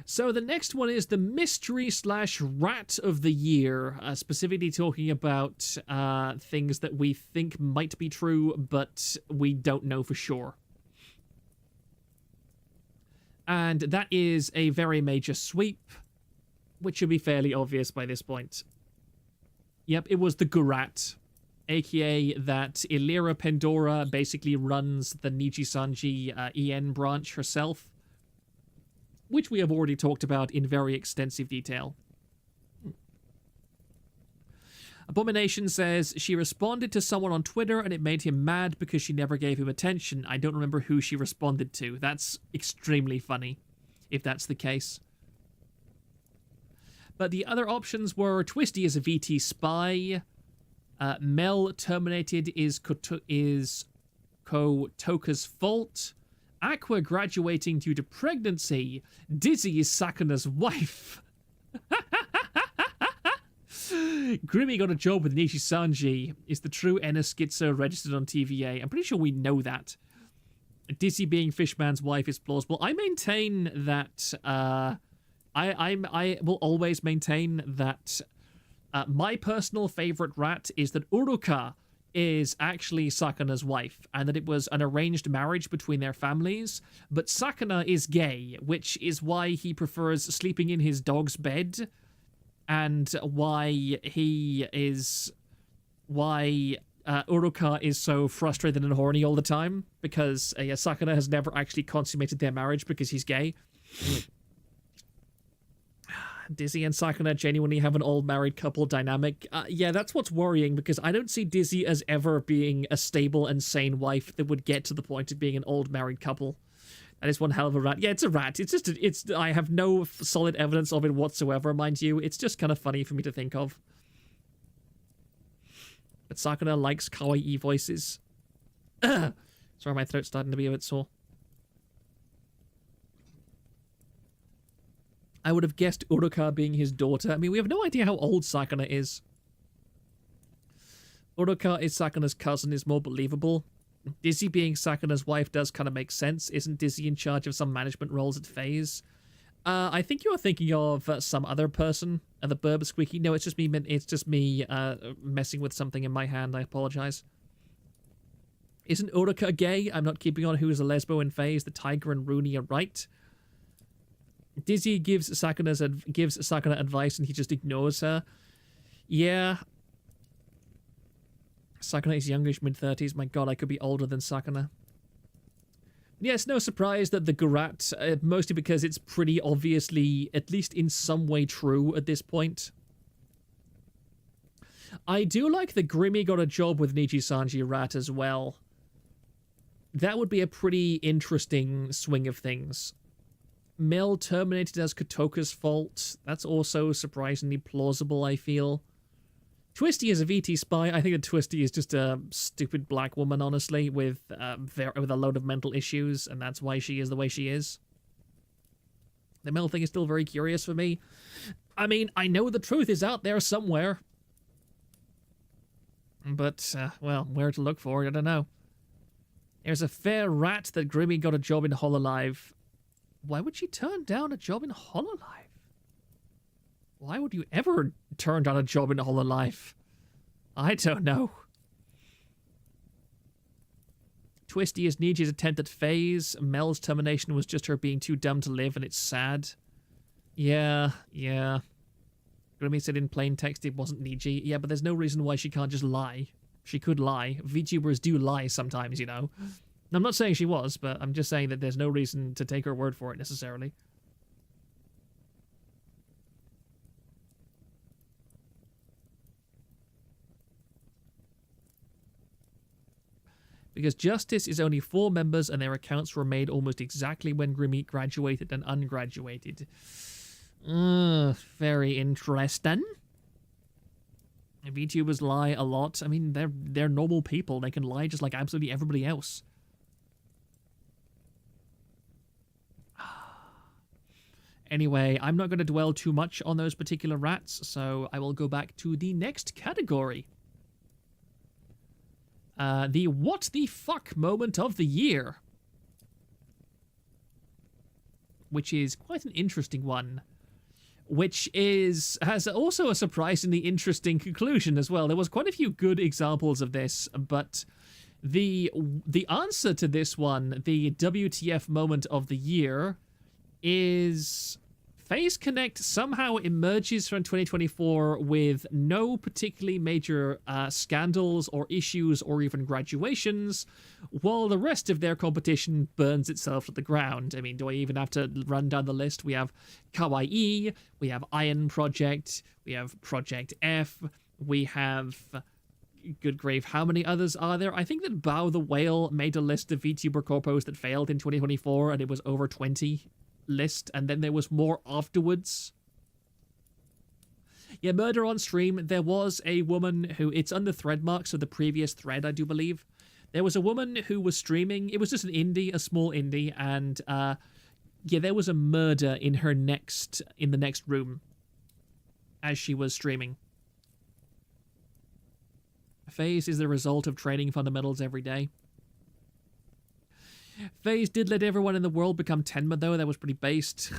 So the next one is the mystery/rat of the year, specifically talking about things that we think might be true, but we don't know for sure. And that is a very major sweep, which should be fairly obvious by this point. Yep, it was the Gurat. aka that Illyra Pandora basically runs the Nijisanji EN branch herself, which we have already talked about in very extensive detail. Abomination says, she responded to someone on Twitter and it made him mad because she never gave him attention. I don't remember who she responded to. That's extremely funny, if that's the case. But the other options were Twisty is a VT spy, Mel terminated is Kotoka's fault, Aqua graduating due to pregnancy, Dizzy is Sakana's wife. Grimmy got a job with Nijisanji. Is the true Enna Schizo registered on TVA? I'm pretty sure we know that. Dizzy being Fishman's wife is plausible. I maintain that, I will always maintain that my personal favorite rat is that Uruka is actually Sakana's wife, and that it was an arranged marriage between their families, but Sakana is gay, which is why he prefers sleeping in his dog's bed, and why Uruka is so frustrated and horny all the time, because Sakana has never actually consummated their marriage because he's gay. Dizzy and Sakana genuinely have an old married couple dynamic. Yeah, that's what's worrying, because I don't see Dizzy as ever being a stable and sane wife that would get to the point of being an old married couple. That is one hell of a rat. Yeah, it's a rat. It's just, I have no solid evidence of it whatsoever, mind you. It's just kind of funny for me to think of. But Sakana likes kawaii voices. Sorry, my throat's starting to be a bit sore. I would have guessed Uruka being his daughter. I mean, we have no idea how old Sakana is. Uruka is Sakana's cousin is more believable. Dizzy being Sakana's wife does kind of make sense. Isn't Dizzy in charge of some management roles at FaZe? I think you're thinking of some other person. The Burb Squeaky. No, it's just me. It's just me messing with something in my hand. I apologize. Isn't Uruka gay? I'm not keeping on who is a lesbo in FaZe. The Tiger and Rooney are right. Dizzy gives Sakana advice and he just ignores her. Yeah. Sakana is youngish, mid-30s. My god, I could be older than Sakana. Yes, no surprise that the Gurat, mostly because it's pretty obviously, at least in some way, true at this point. I do like the Grimmy got a job with Nijisanji rat as well. That would be a pretty interesting swing of things. Mel terminated as Kotoka's fault. That's also surprisingly plausible, I feel. Twisty is a VT spy. I think that Twisty is just a stupid black woman, honestly, with a load of mental issues, and that's why she is the way she is. The Mel thing is still very curious for me. I mean, I know the truth is out there somewhere. But, well, where to look for it, I don't know. There's a fair rat that Grimmy got a job in hololive. Why would she turn down a job in hololive? Why would you ever turn down a job in hololive? I don't know. Twisty is Niji's attempt at FaZe. Mel's termination was just her being too dumb to live, and it's sad. Yeah. Grimmy said in plain text it wasn't Niji. Yeah, but there's no reason why she can't just lie. She could lie. VTubers do lie sometimes, you know. I'm not saying she was, but I'm just saying that there's no reason to take her word for it necessarily. Because Justice is only 4 members and their accounts were made almost exactly when Grimmy graduated and ungraduated. Very interesting. VTubers lie a lot. I mean, they're normal people. They can lie just like absolutely everybody else. Anyway, I'm not going to dwell too much on those particular rats, so I will go back to the next category. The what the fuck moment of the year. Which is quite an interesting one. Which has also a surprisingly interesting conclusion as well. There was quite a few good examples of this, but the answer to this one, the WTF moment of the year, is Phase Connect somehow emerges from 2024 with no particularly major scandals or issues or even graduations, while the rest of their competition burns itself to the ground. I mean, do I even have to run down the list? We have Kawaii, we have Iron Project, we have Project F, we have... Good grave, how many others are there? I think that Bao the Whale made a list of VTuber corpos that failed in 2024, and it was over 20 list, and then there was more afterwards. Yeah, Murder on Stream, there was a woman who, it's under thread marks of the previous thread, I do believe. There was a woman who was streaming, it was just an indie, a small indie, and yeah, there was a murder in the next room as she was streaming. Phase is the result of training fundamentals every day. Phase did let everyone in the world become Tenma, though. That was pretty based.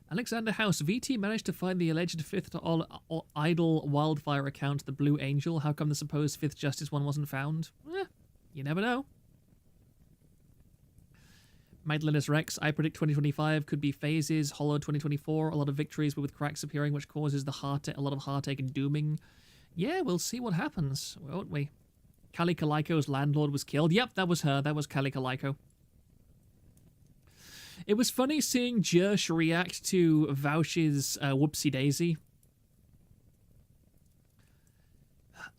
Alexander House. VT managed to find the alleged fifth idol wildfire account, the Blue Angel. How come the supposed fifth justice one wasn't found? You never know. Magdalenus Rex, I predict 2025 could be phases, Hollow 2024, a lot of victories but with cracks appearing, which causes a lot of heartache and dooming. Yeah, we'll see what happens, won't we? Kali Kaliko's landlord was killed. Yep, that was her. That was Kali Kaliko. It was funny seeing Jersh react to Vaush's Whoopsie Daisy.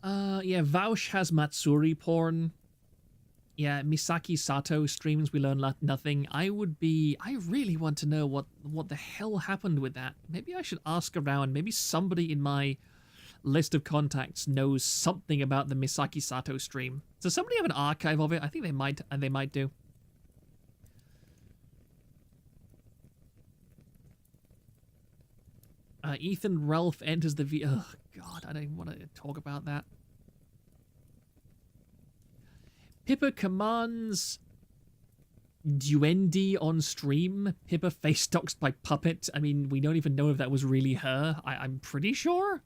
Yeah, Vaush has Matsuri porn. Yeah, Misaki Sato streams We Learn Nothing. I really want to know what the hell happened with that. Maybe I should ask around. Maybe somebody in my list of contacts knows something about the Misaki Sato stream. Does somebody have an archive of it? I think they might, and they might do. Ethan Ralph enters the oh god, I don't even want to talk about that. Pippa commands Duende on stream. Pippa face doxed by Puppet. I mean, we don't even know if that was really her. I'm pretty sure.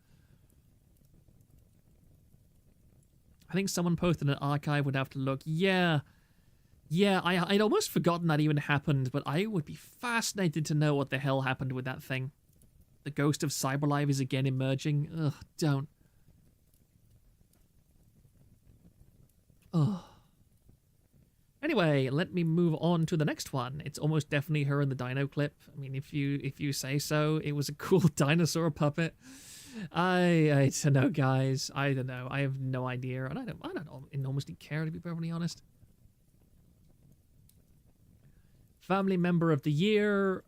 I think someone posted an archive, would have to look. Yeah, I'd almost forgotten that even happened, but I would be fascinated to know what the hell happened with that thing. The ghost of Cyberlife is again emerging. Ugh, don't. Ugh. Anyway, let me move on to the next one. It's almost definitely her in the dino clip. I mean, if you say so. It was a cool dinosaur puppet. I don't know, guys. I don't know. I have no idea, and I don't enormously care, to be perfectly honest. Family member of the year.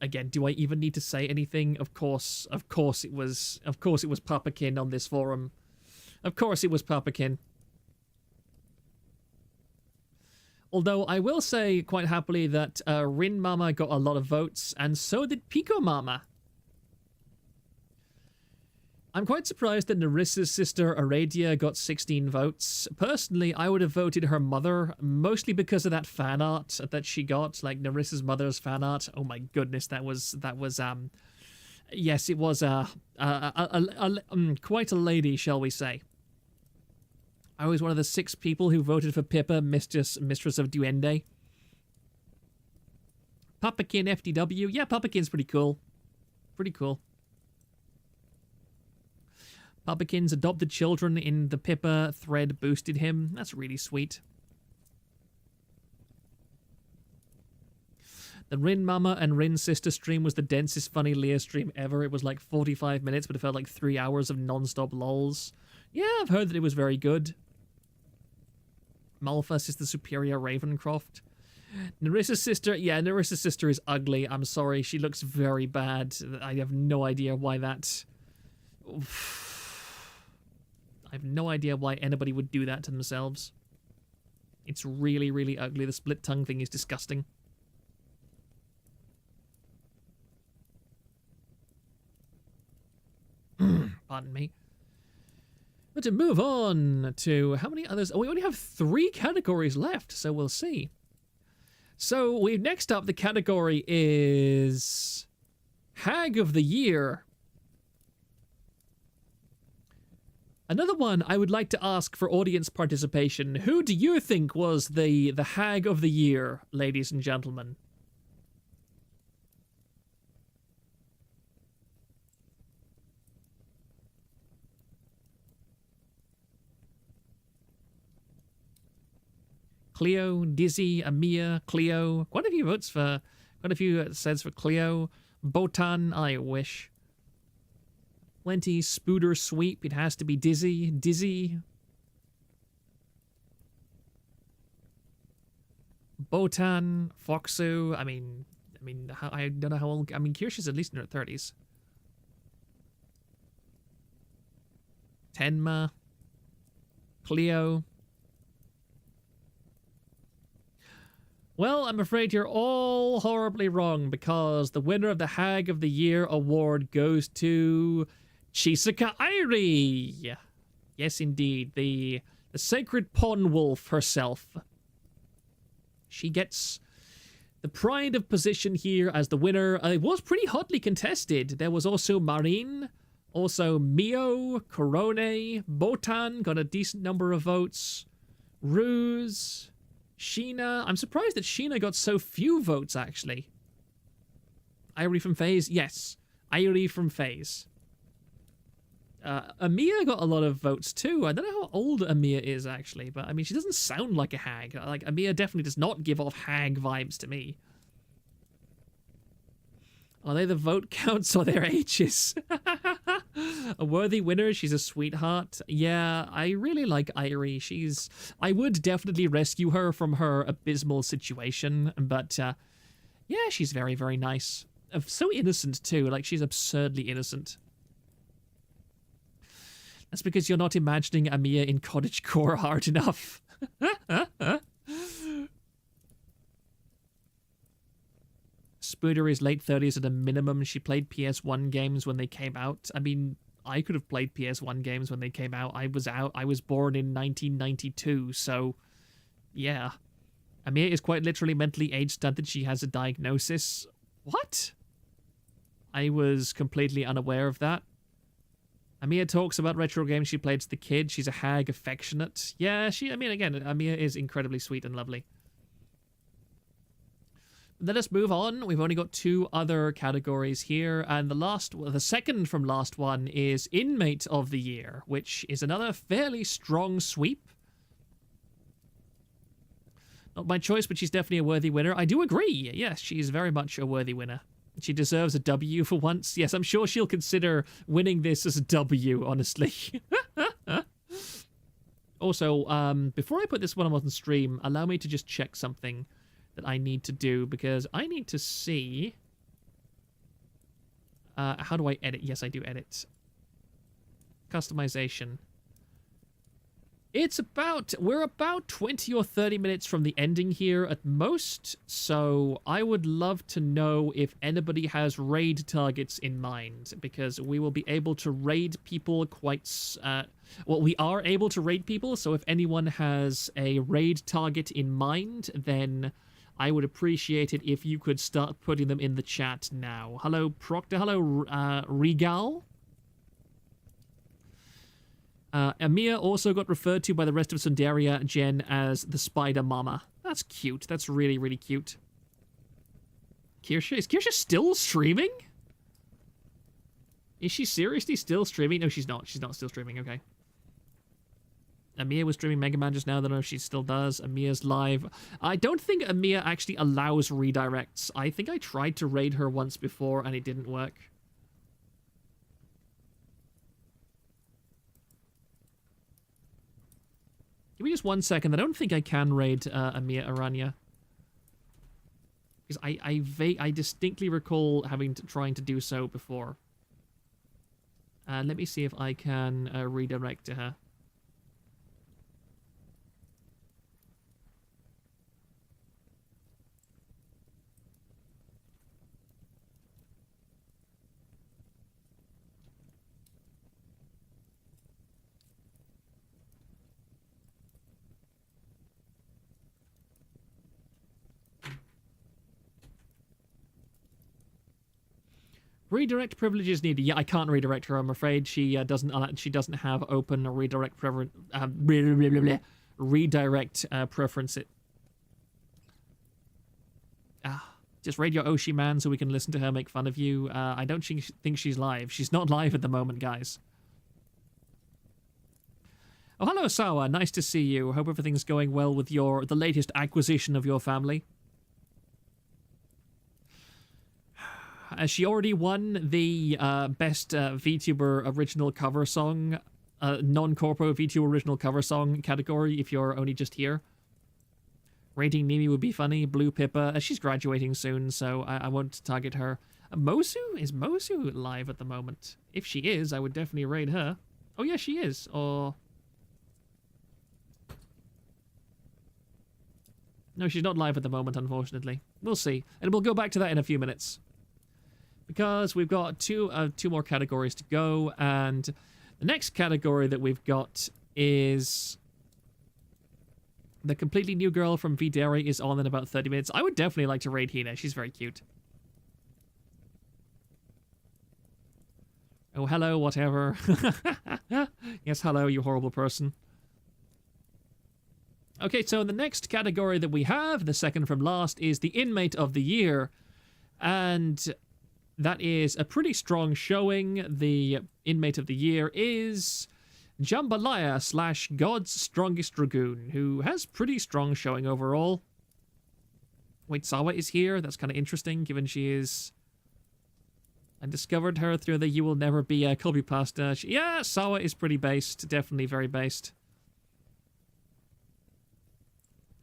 Again, do I even need to say anything? Of course it was Papakin on this forum. Of course it was Papakin. Although I will say quite happily that Rin Mama got a lot of votes, and so did Pico Mama. I'm quite surprised that Nerissa's sister Aradia got 16 votes. Personally, I would have voted her mother, mostly because of that fan art that she got, like Nerissa's mother's fan art. Oh my goodness, that was yes, it was quite a lady, shall we say. I was one of the 6 people who voted for Pippa, Mistress of Duende. Papakin FDW. Yeah, Papakin's pretty cool. Pretty cool. Papakin's adopted children in the Pippa thread boosted him. That's really sweet. The Rin Mama and Rin Sister stream was the densest funny Leah stream ever. It was like 45 minutes, but it felt like 3 hours of non-stop lols. Yeah, I've heard that it was very good. Malphus is the superior Ravencroft. Nerissa's sister, yeah, Nerissa's sister is ugly. I'm sorry, she looks very bad. I have no idea why that... I have no idea why anybody would do that to themselves. It's really, really ugly. The split tongue thing is disgusting. Pardon me. But to move on to how many others... Oh, we only have 3 categories left, so we'll see. So next up, the category is Hag of the Year. Another one I would like to ask for audience participation. Who do you think was the hag of the year, ladies and gentlemen? Cleo, Dizzy, Amia, Cleo. Quite a few votes for, quite a few says for Cleo. Botan, I wish. Plenty, Spooder, Sweep, it has to be Dizzy. Dizzy. Botan, Foxu, I mean, I don't know how old, I mean, Kirsch's at least in her 30s. Tenma. Cleo. Well, I'm afraid you're all horribly wrong, because the winner of the Hag of the Year award goes to Chisaka Airi. Yes, indeed. The sacred pawn wolf herself. She gets the pride of position here as the winner. It was pretty hotly contested. There was also Marine, also Mio, Korone, Botan got a decent number of votes. Ruse, Sheena. I'm surprised that Sheena got so few votes, actually. Airi from FaZe? Yes. Airi from FaZe. Amia got a lot of votes too. I don't know how old Amia is actually, but I mean, she doesn't sound like a hag. Like, Amia definitely does not give off hag vibes to me. Are they the vote counts or their ages? A worthy winner. She's a sweetheart. Yeah, I really like Airi. I would definitely rescue her from her abysmal situation, but yeah, she's very, very nice. So innocent too. Like, she's absurdly innocent. That's because you're not imagining Amia in cottagecore hard enough. Spooder is late 30s at a minimum. She played PS1 games when they came out. I mean, I could have played PS1 games when they came out. I was born in 1992, so yeah. Amia is quite literally mentally age stunted. She has a diagnosis. What? I was completely unaware of that. Amia talks about retro games she played as the kid. She's a hag, affectionate. Yeah, I mean, again, Amia is incredibly sweet and lovely. Let us move on. We've only got 2 other categories here, and the second from last one is Inmate of the Year, which is another fairly strong sweep. Not my choice, but she's definitely a worthy winner. I do agree. Yes, she's very much a worthy winner. She deserves a W for once. Yes, I'm sure she'll consider winning this as a W, honestly. Also, before I put this one on the stream, allow me to just check something that I need to do, because I need to see... how do I edit? Yes, I do edit. Customization. We're about 20 or 30 minutes from the ending here at most, so I would love to know if anybody has raid targets in mind, because we will be able to raid people quite... well, we are able to raid people, so if anyone has a raid target in mind, then I would appreciate it if you could start putting them in the chat now. Hello, Proctor. Hello, Regal. Amia also got referred to by the rest of Sundaria Gen as the Spider Mama. That's cute. That's really, really cute. Kirsha? Is Kirsha still streaming? Is she seriously still streaming? No, she's not. She's not still streaming. Okay. Amia was streaming Mega Man just now. I don't know if she still does. Amia's live. I don't think Amia actually allows redirects. I think I tried to raid her once before and it didn't work. Give me just 1 second. I don't think I can raid Amia Aranya. Because I distinctly recall trying to do so before. Let me see if I can redirect to her. Redirect privileges needed. Yeah, I can't redirect her. I'm afraid she doesn't. She doesn't have open redirect redirect preference. Just radio Oshi man so we can listen to her make fun of you. I don't think she's live. She's not live at the moment, guys. Oh, hello, Sawa. Nice to see you. Hope everything's going well with the latest acquisition of your family. Has she already won the best VTuber original cover song, non-corpo VTuber original cover song category if you're only just here? Rating Nimi would be funny. Blue Pippa. She's graduating soon, so I won't target her. Mosu? Is Mosu live at the moment? If she is, I would definitely raid her. Oh, yeah, she is. Or... No, she's not live at the moment, unfortunately. We'll see. And we'll go back to that in a few minutes. Because we've got two more categories to go, and the next category that we've got is the completely new girl from Videri is on in about 30 minutes. I would definitely like to raid Hina. She's very cute. Oh, hello, whatever. Yes, hello, you horrible person. Okay, so the next category that we have, the second from last, is the Inmate of the Year. And that is a pretty strong showing. The Inmate of the Year is Jambalaya / God's Strongest Dragoon, who has pretty strong showing overall. Wait, Sawa is here? That's kind of interesting, given she is... I discovered her through the You Will Never Be a Kobe Pasta. Yeah, Sawa is pretty based. Definitely very based.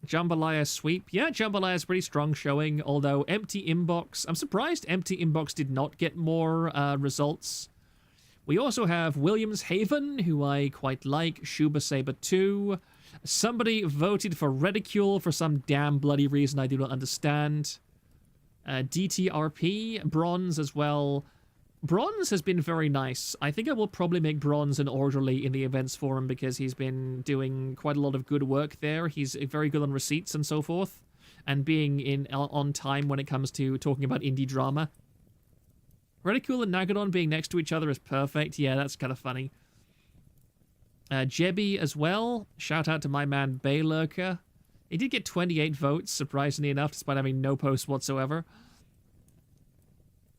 Jambalaya Sweep. Yeah, Jambalaya is pretty strong showing, although Empty Inbox... I'm surprised Empty Inbox did not get more results. We also have Williams Haven, who I quite like. Shuba Saber 2. Somebody voted for Reticule for some damn bloody reason I do not understand. DTRP, Bronze as well. Bronze has been very nice. I think I will probably make Bronze an orderly in the events forum because he's been doing quite a lot of good work there. He's very good on receipts and so forth, and being on time when it comes to talking about indie drama. Reticule and Nagadon being next to each other is perfect. Yeah, that's kind of funny. Jebby as well. Shout out to my man Baylurker. He did get 28 votes, surprisingly enough, despite having no posts whatsoever.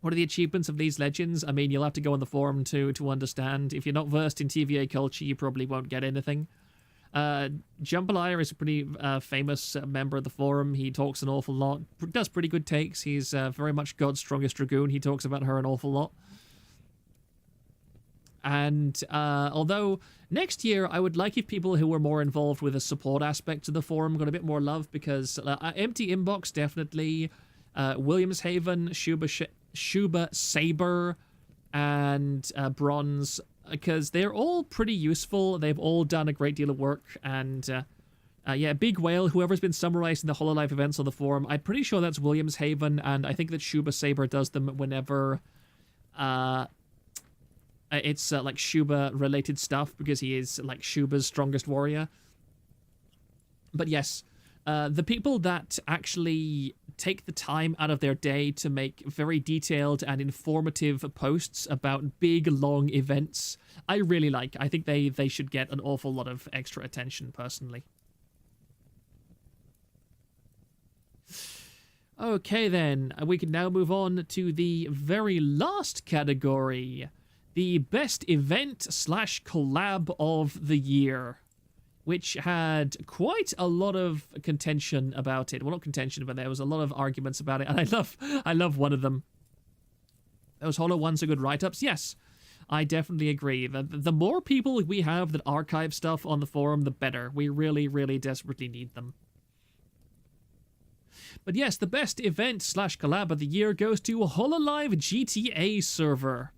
What are the achievements of these legends? I mean, you'll have to go on the forum to understand. If you're not versed in TVA culture, you probably won't get anything. Jambalaya is a pretty famous member of the forum. He talks an awful lot. Does pretty good takes. He's very much God's Strongest Dragoon. He talks about her an awful lot. And although next year I would like if people who were more involved with the support aspect of the forum got a bit more love, because Empty Inbox definitely, Williams Haven, Shuba Saber, and Bronze, because they're all pretty useful. They've all done a great deal of work, and yeah, Big Whale, whoever's been summarizing the Hololive events on the forum, I'm pretty sure that's Williams Haven, and I think that Shuba Saber does them whenever it's like Shuba related stuff, because he is like Shuba's strongest warrior. But yes, the people that actually take the time out of their day to make very detailed and informative posts about big, long events, I really like. I think they should get an awful lot of extra attention, personally. Okay, then. We can now move on to the very last category. The best event / collab of the year, which had quite a lot of contention about it. Well, not contention, but there was a lot of arguments about it, and I love one of them. Those Holo ones are good write-ups. Yes, I definitely agree. The more people we have that archive stuff on the forum, the better. We really, really desperately need them. But yes, the best event / collab of the year goes to Hololive GTA server,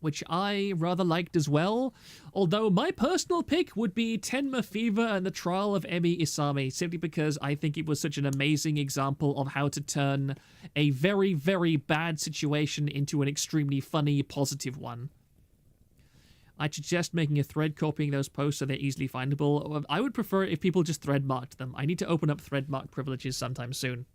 which I rather liked as well, although my personal pick would be Tenma Fever and the Trial of Emi Isami, simply because I think it was such an amazing example of how to turn a very, very bad situation into an extremely funny, positive one. I'd suggest making a thread copying those posts so they're easily findable. I would prefer if people just thread marked them. I need to open up thread mark privileges sometime soon.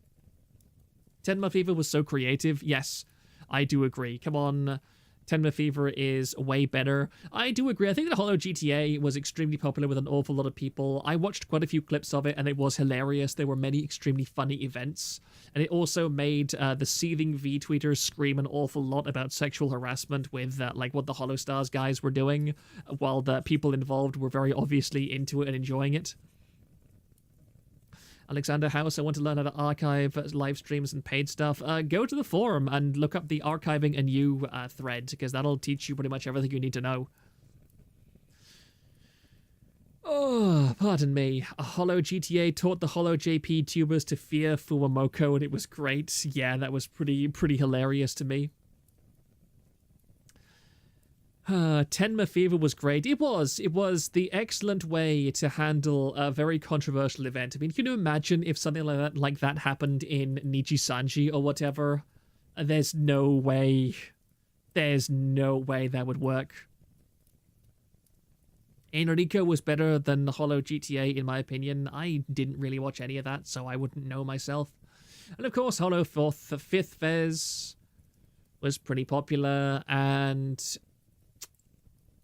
Tenma Fever was so creative, yes. I do agree. Come on. Tenma Fever is way better. I do agree. I think that Holo GTA was extremely popular with an awful lot of people. I watched quite a few clips of it, and it was hilarious. There were many extremely funny events. And it also made the seething V-tweeters scream an awful lot about sexual harassment with like what the Holostars guys were doing, while the people involved were very obviously into it and enjoying it. Alexander House, I want to learn how to archive live streams and paid stuff. Go to the forum and look up the archiving a new thread, because that'll teach you pretty much everything you need to know. Oh, pardon me. A Holo GTA taught the Holo JP tubers to fear Fuwamoko, and it was great. Yeah, that was pretty hilarious to me. Tenma Fever was great. It was the excellent way to handle a very controversial event. I mean, can you imagine if something like that happened in Nijisanji or whatever? There's no way that would work. Enrico was better than the Holo GTA, in my opinion. I didn't really watch any of that, so I wouldn't know myself. And of course, Holo 5th Fez was pretty popular, and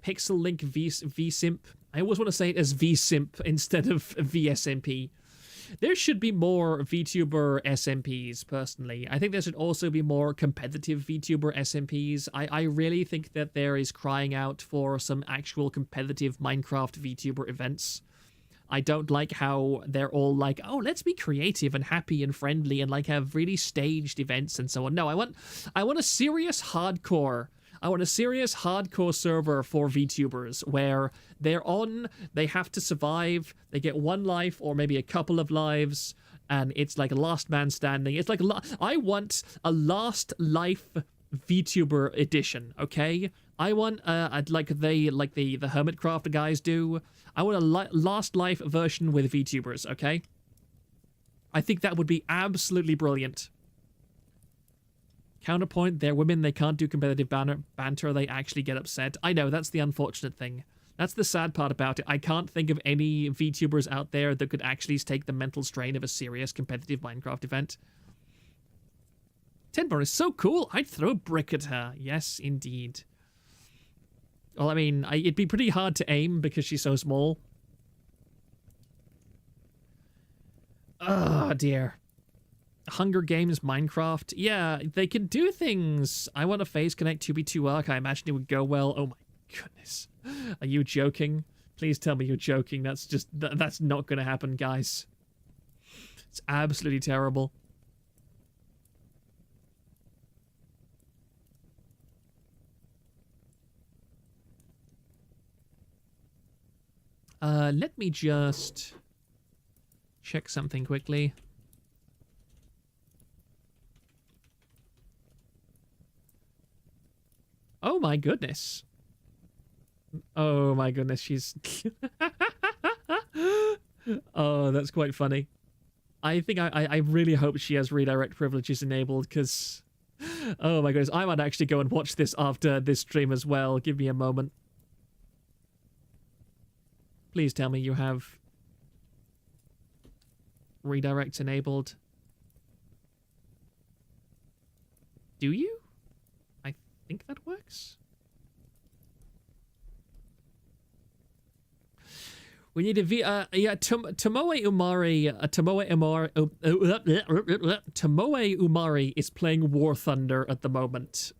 Pixel Link VSimp. I always want to say it as VSimp instead of VSMP. There should be more VTuber SMPs, personally. I think there should also be more competitive VTuber SMPs. I really think that there is crying out for some actual competitive Minecraft VTuber events. I don't like how they're all like, oh, let's be creative and happy and friendly and like have really staged events and so on. No, I want a serious hardcore. I want a serious hardcore server for VTubers where they have to survive, they get one life or maybe a couple of lives, and it's like a last man standing. It's like I want a last life VTuber edition, okay? I want like the Hermitcraft guys do. I want a last life version with VTubers, okay? I think that would be absolutely brilliant. Counterpoint, they're women, they can't do competitive banter, they actually get upset. I know, that's the unfortunate thing. That's the sad part about it. I can't think of any VTubers out there that could actually take the mental strain of a serious competitive Minecraft event. Tenma is so cool, I'd throw a brick at her. Yes, indeed. Well, I mean, it'd be pretty hard to aim because she's so small. Oh, dear. Hunger Games Minecraft. Yeah, they can do things. I want a Phase Connect 2v2 arc. I imagine it would go well. Oh my goodness. Are you joking? Please tell me you're joking. That's just... That's not going to happen, guys. It's absolutely terrible. Let me just check something quickly. Oh my goodness. Oh my goodness, she's... Oh, that's quite funny. I think I really hope she has redirect privileges enabled, because... Oh my goodness, I might actually go and watch this after this stream as well. Give me a moment. Please tell me you have redirects enabled. Do you? I think that works. We need a Tomoe Umari is playing War Thunder at the moment.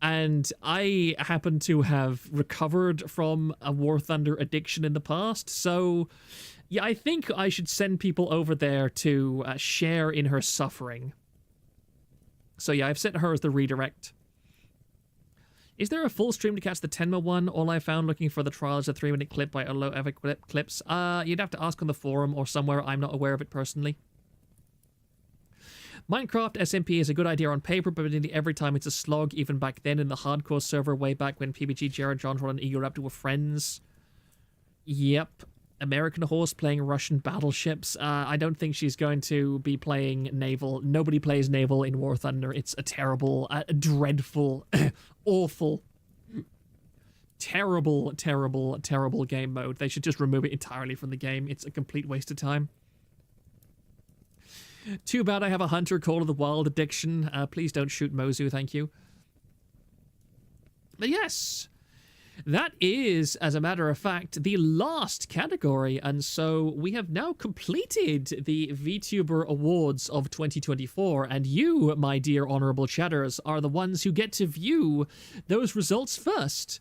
And I happen to have recovered from a War Thunder addiction in the past, so yeah, I think I should send people over there to share in her suffering. So yeah, I've sent her as the redirect. Is there a full stream to catch the Tenma one? All I found looking for the trial is a 3-minute clip by Olo Ever Clips. You'd have to ask on the forum or somewhere. I'm not aware of it personally. Minecraft SMP is a good idea on paper, but nearly every time it's a slog, even back then in the hardcore server way back when PBG, Jared, John, Ron, and Egoraptor were friends. Yep. American Horse playing Russian battleships. I don't think she's going to be playing naval. Nobody plays naval in War Thunder. It's a terrible, dreadful, awful, terrible, terrible, terrible game mode. They should just remove it entirely from the game. It's a complete waste of time. Too bad I have a Hunter Call of the Wild addiction. Please don't shoot Mozu, thank you. But yes, that is, as a matter of fact, the last category, and so we have now completed the VTuber Awards of 2024, and you, my dear honorable chatters, are the ones who get to view those results first.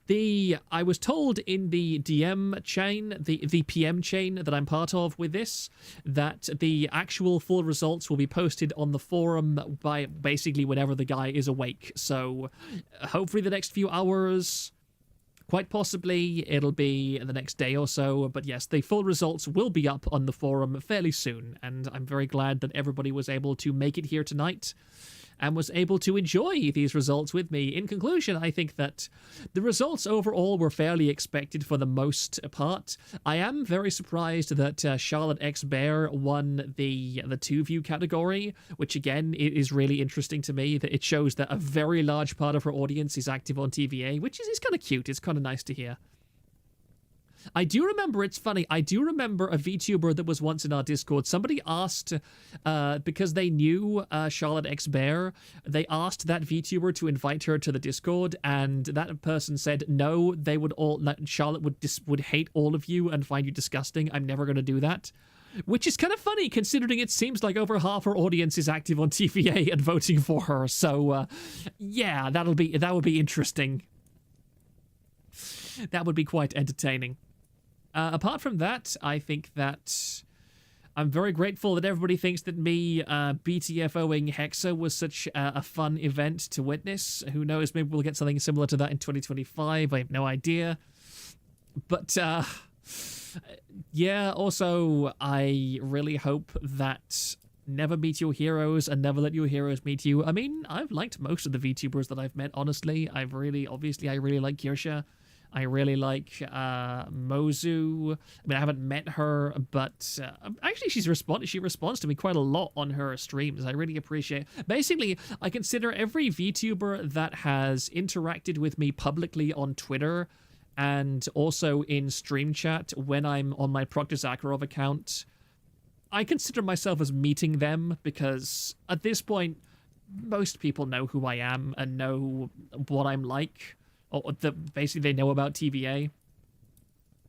I was told in the DM chain, the PM chain that I'm part of with this, that the actual full results will be posted on the forum by basically whenever the guy is awake, so hopefully the next few hours. Quite possibly it'll be the next day or so, but yes, the full results will be up on the forum fairly soon, and I'm very glad that everybody was able to make it here tonight and was able to enjoy these results with me. In conclusion, I think that the results overall were fairly expected for the most part. I am very surprised that Charlotte X Bear won the 2-view category, which again is really interesting to me, that it shows that a very large part of her audience is active on TVA, which is kind of cute. It's kind of nice to hear. I do remember, it's funny, I do remember a VTuber that was once in our Discord. Somebody asked, because they knew Charlotte X Bear, they asked that VTuber to invite her to the Discord, and that person said, no, they would all, Charlotte would hate all of you and find you disgusting. I'm never going to do that. Which is kind of funny, considering it seems like over half her audience is active on TVA and voting for her. So, yeah, that would be interesting. That would be quite entertaining. Apart from that, I think that I'm very grateful that everybody thinks that me BTFOing Hexa was such a fun event to witness. Who knows, maybe we'll get something similar to that in 2025. I have no idea. But, yeah, also, I really hope that never meet your heroes and never let your heroes meet you. I mean, I've liked most of the VTubers that I've met, honestly. I really like Kirsha. I really like Mozu. I mean, I haven't met her, but actually she responds to me quite a lot on her streams. I really appreciate it. Basically, I consider every VTuber that has interacted with me publicly on Twitter and also in stream chat when I'm on my Proctor Zakharov account, I consider myself as meeting them, because at this point, most people know who I am and know what I'm like. Or basically they know about TVA.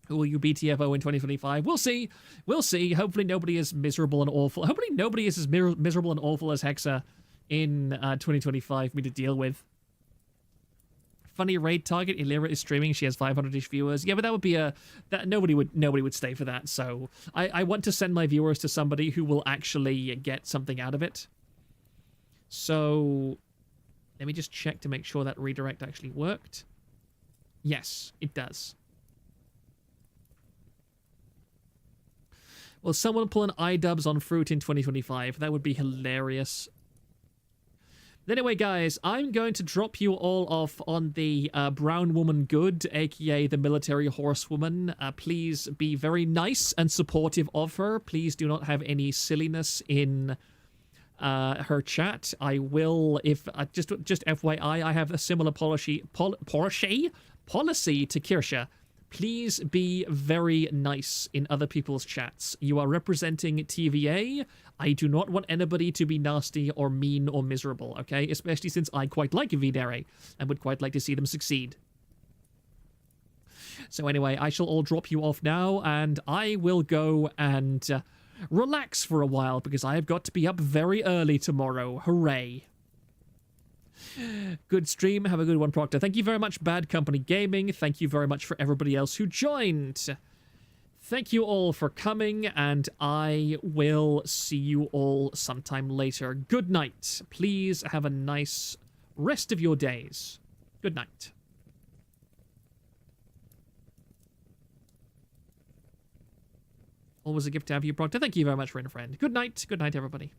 Who will you BTFO in 2025? We'll see. We'll see. Hopefully nobody is miserable and awful. Hopefully nobody is as miserable and awful as Hexa in 2025 for me to deal with. Funny raid target. Illyra is streaming. She has 500-ish viewers. Yeah, but that would be nobody would stay for that. So I want to send my viewers to somebody who will actually get something out of it. So let me just check to make sure that redirect actually worked. Yes, it does. Will someone pull an iDubbbz on Fruit in 2025? That would be hilarious. Anyway, guys, I'm going to drop you all off on the Brown Woman Good, aka the Military Horsewoman. Please be very nice and supportive of her. Please do not have any silliness in her chat. I will, if just FYI, I have a similar policy to Kirsha. Please be very nice in other people's chats. You are representing TVA. I do not want anybody to be nasty or mean or miserable, okay? Especially since I quite like Videre and would quite like to see them succeed. So anyway, I shall all drop you off now, and I will go and relax for a while, because I have got to be up very early tomorrow. Hooray. Good stream. Have a good one, Proctor. Thank you very much, Bad Company Gaming. Thank you very much for everybody else who joined. Thank you all for coming, and I will see you all sometime later. Good night. Please have a nice rest of your days. Good night. Always a gift to have you, Proctor. Thank you very much, friend. Good night. Good night, everybody.